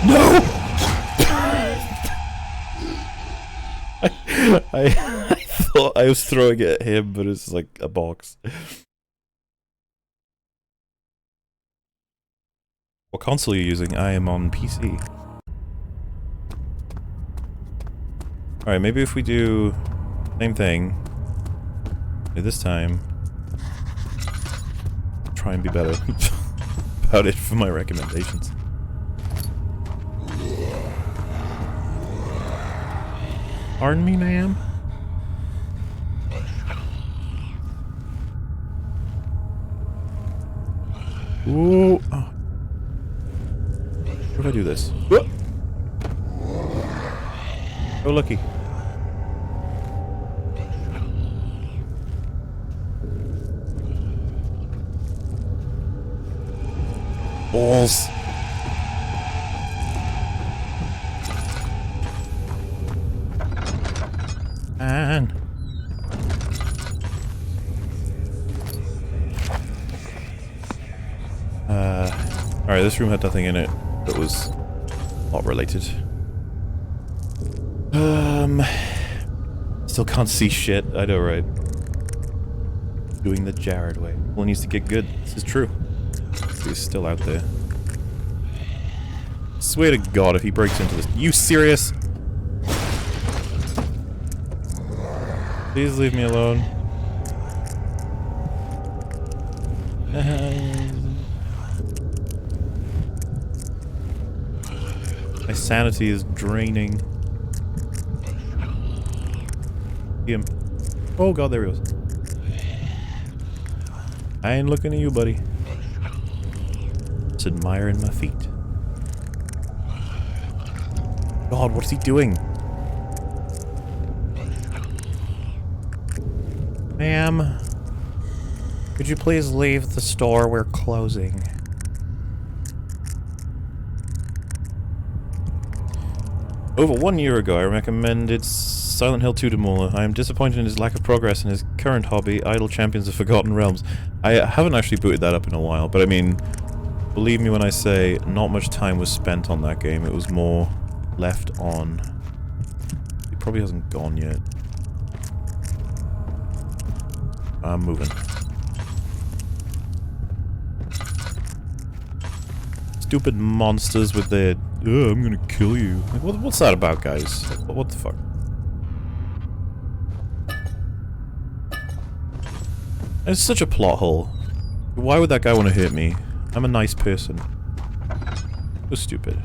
No! I thought I was throwing it at him, but it's like a box. What console are you using? I am on PC. Alright, maybe if we do same thing, this time, try and be better about it for my recommendations. Pardon me, ma'am? Ooh. Oh. What if I do this? Whoop. Oh, lucky. Balls. Man. Alright, this room had nothing in it that was plot related. Still can't see shit, I know, right? Doing the Jared way. Well, he needs to get good. This is true. He's still out there. Swear to God, if he breaks into this... You serious? Please leave me alone. My sanity is draining. See him. Oh God, there he goes. I ain't looking at you, buddy. Just admiring my feet. God, what is he doing? Ma'am, could you please leave the store? We're closing. Over 1 year ago, I recommended Silent Hill 2 to Muller. I am disappointed in his lack of progress in his current hobby, Idle Champions of Forgotten Realms. I haven't actually booted that up in a while, but I mean, believe me when I say not much time was spent on that game. It was more left on. He probably hasn't gone yet. I'm moving. Stupid monsters with their, oh, I'm gonna kill you. Like, what's that about, guys? Like, what the fuck? It's such a plot hole. Why would that guy want to hurt me? I'm a nice person. So stupid.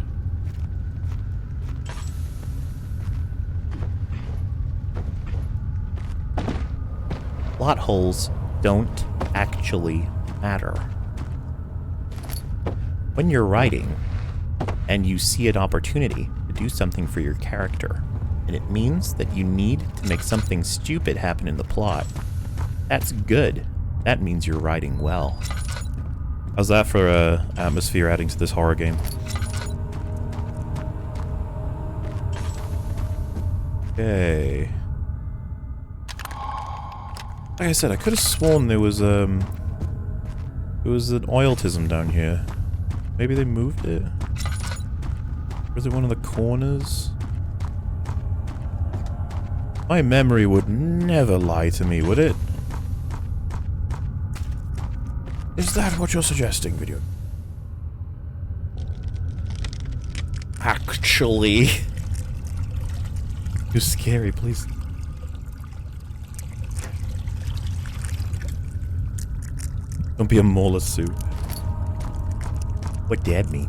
Plot holes don't actually matter. When you're writing, and you see an opportunity to do something for your character, and it means that you need to make something stupid happen in the plot, that's good. That means you're writing well. How's that for atmosphere adding to this horror game? Okay. Like I said, I could have sworn there was an oiltism down here. Maybe they moved it? Or is it one of the corners? My memory would never lie to me, would it? Is that what you're suggesting, video? Actually. You're scary, please. Don't be a Mauler suit. What dad mean?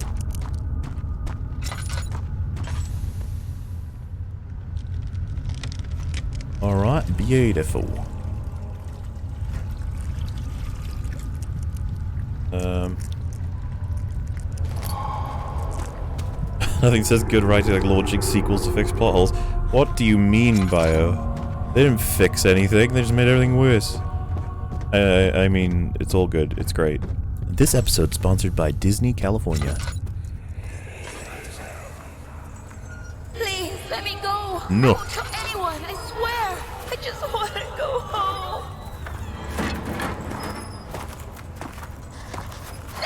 Alright, beautiful. Nothing says good writing like launching sequels to fix plot holes. What do you mean, Bio? They didn't fix anything, they just made everything worse. I mean, it's all good, it's great. This episode sponsored by Disney California. Please, let me go. No. I won't tell anyone, I swear. I just want to go home.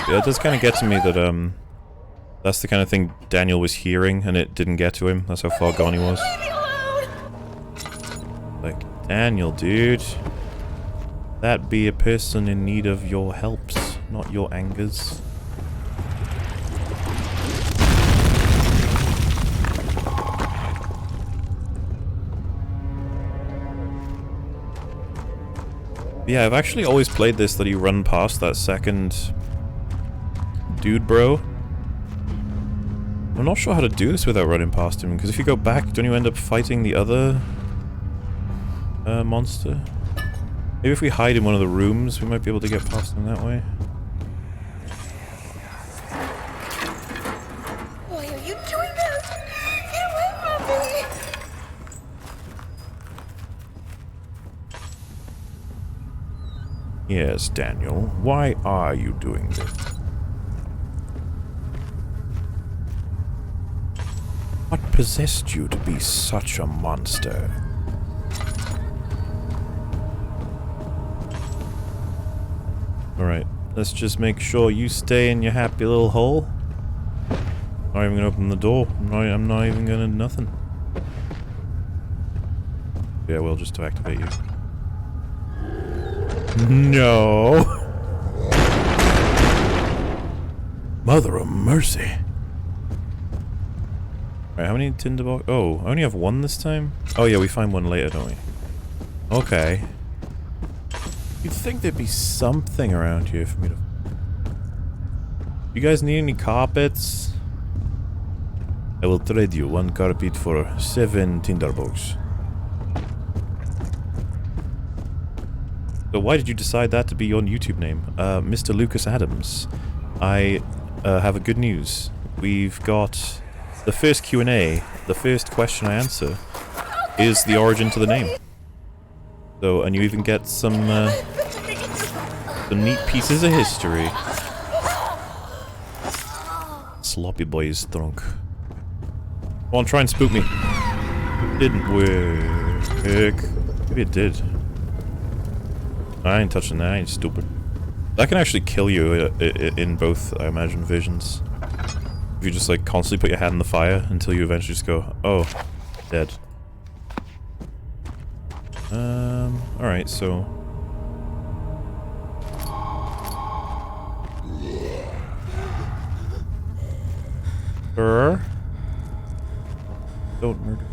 Yeah, it does kind of get to me that, that's the kind of thing Daniel was hearing, and it didn't get to him. That's how far gone he was. Leave me alone. Like, Daniel, dude. That be a person in need of your helps, not your angers. Yeah, I've actually always played this that you run past that second dude, bro. I'm not sure how to do this without running past him, because if you go back, don't you end up fighting the other monster? Maybe if we hide in one of the rooms, we might be able to get past him that way. Why are you doing this? Get away from me. Yes, Daniel. Why are you doing this? What possessed you to be such a monster? Alright, let's just make sure you stay in your happy little hole. I'm not even gonna open the door. I'm not even gonna nothing. Yeah, well, just to activate you. No. Mother of mercy. Alright, how many tinderbox? Oh, I only have one this time? Oh yeah, we find one later, don't we? Okay. You'd think there'd be something around here for me to... You guys need any carpets? I will trade you one carpet for 7 tinderbox. So why did you decide that to be your YouTube name? Mr. Lucas Adams. I have a good news. We've got the first Q&A, the first question I answer, is the origin to the name. So, and you even get some neat pieces of history. Sloppy boy is drunk. Come on, try and spook me. Didn't work. Maybe it did. I ain't touching that, I ain't stupid. That can actually kill you in both, I imagine, versions. If you just like constantly put your hand in the fire until you eventually just go, oh, dead. Alright, so... Don't murder.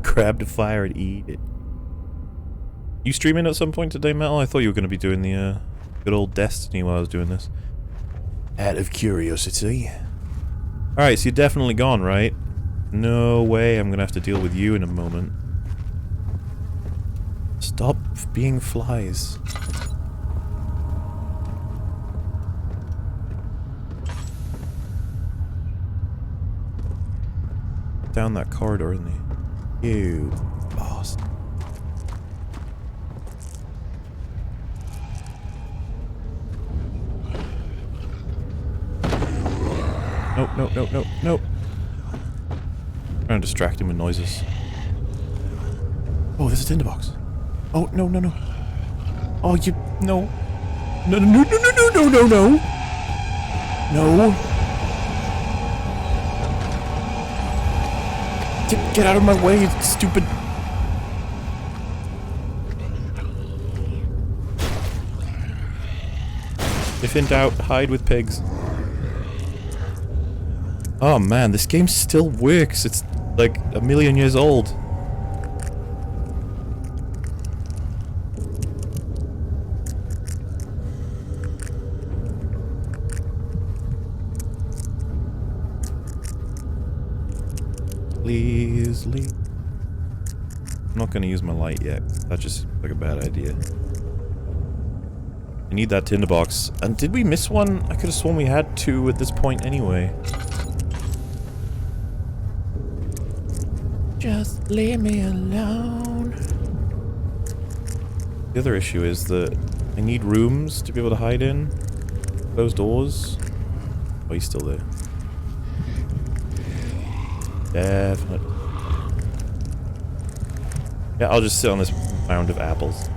Grab the fire and eat it. You streaming at some point today, Metal? I thought you were going to be doing the good old Destiny while I was doing this. Out of curiosity. Alright, so you're definitely gone, right? No way, I'm going to have to deal with you in a moment. Stop being flies. Down that corridor, isn't he? You bastard. Nope, nope, nope, nope, nope. Trying to distract him with noises. Oh, there's a tinderbox. Oh, no, no, no. Oh, you... No. No, no, no, no, no, no, no, no. No. Get out of my way, you stupid... If in doubt, hide with pigs. Oh man, this game still works. It's like a million years old. Please leave. I'm not gonna use my light yet. That just seems like a bad idea. I need that tinderbox. And did we miss one? I could have sworn we had two at this point anyway. Just leave me alone. The other issue is that I need rooms to be able to hide in. Those doors. Oh, he's still there. Definitely. Yeah, I'll just sit on this mound of apples.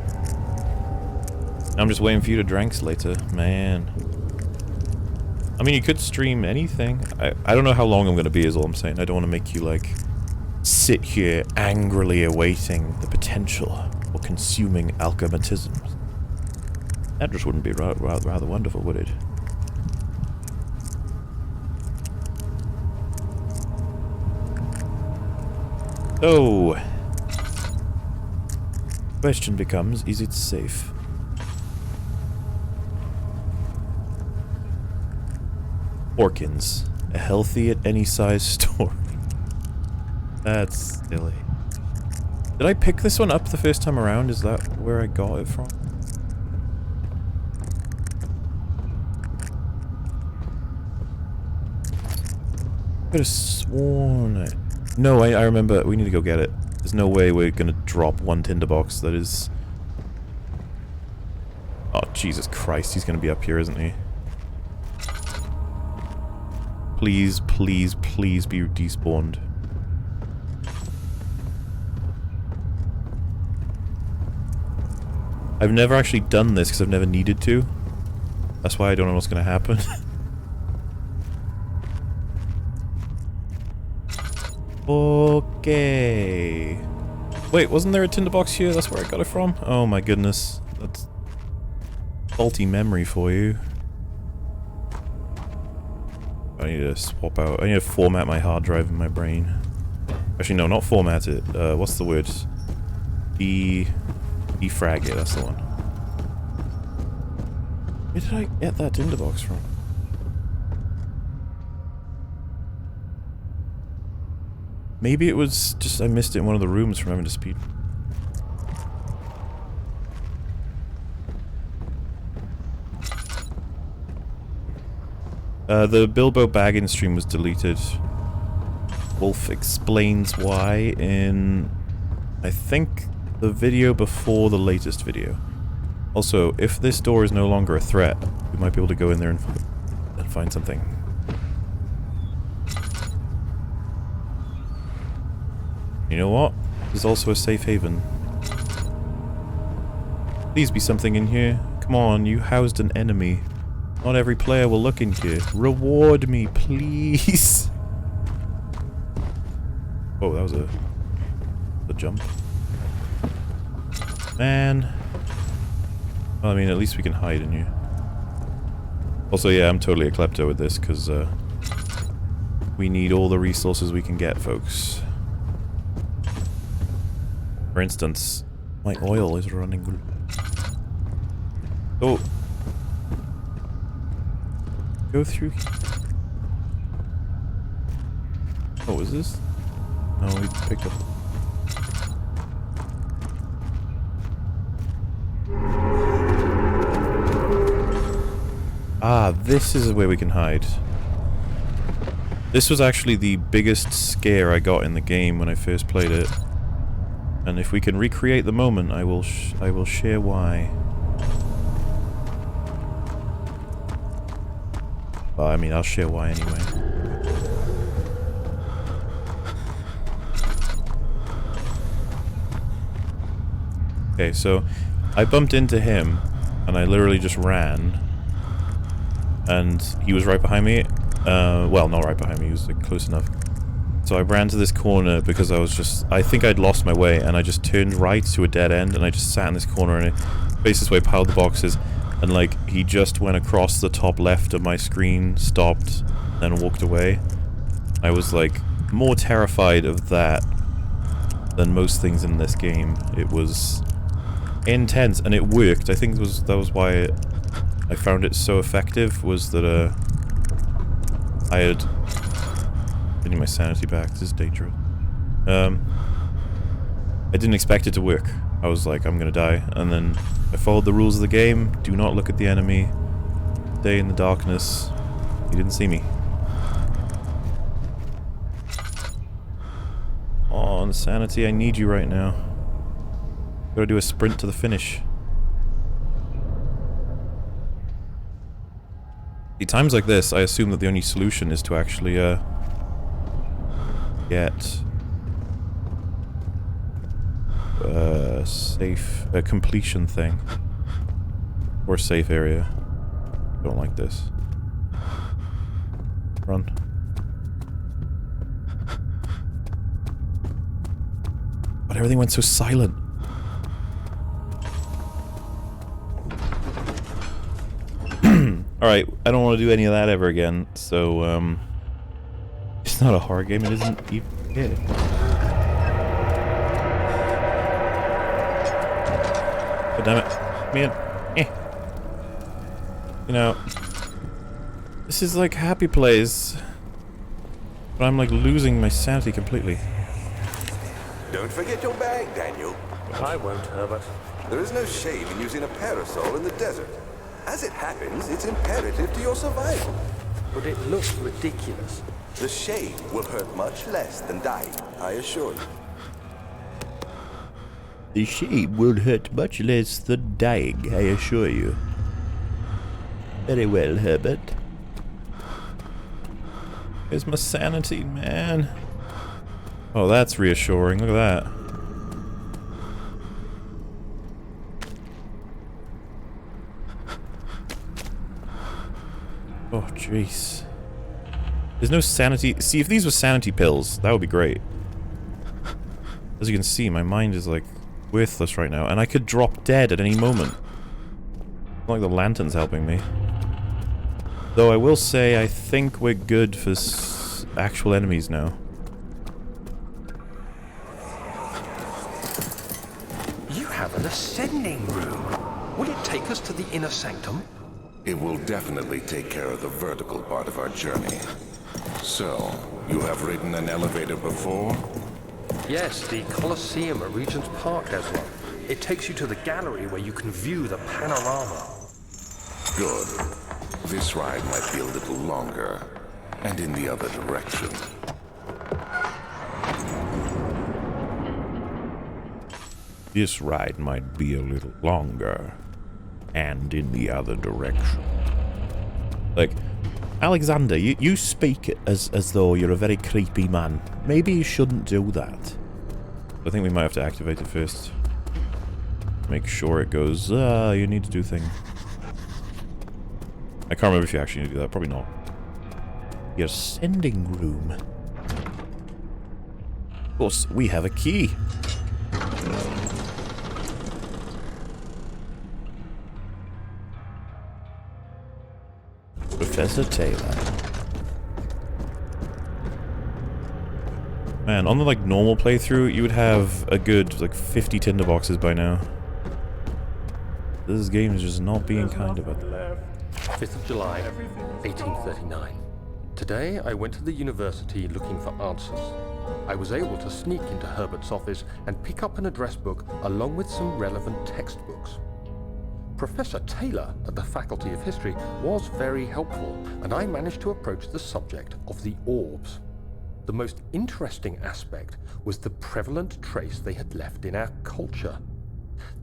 I'm just waiting for you to drink later. Man. I mean, you could stream anything. I don't know how long I'm going to be is all I'm saying. I don't want to make you, like, sit here angrily awaiting the potential for consuming alchematisms. That just wouldn't be rather wonderful, would it? So, question becomes, is it safe? Orkins, a healthy at any size store. That's silly. Did I pick this one up the first time around? Is that where I got it from? Could have sworn it. No, I remember. We need to go get it. There's no way we're gonna drop one tinderbox that is... Oh, Jesus Christ. He's gonna be up here, isn't he? Please, please, please be despawned. I've never actually done this because I've never needed to. That's why I don't know what's gonna happen. Okay. Wait, wasn't there a tinderbox here? That's where I got it from? Oh my goodness. That's faulty memory for you. I need to swap out. I need to format my hard drive in my brain. Actually, no, not format it. What's the word? Defrag it, that's the one. Where did I get that tinderbox from? Maybe it was just I missed it in one of the rooms from having to speed. The Bilbo Baggins stream was deleted. Wolf explains why in, I think, the video before the latest video. Also, if this door is no longer a threat, we might be able to go in there and find something. You know what? There's also a safe haven. Please be something in here. Come on, you housed an enemy. Not every player will look in here. Reward me, please. Oh, that was a jump. Man. Well, I mean, at least we can hide in here. Also, yeah, I'm totally a klepto with this, because we need all the resources we can get, folks. For instance, my oil is running. Oh. Go through. Oh, is this? No, we picked up. Ah, this is where we can hide. This was actually the biggest scare I got in the game when I first played it. And if we can recreate the moment, I will share why. Well, I mean, I'll share why anyway. Okay, so I bumped into him, and I literally just ran. And he was right behind me. Well, not right behind me, he was like, close enough. So I ran to this corner because I think I'd lost my way, and I just turned right to a dead end, and I just sat in this corner, and I faced this way, piled the boxes, and like, he just went across the top left of my screen, stopped, then walked away. I was like, more terrified of that than most things in this game. It was intense, and it worked. I think that was why I found it so effective, was that I had... I need my sanity back, this is dangerous. I didn't expect it to work. I was like, I'm gonna die, and then I followed the rules of the game. Do not look at the enemy. Stay in the darkness. He didn't see me. Oh, insanity, I need you right now. Gotta do a sprint to the finish. See, times like this, I assume that the only solution is to actually, get a completion thing. Or safe area. Don't like this. Run. But everything went so silent. Alright, I don't want to do any of that ever again, so, it's not a horror game, it isn't even... Yeah. Oh, damn it. Man. You know, this is like Happy Plays, but I'm like losing my sanity completely. Don't forget your bag, Daniel. I won't, Herbert. There is no shame in using a parasol in the desert. As it happens, it's imperative to your survival. But it looks ridiculous. The shade will hurt much less than dying, I assure you. The shame will hurt much less than dying, I assure you. Very well, Herbert. Where's my sanity, man? Oh, that's reassuring. Look at that. Oh, jeez. There's no sanity... See, if these were sanity pills, that would be great. As you can see, my mind is like worthless right now, and I could drop dead at any moment. Not like the lantern's helping me. Though I will say, I think we're good for actual enemies now. You have an ascending room. Will it take us to the inner sanctum? It will definitely take care of the vertical part of our journey. So, you have ridden an elevator before? Yes, the Colosseum at Regent's Park has one. It takes you to the gallery where you can view the panorama. Good. This ride might be a little longer, and in the other direction. This ride might be a little longer, and in the other direction. Like, Alexander, you speak as though you're a very creepy man. Maybe you shouldn't do that. I think we might have to activate it first. Make sure it goes, you need to do thing. I can't remember if you actually need to do that. Probably not. Your sending room. Of course, we have a key. Professor Taylor. Man, on the like normal playthrough, you would have a good like 50 tinderboxes by now. This game is just not being kind about that. 5th of July, 1839. Today, I went to the university looking for answers. I was able to sneak into Herbert's office and pick up an address book along with some relevant textbooks. Professor Taylor at the Faculty of History was very helpful, and I managed to approach the subject of the orbs. The most interesting aspect was the prevalent trace they had left in our culture.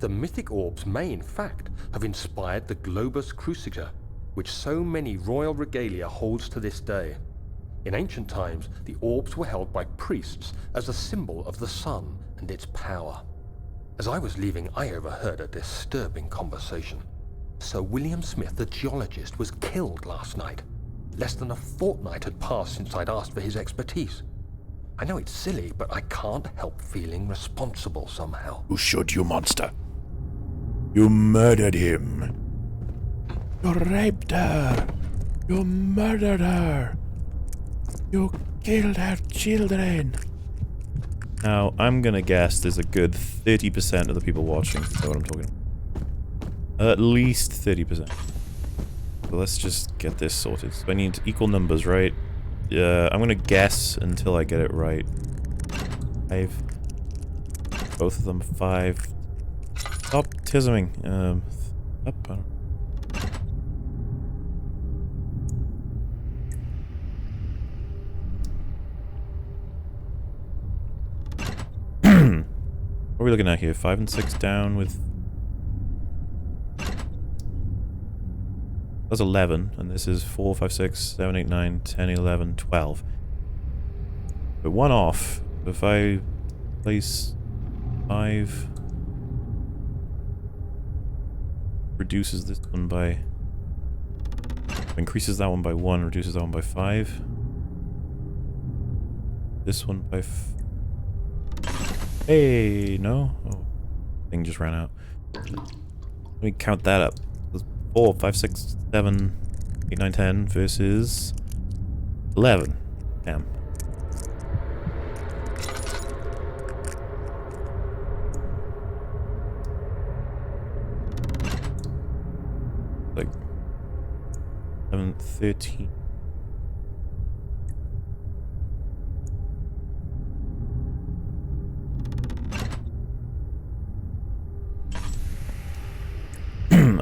The mythic orbs may, in fact, have inspired the globus cruciger, which so many royal regalia holds to this day. In ancient times, the orbs were held by priests as a symbol of the sun and its power. As I was leaving, I overheard a disturbing conversation. Sir William Smith, the geologist, was killed last night. Less than a fortnight had passed since I'd asked for his expertise. I know it's silly, but I can't help feeling responsible somehow. Who should, you monster? You murdered him. You raped her. You murdered her. You killed her children. Now, I'm gonna guess there's a good 30% of the people watching know what I'm talking about. At least 30%. So let's just get this sorted. So I need equal numbers, right? I'm gonna guess until I get it right. 5. Both of them 5. Stop tisming. Up. What are we looking at here? 5 and 6 down with... That's 11, and this is 4, 5, 6, 7, 8, 9, 10, 11, 12. But one off. If I place 5... reduces this one by... increases that one by 1, reduces that one by 5. This one by... Hey, no? Oh, thing just ran out. Let me count that up. 4, 5, 6, 7, 8, 9, 10 versus 11. Damn. Like 11, 13.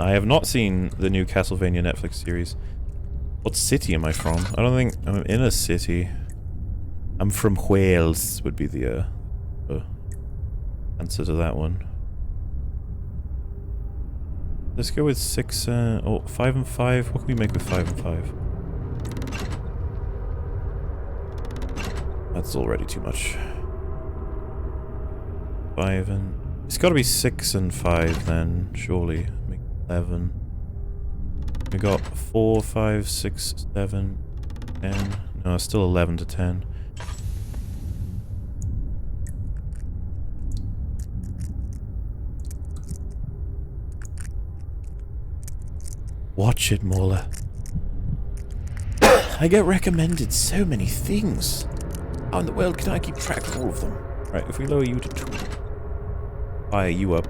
I have not seen the new Castlevania Netflix series. What city am I from? I don't think I'm in a city. I'm from Wales would be the answer to that one. Let's go with 6, 5 and 5. What can we make with 5 and 5? That's already too much. 5 and... It's gotta be 6 and 5 then, surely. 11. We got 4, 5, 6, 7, 10. No, it's still 11 to 10. Watch it, Mola. I get recommended so many things. How in the world can I keep track of all of them? Right, if we lower you to 2. Fire you up.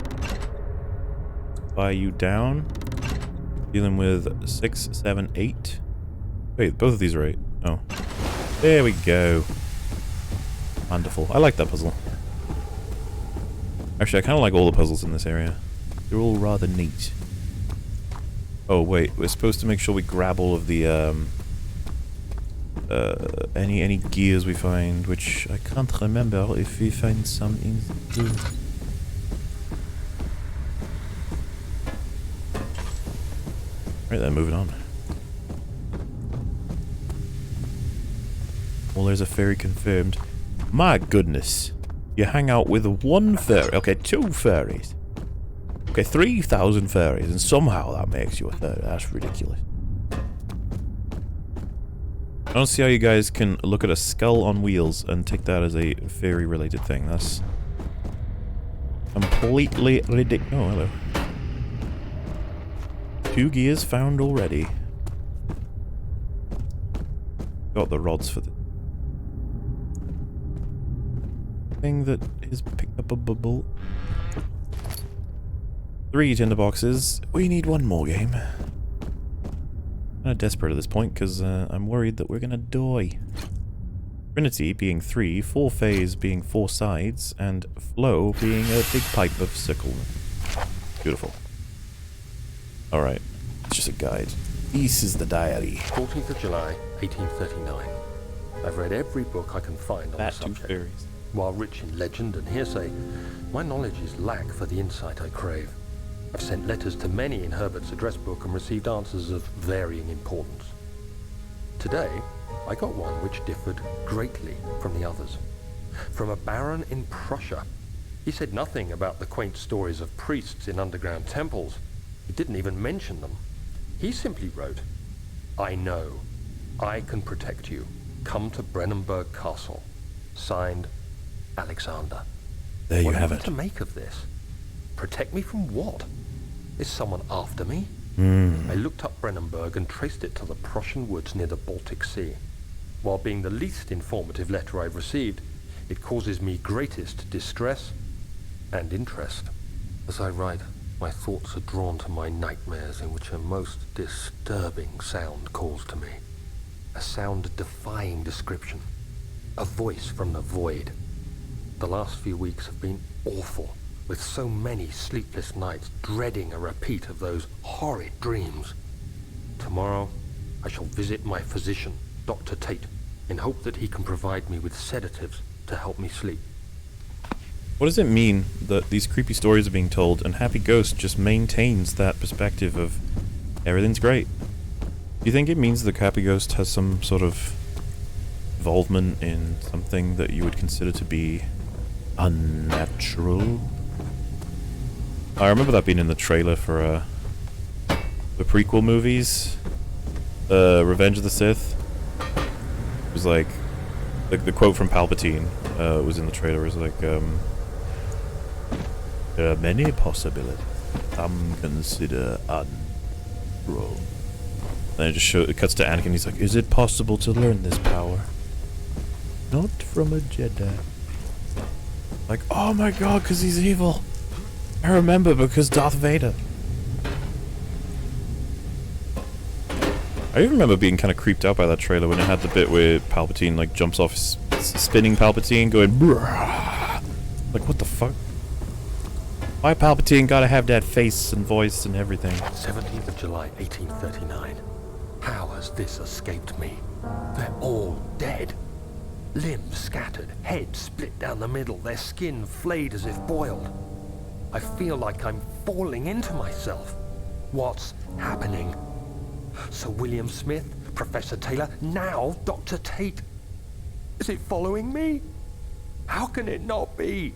Fire you down. Dealing with 6, 7, 8. Wait, both of these are 8. Oh. There we go. Wonderful. I like that puzzle. Actually, I kind of like all the puzzles in this area. They're all rather neat. Oh, wait. We're supposed to make sure we grab all of the, any gears we find, which I can't remember if we find some in the... Right then, moving on. Well, there's a fairy confirmed. My goodness. You hang out with 1 fairy. Okay, 2 fairies. Okay, 3,000 fairies, and somehow that makes you a fairy. That's ridiculous. I don't see how you guys can look at a skull on wheels and take that as a fairy-related thing. That's completely ridiculous. Oh, hello. 2 gears found already. Got the rods for the thing that is picked up a bubble. 3 tinderboxes. We need 1 more game. I'm kind of desperate at this point because I'm worried that we're gonna die. Trinity being 3, 4 phase being 4 sides, and flow being a big pipe of circle. Beautiful. Alright, it's just a guide. This is the diary. 14th of July, 1839. I've read every book I can find on That the 2 subject. fairies. While rich in legend and hearsay, my knowledge is lack for the insight I crave. I've sent letters to many in Herbert's address book and received answers of varying importance. Today, I got one which differed greatly from the others. From a baron in Prussia. He said nothing about the quaint stories of priests in underground temples. He didn't even mention them. He simply wrote, "I know. I can protect you. Come to Brennenburg Castle." Signed, Alexander. There you What have am I it. to make of this? Protect me from what? Is someone after me? I looked up Brennenburg and traced it to the Prussian woods near the Baltic Sea. While being the least informative letter I've received, it causes me greatest distress and interest. As I write, my thoughts are drawn to my nightmares in which a most disturbing sound calls to me. A sound defying description. A voice from the void. The last few weeks have been awful, with so many sleepless nights dreading a repeat of those horrid dreams. Tomorrow, I shall visit my physician, Dr. Tate, in hope that he can provide me with sedatives to help me sleep. What does it mean that these creepy stories are being told and Happy Ghost just maintains that perspective of everything's great? Do you think it means that Happy Ghost has some sort of involvement in something that you would consider to be unnatural? I remember that being in the trailer for the prequel movies, Revenge of the Sith. It was like the quote from Palpatine was in the trailer. It was like, there are many possibilities. Some consider unnatural. And it cuts to Anakin. He's like, is it possible to learn this power? Not from a Jedi. Like, oh my god, because he's evil. I remember, because Darth Vader. I even remember being kind of creeped out by that trailer when it had the bit where Palpatine like jumps off spinning Palpatine going Bruh. Like, what the fuck? Why Palpatine gotta have that face and voice and everything? 17th of July, 1839. How has this escaped me? They're all dead. Limbs scattered, heads split down the middle, their skin flayed as if boiled. I feel like I'm falling into myself. What's happening? Sir William Smith, Professor Taylor, now Dr. Tate. Is it following me? How can it not be?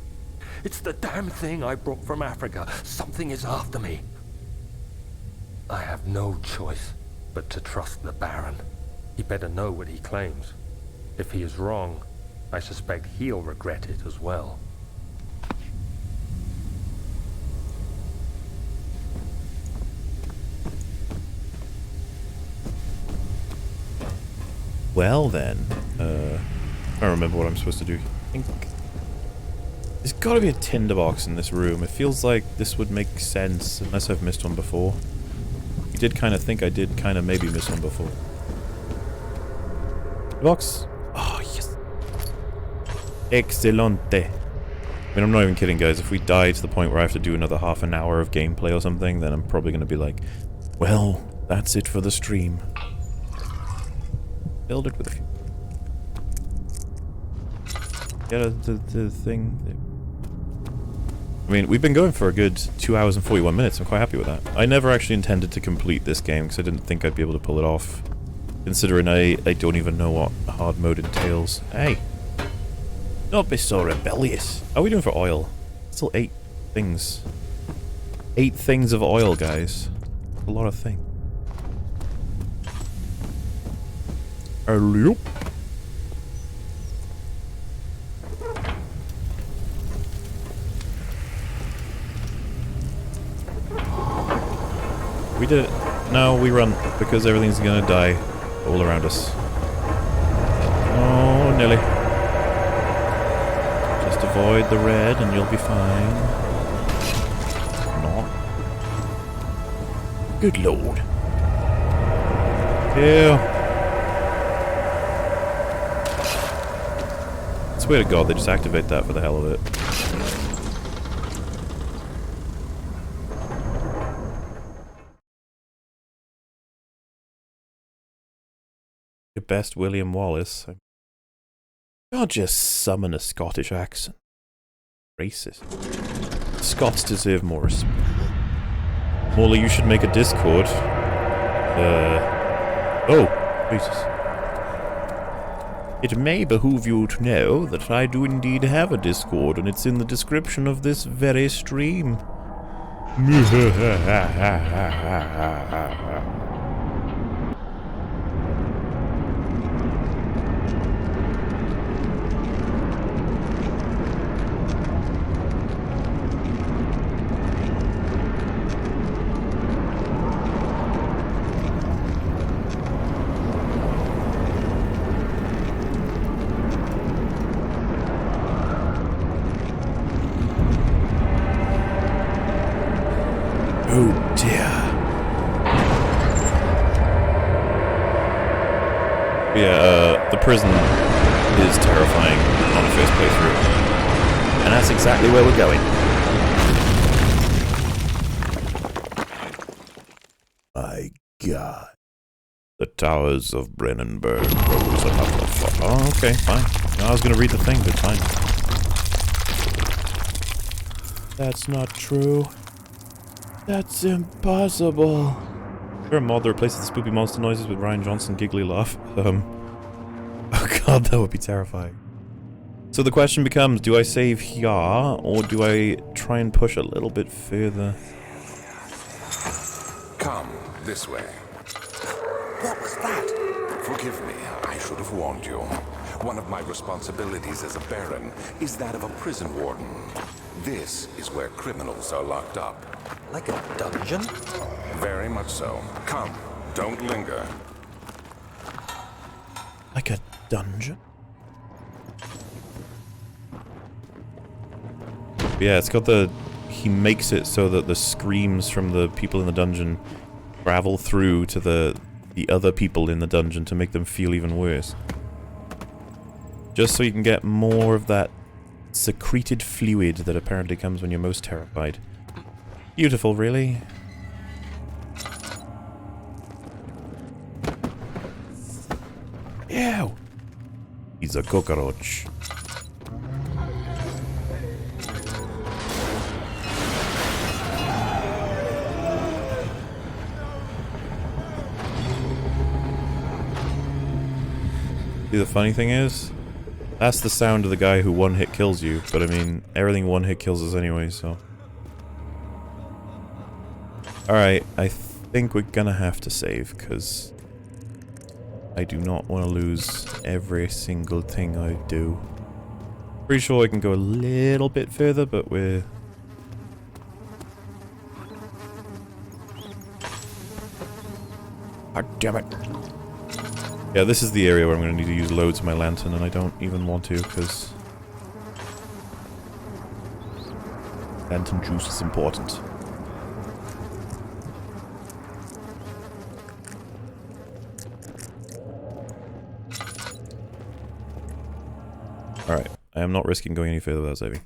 It's the damn thing I brought from Africa. Something is after me. I have no choice but to trust the Baron. He better know what he claims. If he is wrong, I suspect he'll regret it as well. Well then, I don't remember what I'm supposed to do. I think there's got to be a tinderbox in this room. It feels like this would make sense, unless I've missed one before. I did kind of think I did kind of maybe miss one before. Box. Oh, yes. Excelente. I mean, I'm not even kidding, guys. If we die to the point where I have to do another half an hour of gameplay or something, then I'm probably going to be like, well, that's it for the stream. Build it with a few. Get the thing. I mean, we've been going for a good 2 hours and 41 minutes. I'm quite happy with that. I never actually intended to complete this game because I didn't think I'd be able to pull it off. Considering I don't even know what hard mode entails. Hey! Don't be so rebellious. How are we doing for oil? Still 8 things. 8 things of oil, guys. A lot of things. Hello? We did it. No, we run, because everything's gonna die all around us. Oh, Nelly. Just avoid the red and you'll be fine. Not. Good lord. Ew. I swear to God, they just activate that for the hell of it. Your best William Wallace. Can't just summon a Scottish accent. Racist. Scots deserve more respect. Morley, you should make a Discord. Oh, Jesus. It may behoove you to know that I do indeed have a Discord, and it's in the description of this very stream. Oh dear. Yeah, the prison is terrifying on a first playthrough. And that's exactly where we're going. My God. The towers of Brennenburg rose above the fort. Oh, okay, fine. No, I was gonna read the thing, but fine. That's not true. That's impossible. Sure, a mod that replaces the spoopy monster noises with Ryan Johnson giggly laugh. Oh god, that would be terrifying. So the question becomes, do I save here, or do I try and push a little bit further? Come, this way. What was that? Forgive me, I should have warned you. One of my responsibilities as a Baron is that of a prison warden. This is where criminals are locked up. Like a dungeon? Very much so. Come, don't linger. Like a dungeon? Yeah, it's got the... He makes it so that the screams from the people in the dungeon travel through to the other people in the dungeon to make them feel even worse. Just so you can get more of that secreted fluid that apparently comes when you're most terrified. Beautiful, really. Ew! He's a cockroach. See, the funny thing is, that's the sound of the guy who one-hit kills you, but I mean, everything one-hit kills us anyway, so... Alright, I think we're gonna have to save, because I do not want to lose every single thing I do. Pretty sure I can go a little bit further, but we're... God damn it. Yeah, this is the area where I'm going to need to use loads of my lantern, and I don't even want to, because lantern juice is important. Alright, I am not risking going any further without saving.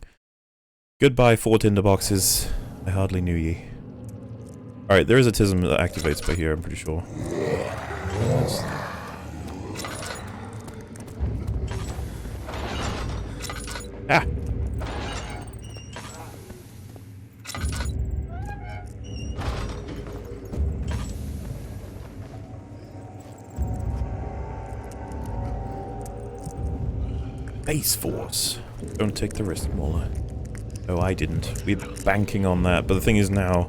Goodbye, 4 tinderboxes. I hardly knew ye. Alright, there is a tism that activates by here, I'm pretty sure. Ah! Base Force. Don't take the risk, Mola. Oh, I didn't. We're banking on that, but the thing is now,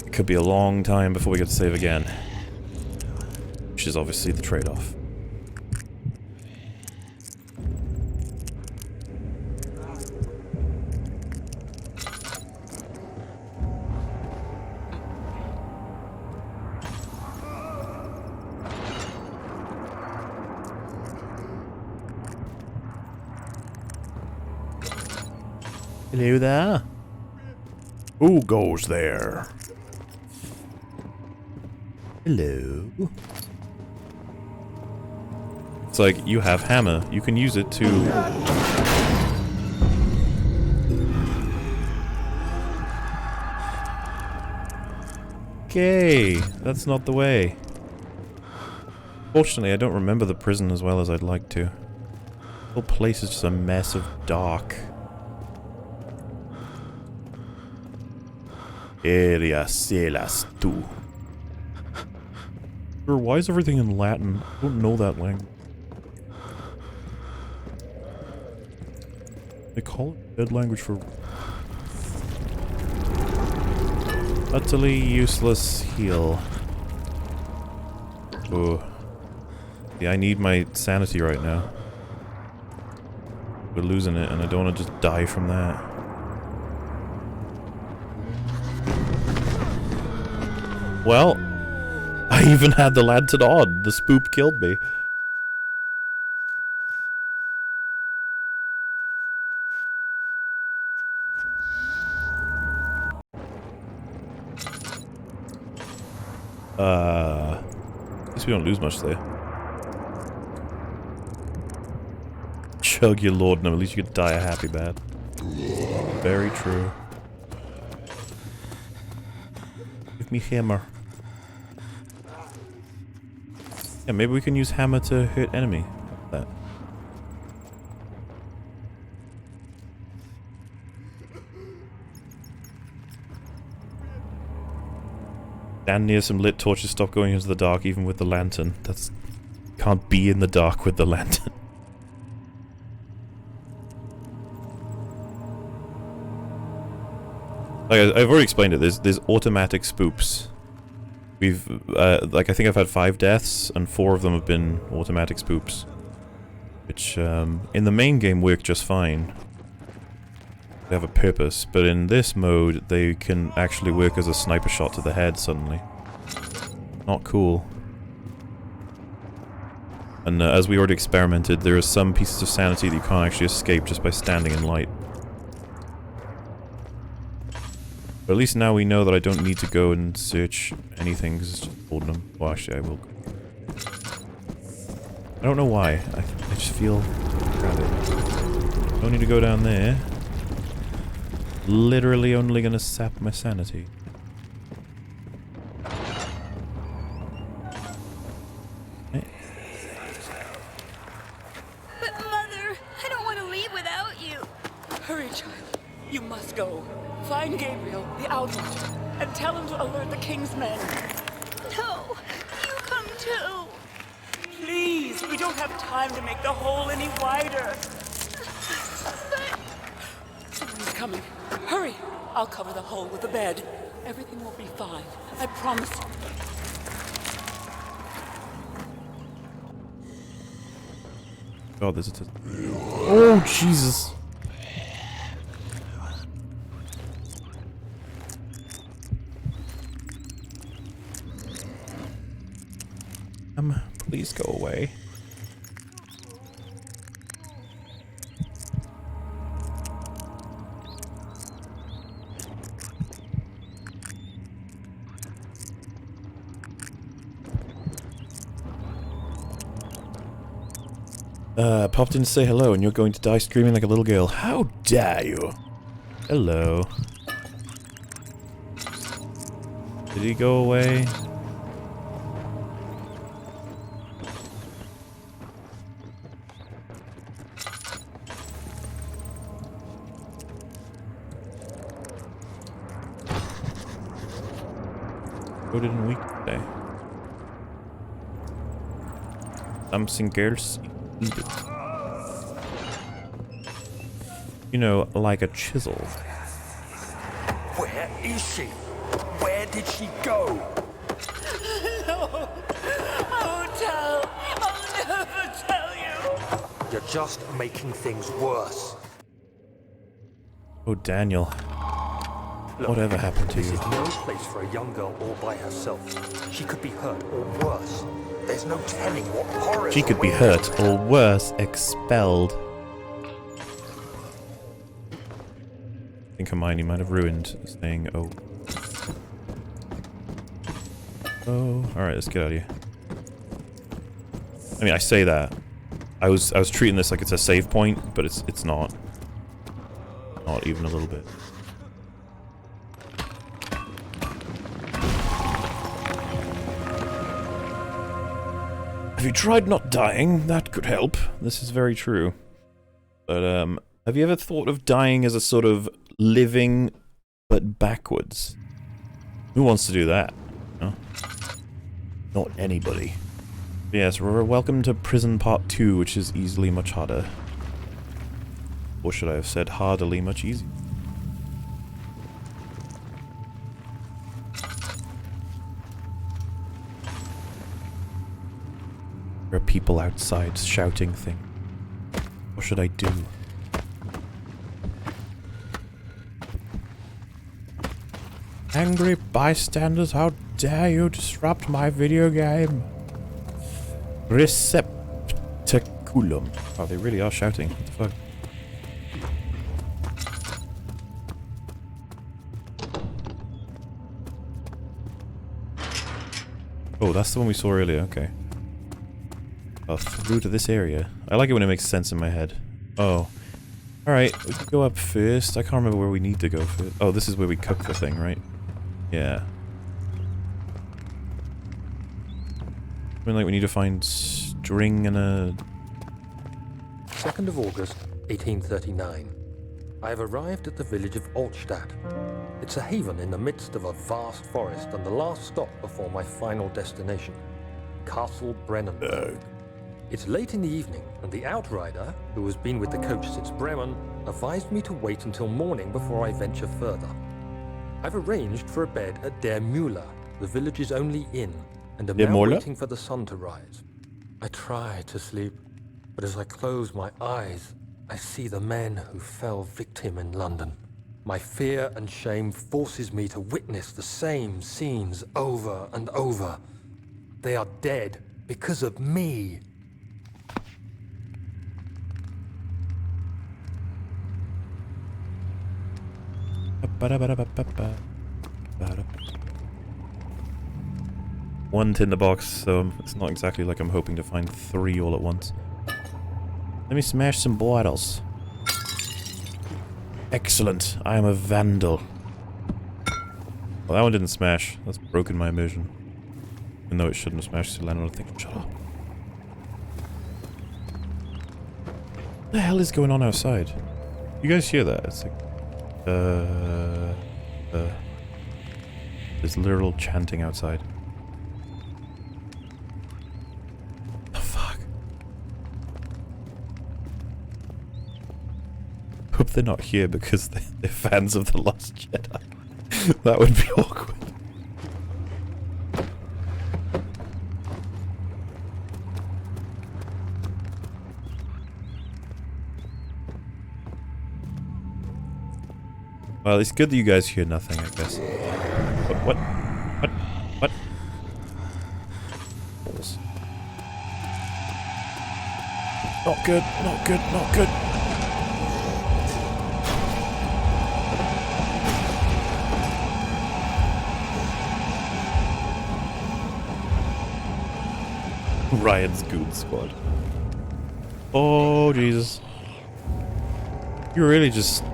it could be a long time before we get to save again. Which is obviously the trade-off. Hello there. Who goes there? Hello. It's like, you have hammer. You can use it to... Okay, that's not the way. Fortunately, I don't remember the prison as well as I'd like to. The whole place is just a mess of dark. Area celas tu. Sure, why is everything in Latin? I don't know that language. They call it dead language for... Utterly useless heal. Oh. Yeah, I need my sanity right now. We're losing it, and I don't want to just die from that. Well, I even had the lantern on. The spoop killed me. At least we don't lose much there. Chug your laudanum, at least you could die a happy bad. Very true. Give me hammer. Yeah, maybe we can use hammer to hurt enemy. That. Stand near some lit torches, stop going into the dark even with the lantern. That's... Can't be in the dark with the lantern. Like, I've already explained it, there's automatic spoops. We've, like, I think I've had 5 deaths, and 4 of them have been automatic spoops. Which, in the main game work just fine. They have a purpose, but in this mode, they can actually work as a sniper shot to the head suddenly. Not cool. And as we already experimented, there are some pieces of sanity that you can't actually escape just by standing in light. But at least now we know that I don't need to go and search anything, because it's just holding them. Well, actually, I will. I don't know why. I just feel... Don't need to go down there. Literally only gonna sap my sanity. But Mother, I don't want to leave without you. Hurry, child. You must go. Find Gabriel, the Outwatcher, and tell him to alert the King's men. No, you come too. Please, we don't have time to make the hole any wider. Someone's coming. Hurry! I'll cover the hole with a bed. Everything will be fine. I promise you. God, there's a... Oh, Jesus! Please go away. Popped in to say hello and you're going to die screaming like a little girl. How dare you? Hello. Did he go away? Go didn't we today? Something girls eat it. You know, like a chisel. Where is she? Where did she go? No, I won't tell. I'll never tell you. You're just making things worse. Oh, Daniel. Look, Whatever happened to this you? is no place for a young girl all by herself. She could be hurt or worse. There's no telling what horrors. She could be await her. hurt, or worse, expelled. I think Hermione might have ruined saying, oh. Oh, alright, let's get out of here. I mean, I say that. I was treating this like it's a save point, but it's not. Not even a little bit. Have you tried not dying? That could help. This is very true. But, have you ever thought of dying as a sort of living, but backwards? Who wants to do that? No? Not anybody. Yes, welcome to Prison Part 2, which is easily much harder. Or should I have said hardily much easier? There are people outside shouting things. What should I do? Angry bystanders, how dare you disrupt my video game? Receptaculum. Oh, they really are shouting. What the fuck? Oh, that's the one we saw earlier, okay. Oh, through to this area. I like it when it makes sense in my head. Oh. Alright, we can go up first. I can't remember where we need to go first. Oh, this is where we cook the thing, right? Yeah. I mean, like, we need to find string and a... 2nd of August, 1839. I have arrived at the village of Altstadt. It's a haven in the midst of a vast forest and the last stop before my final destination, Castle Brennenburg. It's late in the evening, and the outrider, who has been with the coach since Bremen, advised me to wait until morning before I venture further. I've arranged for a bed at Der Müller, the village's only inn, and am Der now Müller? waiting for the sun to rise. I try to sleep, but as I close my eyes, I see the men who fell victim in London. My fear and shame forces me to witness the same scenes over and over. They are dead because of me. One tinderbox, so it's not exactly like I'm hoping to find 3 all at once. Let me smash some bottles. Excellent. I am a vandal. Well, that one didn't smash. That's broken my immersion. Even though it shouldn't have smashed, so landed on thinking, shut up. What the hell is going on outside? You guys hear that? It's like... There's literal chanting outside. The fuck? Hope they're not here because they're fans of The Last Jedi. That would be awkward. Well, it's good that you guys hear nothing, I guess. What? Balls. Not good, not good, not good. Ryan's Goon Squad. Oh, Jesus. You really just...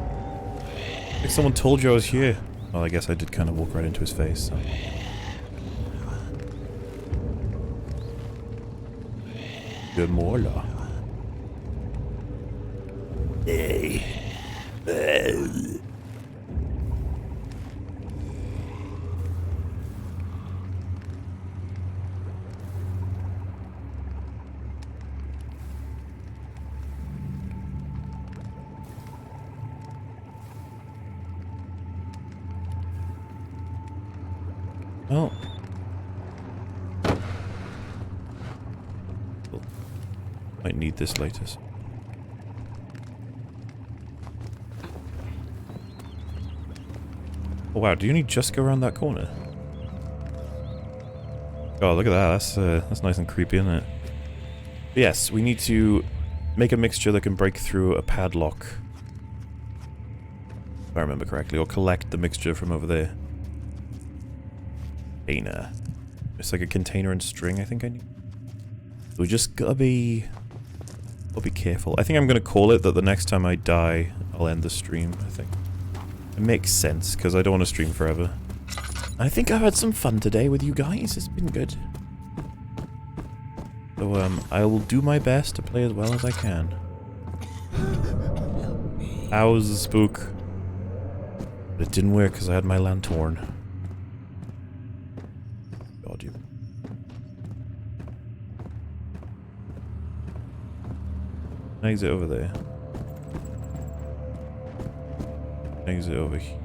like someone told you I was here. Well, I guess I did kind of walk right into his face, so... Good morning. Hey. Oh. Cool. Might need this later. So. Oh wow, do you only just go around that corner? Oh, look at that. That's nice and creepy, isn't it? But yes, we need to make a mixture that can break through a padlock. If I remember correctly, or collect the mixture from over there. Container. It's like a container and string, I think I need. So we just gotta be careful. I think I'm gonna call it that the next time I die, I'll end the stream, I think. It makes sense, because I don't want to stream forever. I think I've had some fun today with you guys. It's been good. So, I will do my best to play as well as I can. How's the spook? But it didn't work because I had my lantern. God, you... exit over there. Exit over here.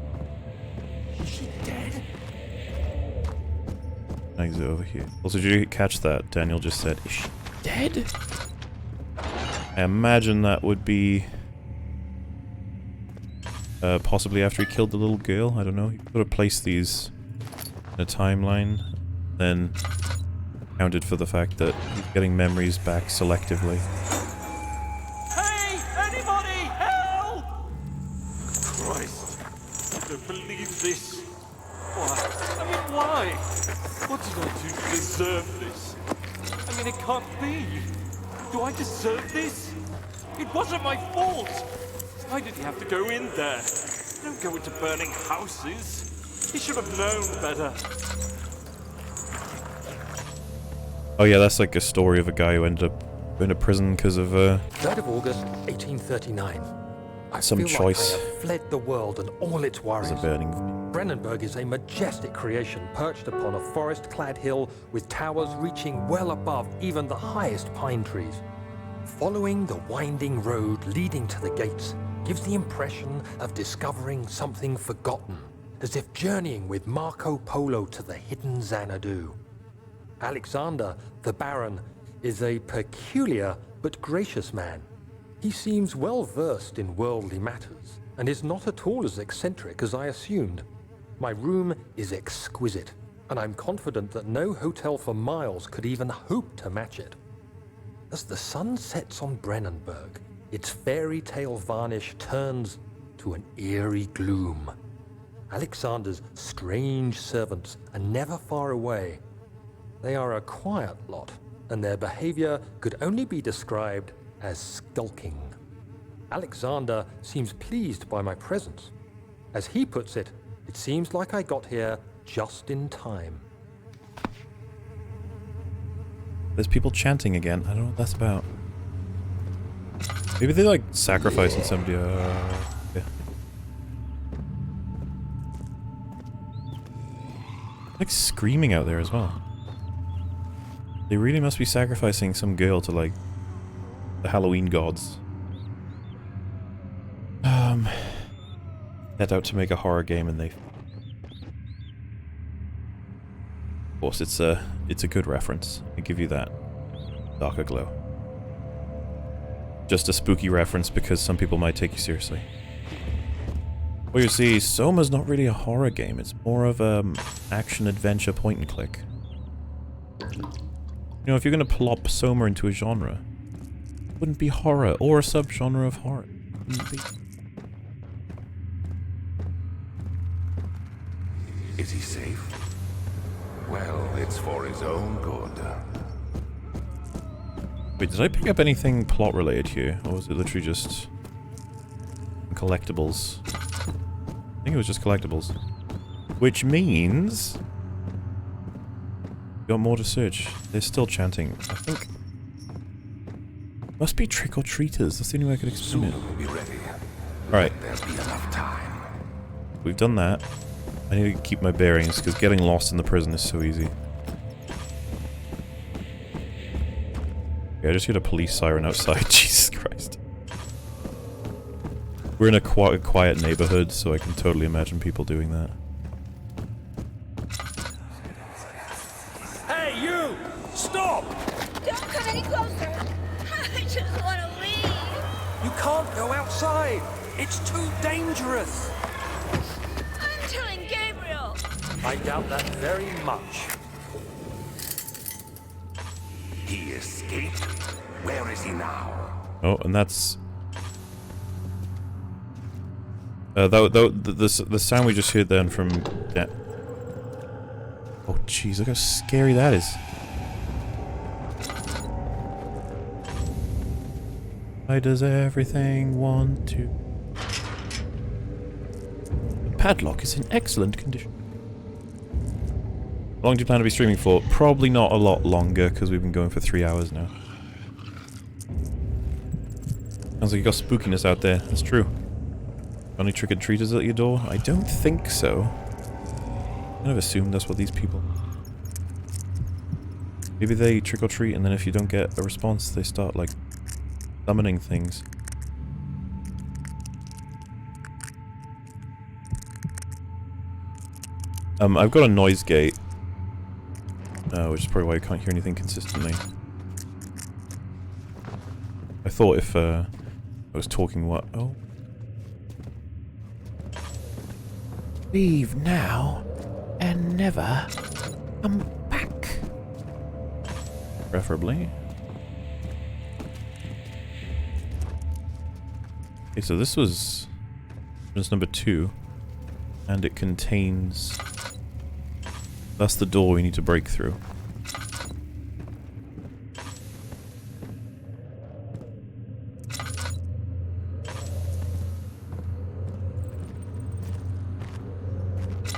Is she dead? Exit over here. Also, did you catch that? Daniel just said, is she dead? I imagine that would be... possibly after he killed the little girl. I don't know. He could have placed these in a timeline, then accounted for the fact that he's getting memories back selectively. Hey! Anybody! Help! Christ. I don't believe this. Why? I mean, why? What did I do to deserve this? I mean, it can't be. Do I deserve this? It wasn't my fault. Why did he have to go in there? Don't go into burning houses. He should have known better. Oh yeah, that's like a story of a guy who ended up in a prison because of 3rd of August, 1839. I some feel choice. like I have fled the world and all its worries. a burning. Brennenburg is a majestic creation perched upon a forest-clad hill with towers reaching well above even the highest pine trees. Following the winding road leading to the gates gives the impression of discovering something forgotten, as if journeying with Marco Polo to the hidden Xanadu. Alexander, the Baron, is a peculiar but gracious man. He seems well versed in worldly matters and is not at all as eccentric as I assumed. My room is exquisite, and I'm confident that no hotel for miles could even hope to match it. As the sun sets on Brennenburg, its fairy tale varnish turns to an eerie gloom. Alexander's strange servants are never far away. They are a quiet lot, and their behavior could only be described as skulking. Alexander seems pleased by my presence. As he puts it, it seems like I got here just in time. There's people chanting again. I don't know what that's about. Maybe they like sacrificing somebody. Yeah. Like screaming out there as well. They really must be sacrificing some girl to like the Halloween gods. Set out to make a horror game and they... Of course, it's a good reference. I give you that. Darker Glow. Just a spooky reference because some people might take you seriously. Well, you see, Soma's not really a horror game. It's more of action-adventure point-and-click. You know, if you're going to plop Soma into a genre, Wouldn't be horror or a subgenre of horror. Wouldn't be. Is he safe? Well, it's for his own good. Wait, did I pick up anything plot related here? Or was it literally just collectibles? I think it was just collectibles. Which means... got more to search. They're still chanting. I think... must be trick-or-treaters. That's the only way I could explain it. We'll be ready. Alright. There'll be enough time. We've done that. I need to keep my bearings, because getting lost in the prison is so easy. Yeah, I just heard a police siren outside. Jesus Christ. We're in a quiet neighborhood, so I can totally imagine people doing that. Hey, you! Stop! Don't come any closer. I just want to leave. You can't go outside. It's too dangerous. I'm telling Gabriel. I doubt that very much. He escaped? Where is he now? Oh, and that's... the sound we just heard then from... yeah. Oh, jeez, look how scary that is. Why does everything want to... The padlock is in excellent condition. How long do you plan to be streaming for? Probably not a lot longer, because we've been going for 3 hours now. Sounds like you got spookiness out there. That's true. Only trick-or-treaters at your door? I don't think so. I kind of assumed that's what these people... Maybe they trick-or-treat, and then if you don't get a response, they start, like, summoning things. I've got a noise gate. Which is probably why you can't hear anything consistently. I thought if, I was talking what... Oh. Leave now, and never come back. Preferably. Okay, so this was... entrance number 2. And it contains... That's the door we need to break through.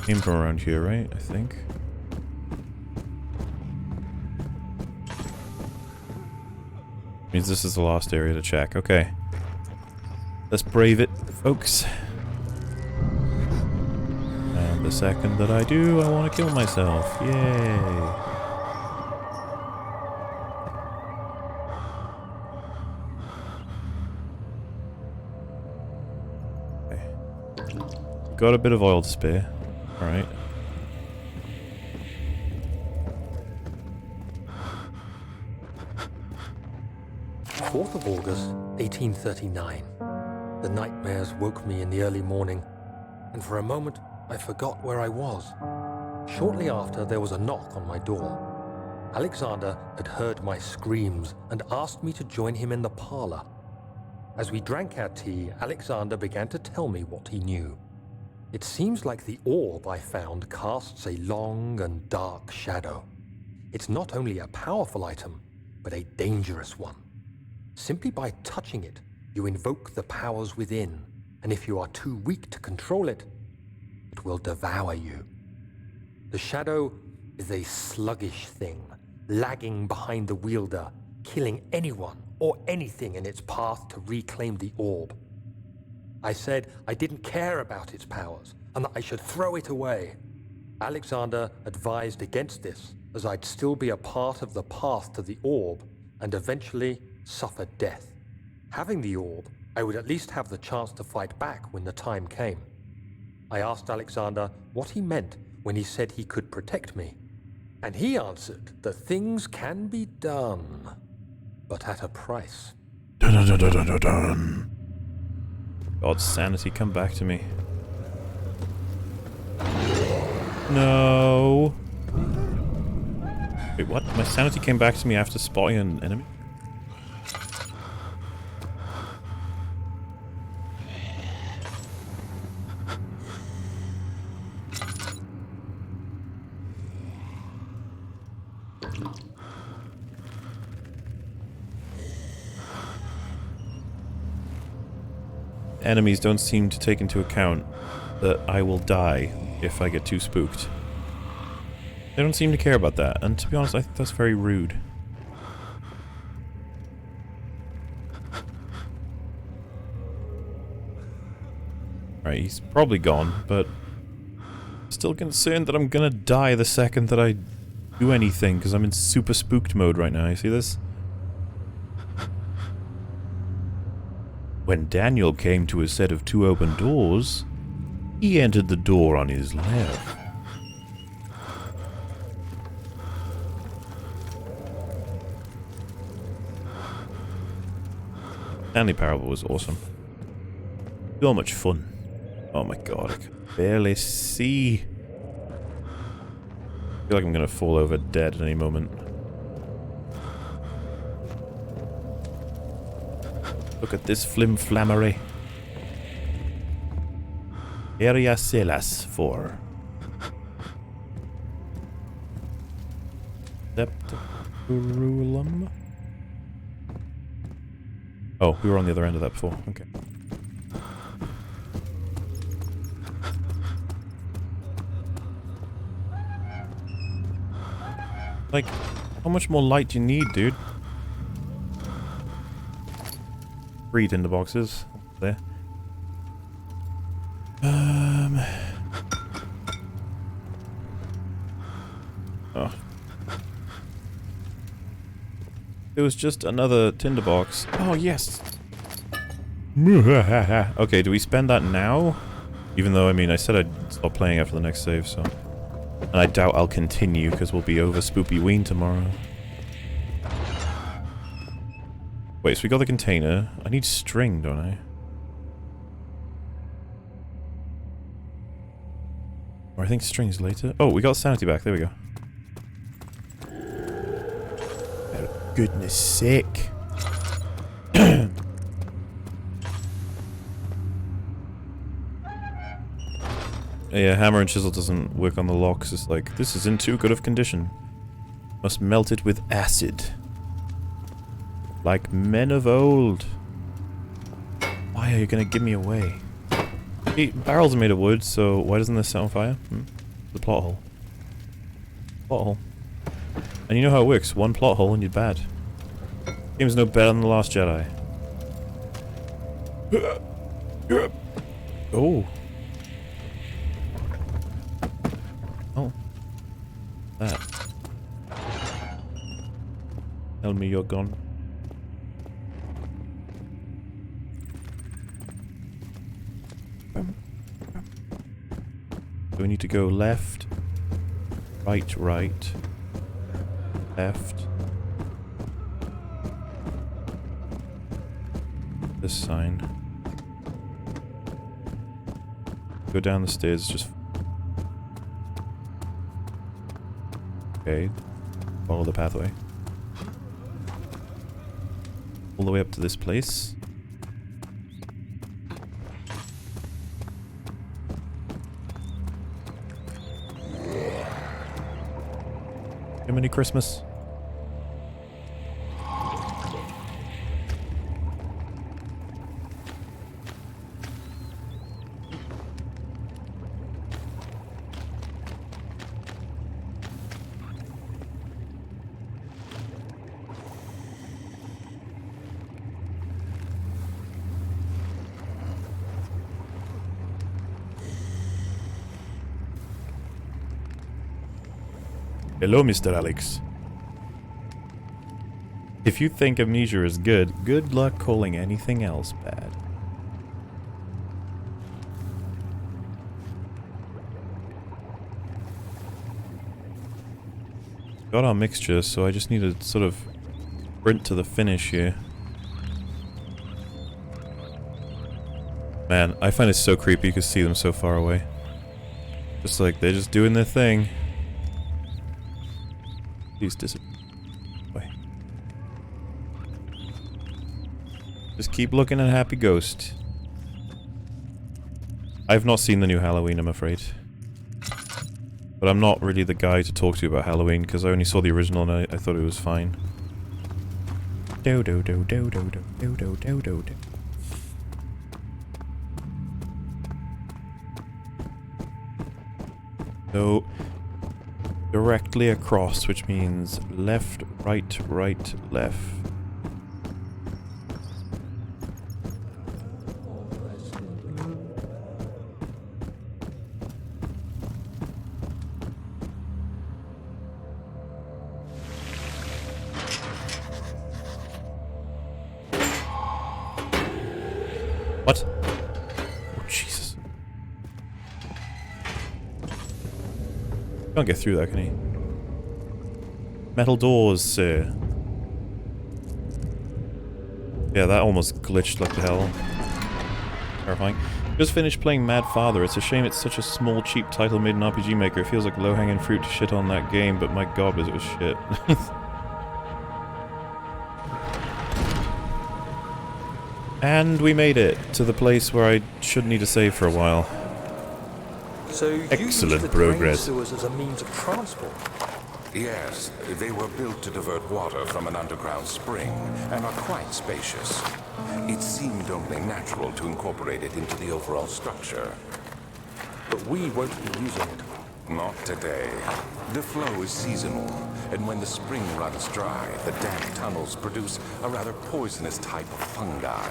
Came from around here, right? I think. Means this is the last area to check. Okay. Let's brave it, folks. And the second that I do, I want to kill myself. Yay. Okay. Got a bit of oil to spare. Alright. Fourth of August, 1839. The nightmares woke me in the early morning, and for a moment I forgot where I was. Shortly after, there was a knock on my door. Alexander had heard my screams and asked me to join him in the parlor. As we drank our tea, Alexander began to tell me what he knew. It seems like the orb I found casts a long and dark shadow. It's not only a powerful item, but a dangerous one. Simply by touching it, you invoke the powers within, and if you are too weak to control it, it will devour you. The shadow is a sluggish thing, lagging behind the wielder, killing anyone or anything in its path to reclaim the orb. I said I didn't care about its powers, and that I should throw it away. Alexander advised against this, as I'd still be a part of the path to the orb, and eventually suffer death. Having the orb, I would at least have the chance to fight back when the time came. I asked Alexander what he meant when he said he could protect me, and he answered that things can be done, but at a price. Dun dun dun dun dun dun. God's sanity, come back to me. No. Wait, what? My sanity came back to me after spotting an enemy? enemies don't seem to take into account that I will die if I get too spooked. They don't seem to care about that, and to be honest, I think that's very rude. Right, he's probably gone, but still concerned that I'm gonna die the second that I do anything, because I'm in super spooked mode right now. You see this? When Daniel came to a set of 2 open doors, he entered the door on his left. Stanley Parable was awesome. So much fun. Oh my god, I can barely see. I feel like I'm gonna fall over dead at any moment. Look at this flimflammery. Area Celas 4. Sepulum. Oh, we were on the other end of that before. Okay. Like, how much more light do you need, dude? 3 tinderboxes. There. Oh. It was just another tinderbox. Oh, yes! Okay, do we spend that now? Even though, I mean, I said I'd stop playing after the next save, so... And I doubt I'll continue, because we'll be over Spoopy Ween tomorrow. Wait, so we got the container. I need string, don't I? Or I think string's later. Oh, we got sanity back. There we go. For goodness sake. Yeah, hammer and chisel doesn't work on the locks. It's like, this is in too good of condition. Must melt it with acid. Like men of old. Why are you gonna give me away? Hey, barrels are made of wood, so why doesn't this set on fire? The plot hole. Plot hole. And you know how it works. One plot hole and you're bad. Game's no better than The Last Jedi. Oh. Oh. That. Tell me you're gone. So we need to go left, right, right, left. This sign. Go down the stairs, just... Okay. Follow the pathway. All the way up to this place. Jiminy Christmas. Hello, Mr. Alex. If you think Amnesia is good, good luck calling anything else bad. Got our mixture, so I just need to sort of sprint to the finish here. Man, I find it so creepy you can see them so far away. Just like, they're just doing their thing. Please disappear. Just keep looking at Happy Ghost. I've not seen the new Halloween, I'm afraid. But I'm not really the guy to talk to about Halloween, because I only saw the original and I thought it was fine. Do do do do do do do do do do do. So, directly across, which means left, right, right, left. What? Oh, Jesus. Can't get through that, can he? Metal doors, sir. Yeah, that almost glitched like the hell. Terrifying. Just finished playing Mad Father. It's a shame it's such a small, cheap title made in RPG Maker. It feels like low-hanging fruit to shit on that game, but my god, was it was shit. And we made it to the place where I should need to save for a while. So you Excellent use the progress. drain sewers as a means of transport? Yes, they were built to divert water from an underground spring and are quite spacious. It seemed only natural to incorporate it into the overall structure. But we won't be using it. Not today. The flow is seasonal, and when the spring runs dry, the damp tunnels produce a rather poisonous type of fungi.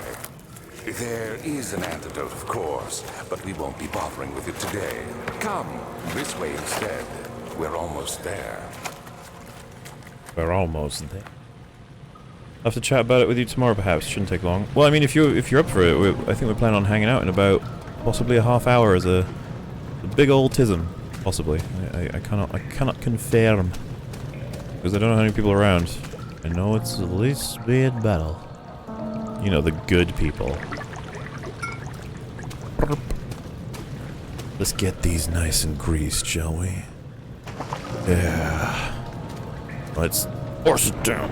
There is an antidote, of course, but we won't be bothering with it today. Come, this way instead. We're almost there. We're almost there. I'll have to chat about it with you tomorrow, perhaps. Shouldn't take long. Well, I mean, if you're up for it, I think we're planning on hanging out in about possibly a half hour as a big old tism. Possibly. I cannot confirm because I don't know how many people are around. I know it's the least bad battle. You know, the good people. Let's get these nice and greased, shall we? Yeah. Let's force it down.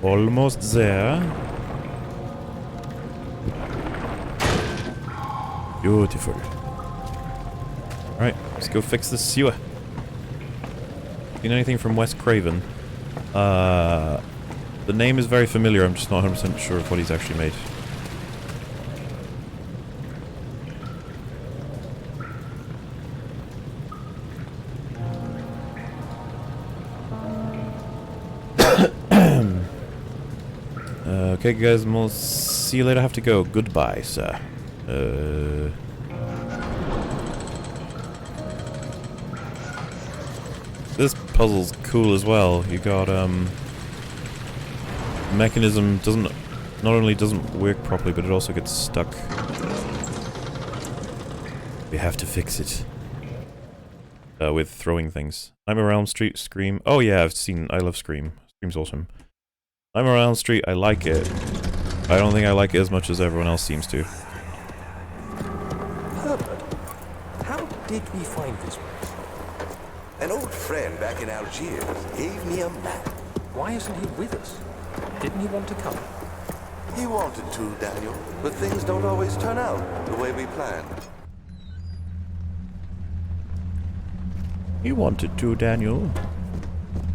Almost there. Beautiful. Alright, let's go fix the sewer. Seen anything from Wes Craven? The name is very familiar, I'm just not 100% sure of what he's actually made. Okay guys, we'll see you later. I have to go. Goodbye, sir. This puzzle's cool as well. You got, mechanism not only doesn't work properly, but it also gets stuck. We have to fix it. With throwing things. I'm around Street, Scream. Oh yeah, I love Scream. Scream's awesome. I'm around Street, I like it. I don't think I like it as much as everyone else seems to. Herbert, how did we find this place? An old friend back in Algiers gave me a map. Why isn't he with us? Didn't he want to come? He wanted to, Daniel, but things don't always turn out the way we planned. He wanted to, Daniel.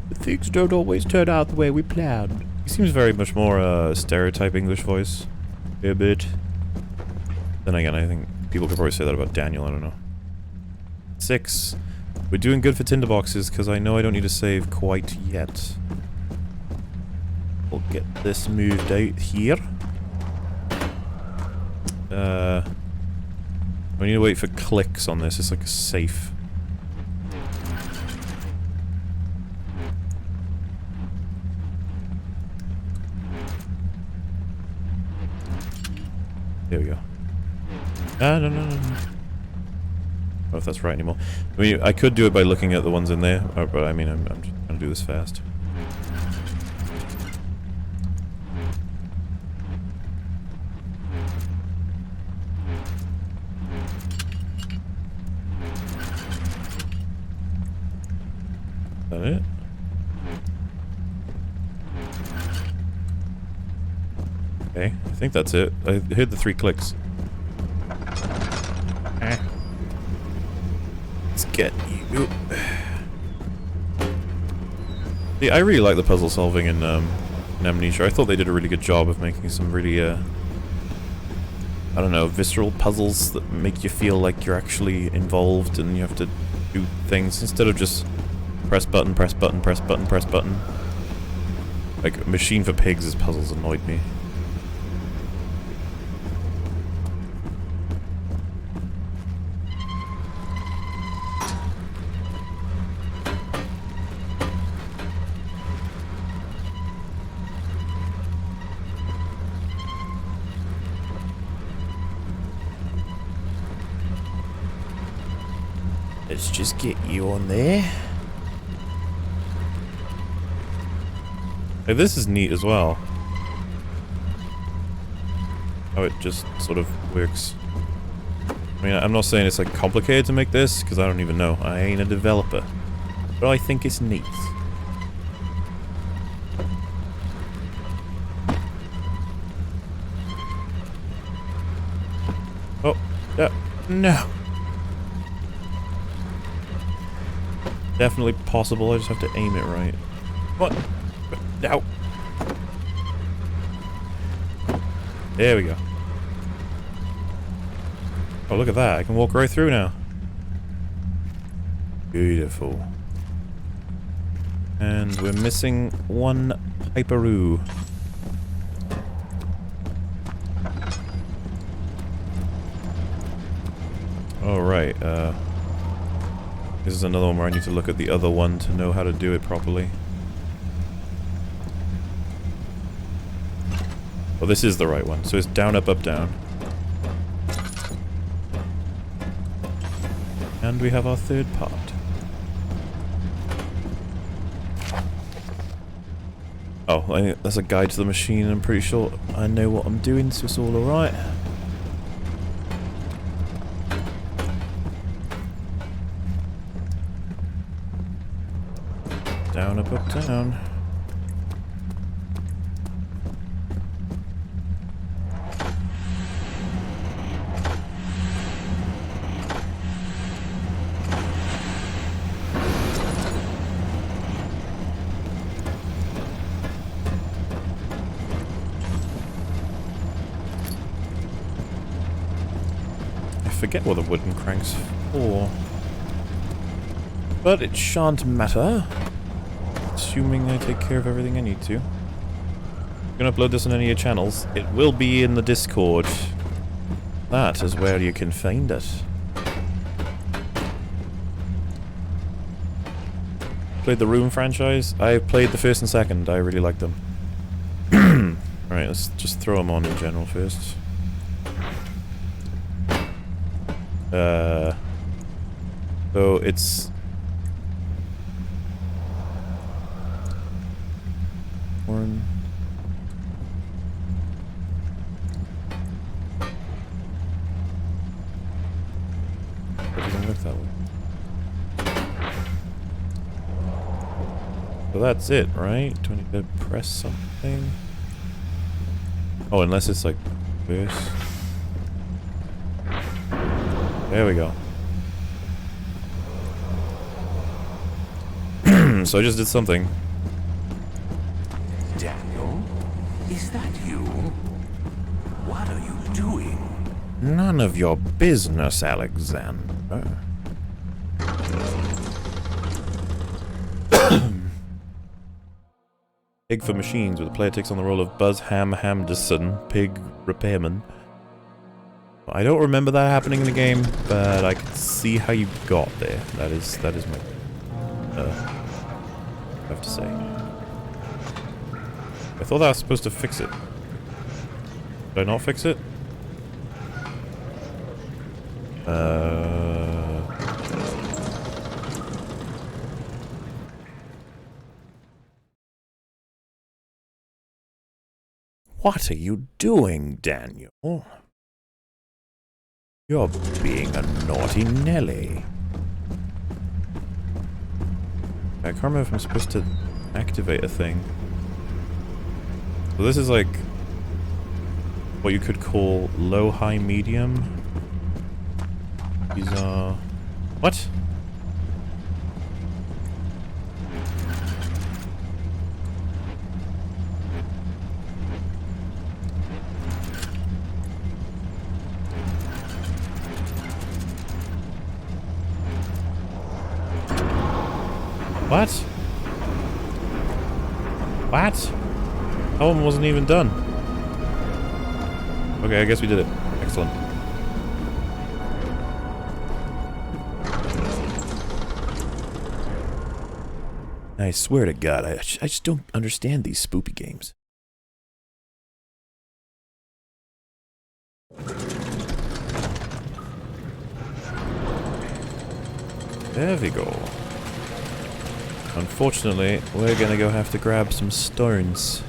But things don't always turn out the way we planned. He seems very much more stereotype English voice. A bit. Then again, I think people could probably say that about Daniel, I don't know. 6. We're doing good for tinderboxes, because I know I don't need to save quite yet. We'll get this moved out here. We need to wait for clicks on this, it's like a safe. There we go. Ah, no. I don't know if that's right anymore. I mean, I could do it by looking at the ones in there, but I mean, I'm just gonna do this fast. Is that it? Okay, I think that's it. I heard the 3 clicks. Let's get you. See, I really like the puzzle solving in Amnesia. I thought they did a really good job of making some really I don't know, visceral puzzles that make you feel like you're actually involved and you have to do things instead of just press button, press button, press button, press button. Like, Machine for Pigs' puzzles annoyed me. Let's just get you on there. Hey, this is neat as well. How it just sort of works. I mean, I'm not saying it's like complicated to make this, because I don't even know. I ain't a developer. But I think it's neat. Oh, no. Definitely possible, I just have to aim it right. What? Ow. There we go. Oh, look at that. I can walk right through now. Beautiful. And we're missing one Piperoo. Alright, this is another one where I need to look at the other one to know how to do it properly. Well, this is the right one. So it's down, up, up, down. And we have our third part. Oh, that's a guide to the machine. I'm pretty sure I know what I'm doing, so it's all alright. Down, up, up, down. I forget what the wooden crank's for. But it shan't matter. Assuming I take care of everything I need to. I'm gonna upload this on any of your channels. It will be in the Discord. That is where you can find it. Played the Room franchise? I played the first and second. I really liked them. Alright, let's just throw them on in general first. So it's... One. It doesn't work that way. So that's it, right? Do I need to press something? Oh, unless it's like this. There we go. So I just did something. Daniel? Is that you? What are you doing? None of your business, Alexander. Pig for Machines, where the player takes on the role of Buzz Hamderson, pig repairman. I don't remember that happening in the game, but I can see how you got there. That is my I have to say. I thought I was supposed to fix it. Did I not fix it? What are you doing, Daniel? You're being a naughty Nelly. I can't remember if I'm supposed to activate a thing. So this is like what you could call low, high, medium. These are... What? What? What? That one wasn't even done. Okay, I guess we did it. Excellent. I swear to God, I just don't understand these spoopy games. There we go. Unfortunately, we're gonna go have to grab some stones.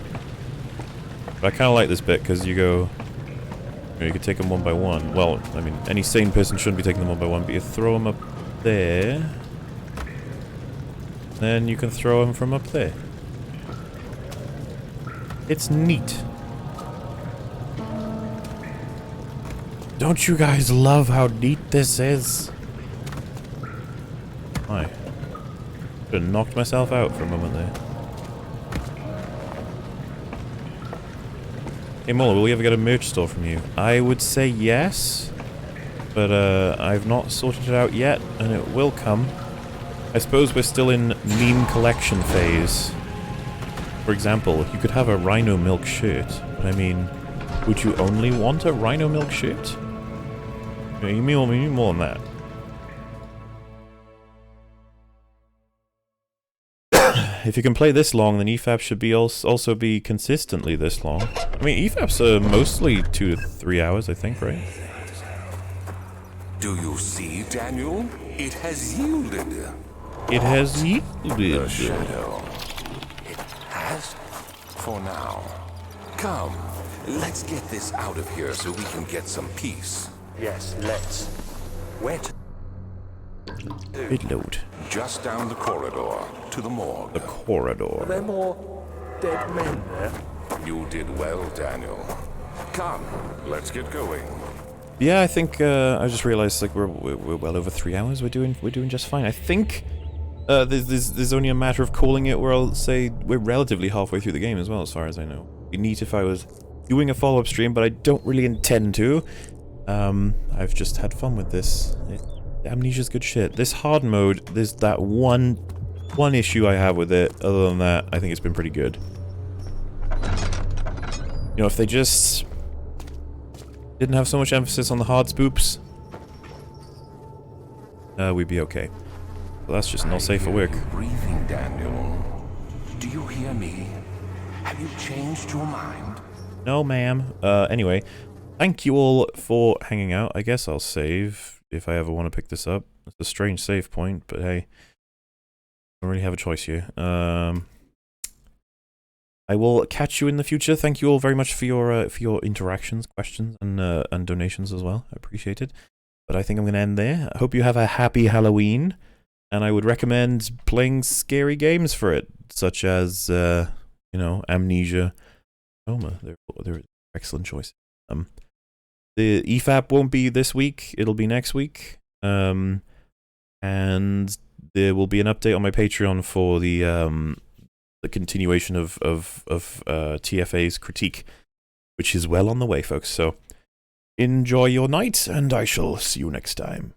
But I kind of like this bit because you go... You could take them one by one. Well, I mean, any sane person shouldn't be taking them one by one, but you throw them up there. Then you can throw them from up there. It's neat. Don't you guys love how neat this is? Why? Should have knocked myself out for a moment there. Hey Muller, will we ever get a merch store from you? I would say yes, but I've not sorted it out yet, and it will come. I suppose we're still in meme collection phase. For example, you could have a Rhino Milk shirt, but I mean, would you only want a Rhino Milk shirt? You mean more than that. If you can play this long, then EFAP should be also be consistently this long. I mean, EFAP's mostly 2 to 3 hours, I think, right? Do you see, Daniel? It has yielded. It has yielded. The shadow. It has? For now. Come, let's get this out of here so we can get some peace. Yes, let's. Where to? Reload. Just down the corridor to the morgue. The corridor. Are there more dead men there? You did well, Daniel. Come, let's get going. Yeah, I think I just realized like we're well over 3 hours. We're doing just fine. I think there's only a matter of calling it where I'll say we're relatively halfway through the game as well, as far as I know. It'd be neat if I was doing a follow-up stream, but I don't really intend to. I've just had fun with this. Amnesia's good shit. This hard mode, there's that one issue I have with it. Other than that, I think it's been pretty good. You know, if they just didn't have so much emphasis on the hard spoops, we'd be okay. Well, that's just not safe for work. Breathing, Daniel. Do you hear me? Have you changed your mind? No, ma'am. Anyway, thank you all for hanging out. I guess I'll save if I ever want to pick this up. It's a strange save point, but hey, I don't really have a choice here. I will catch you in the future. Thank you all very much for your interactions, questions, and donations as well. I appreciate it. But I think I'm going to end there. I hope you have a happy Halloween, and I would recommend playing scary games for it, such as you know, Amnesia, Coma. They're excellent choices. The EFAP won't be this week, it'll be next week. And there will be an update on my Patreon for the continuation of TFA's critique, which is well on the way, folks. So enjoy your night, and I shall see you next time.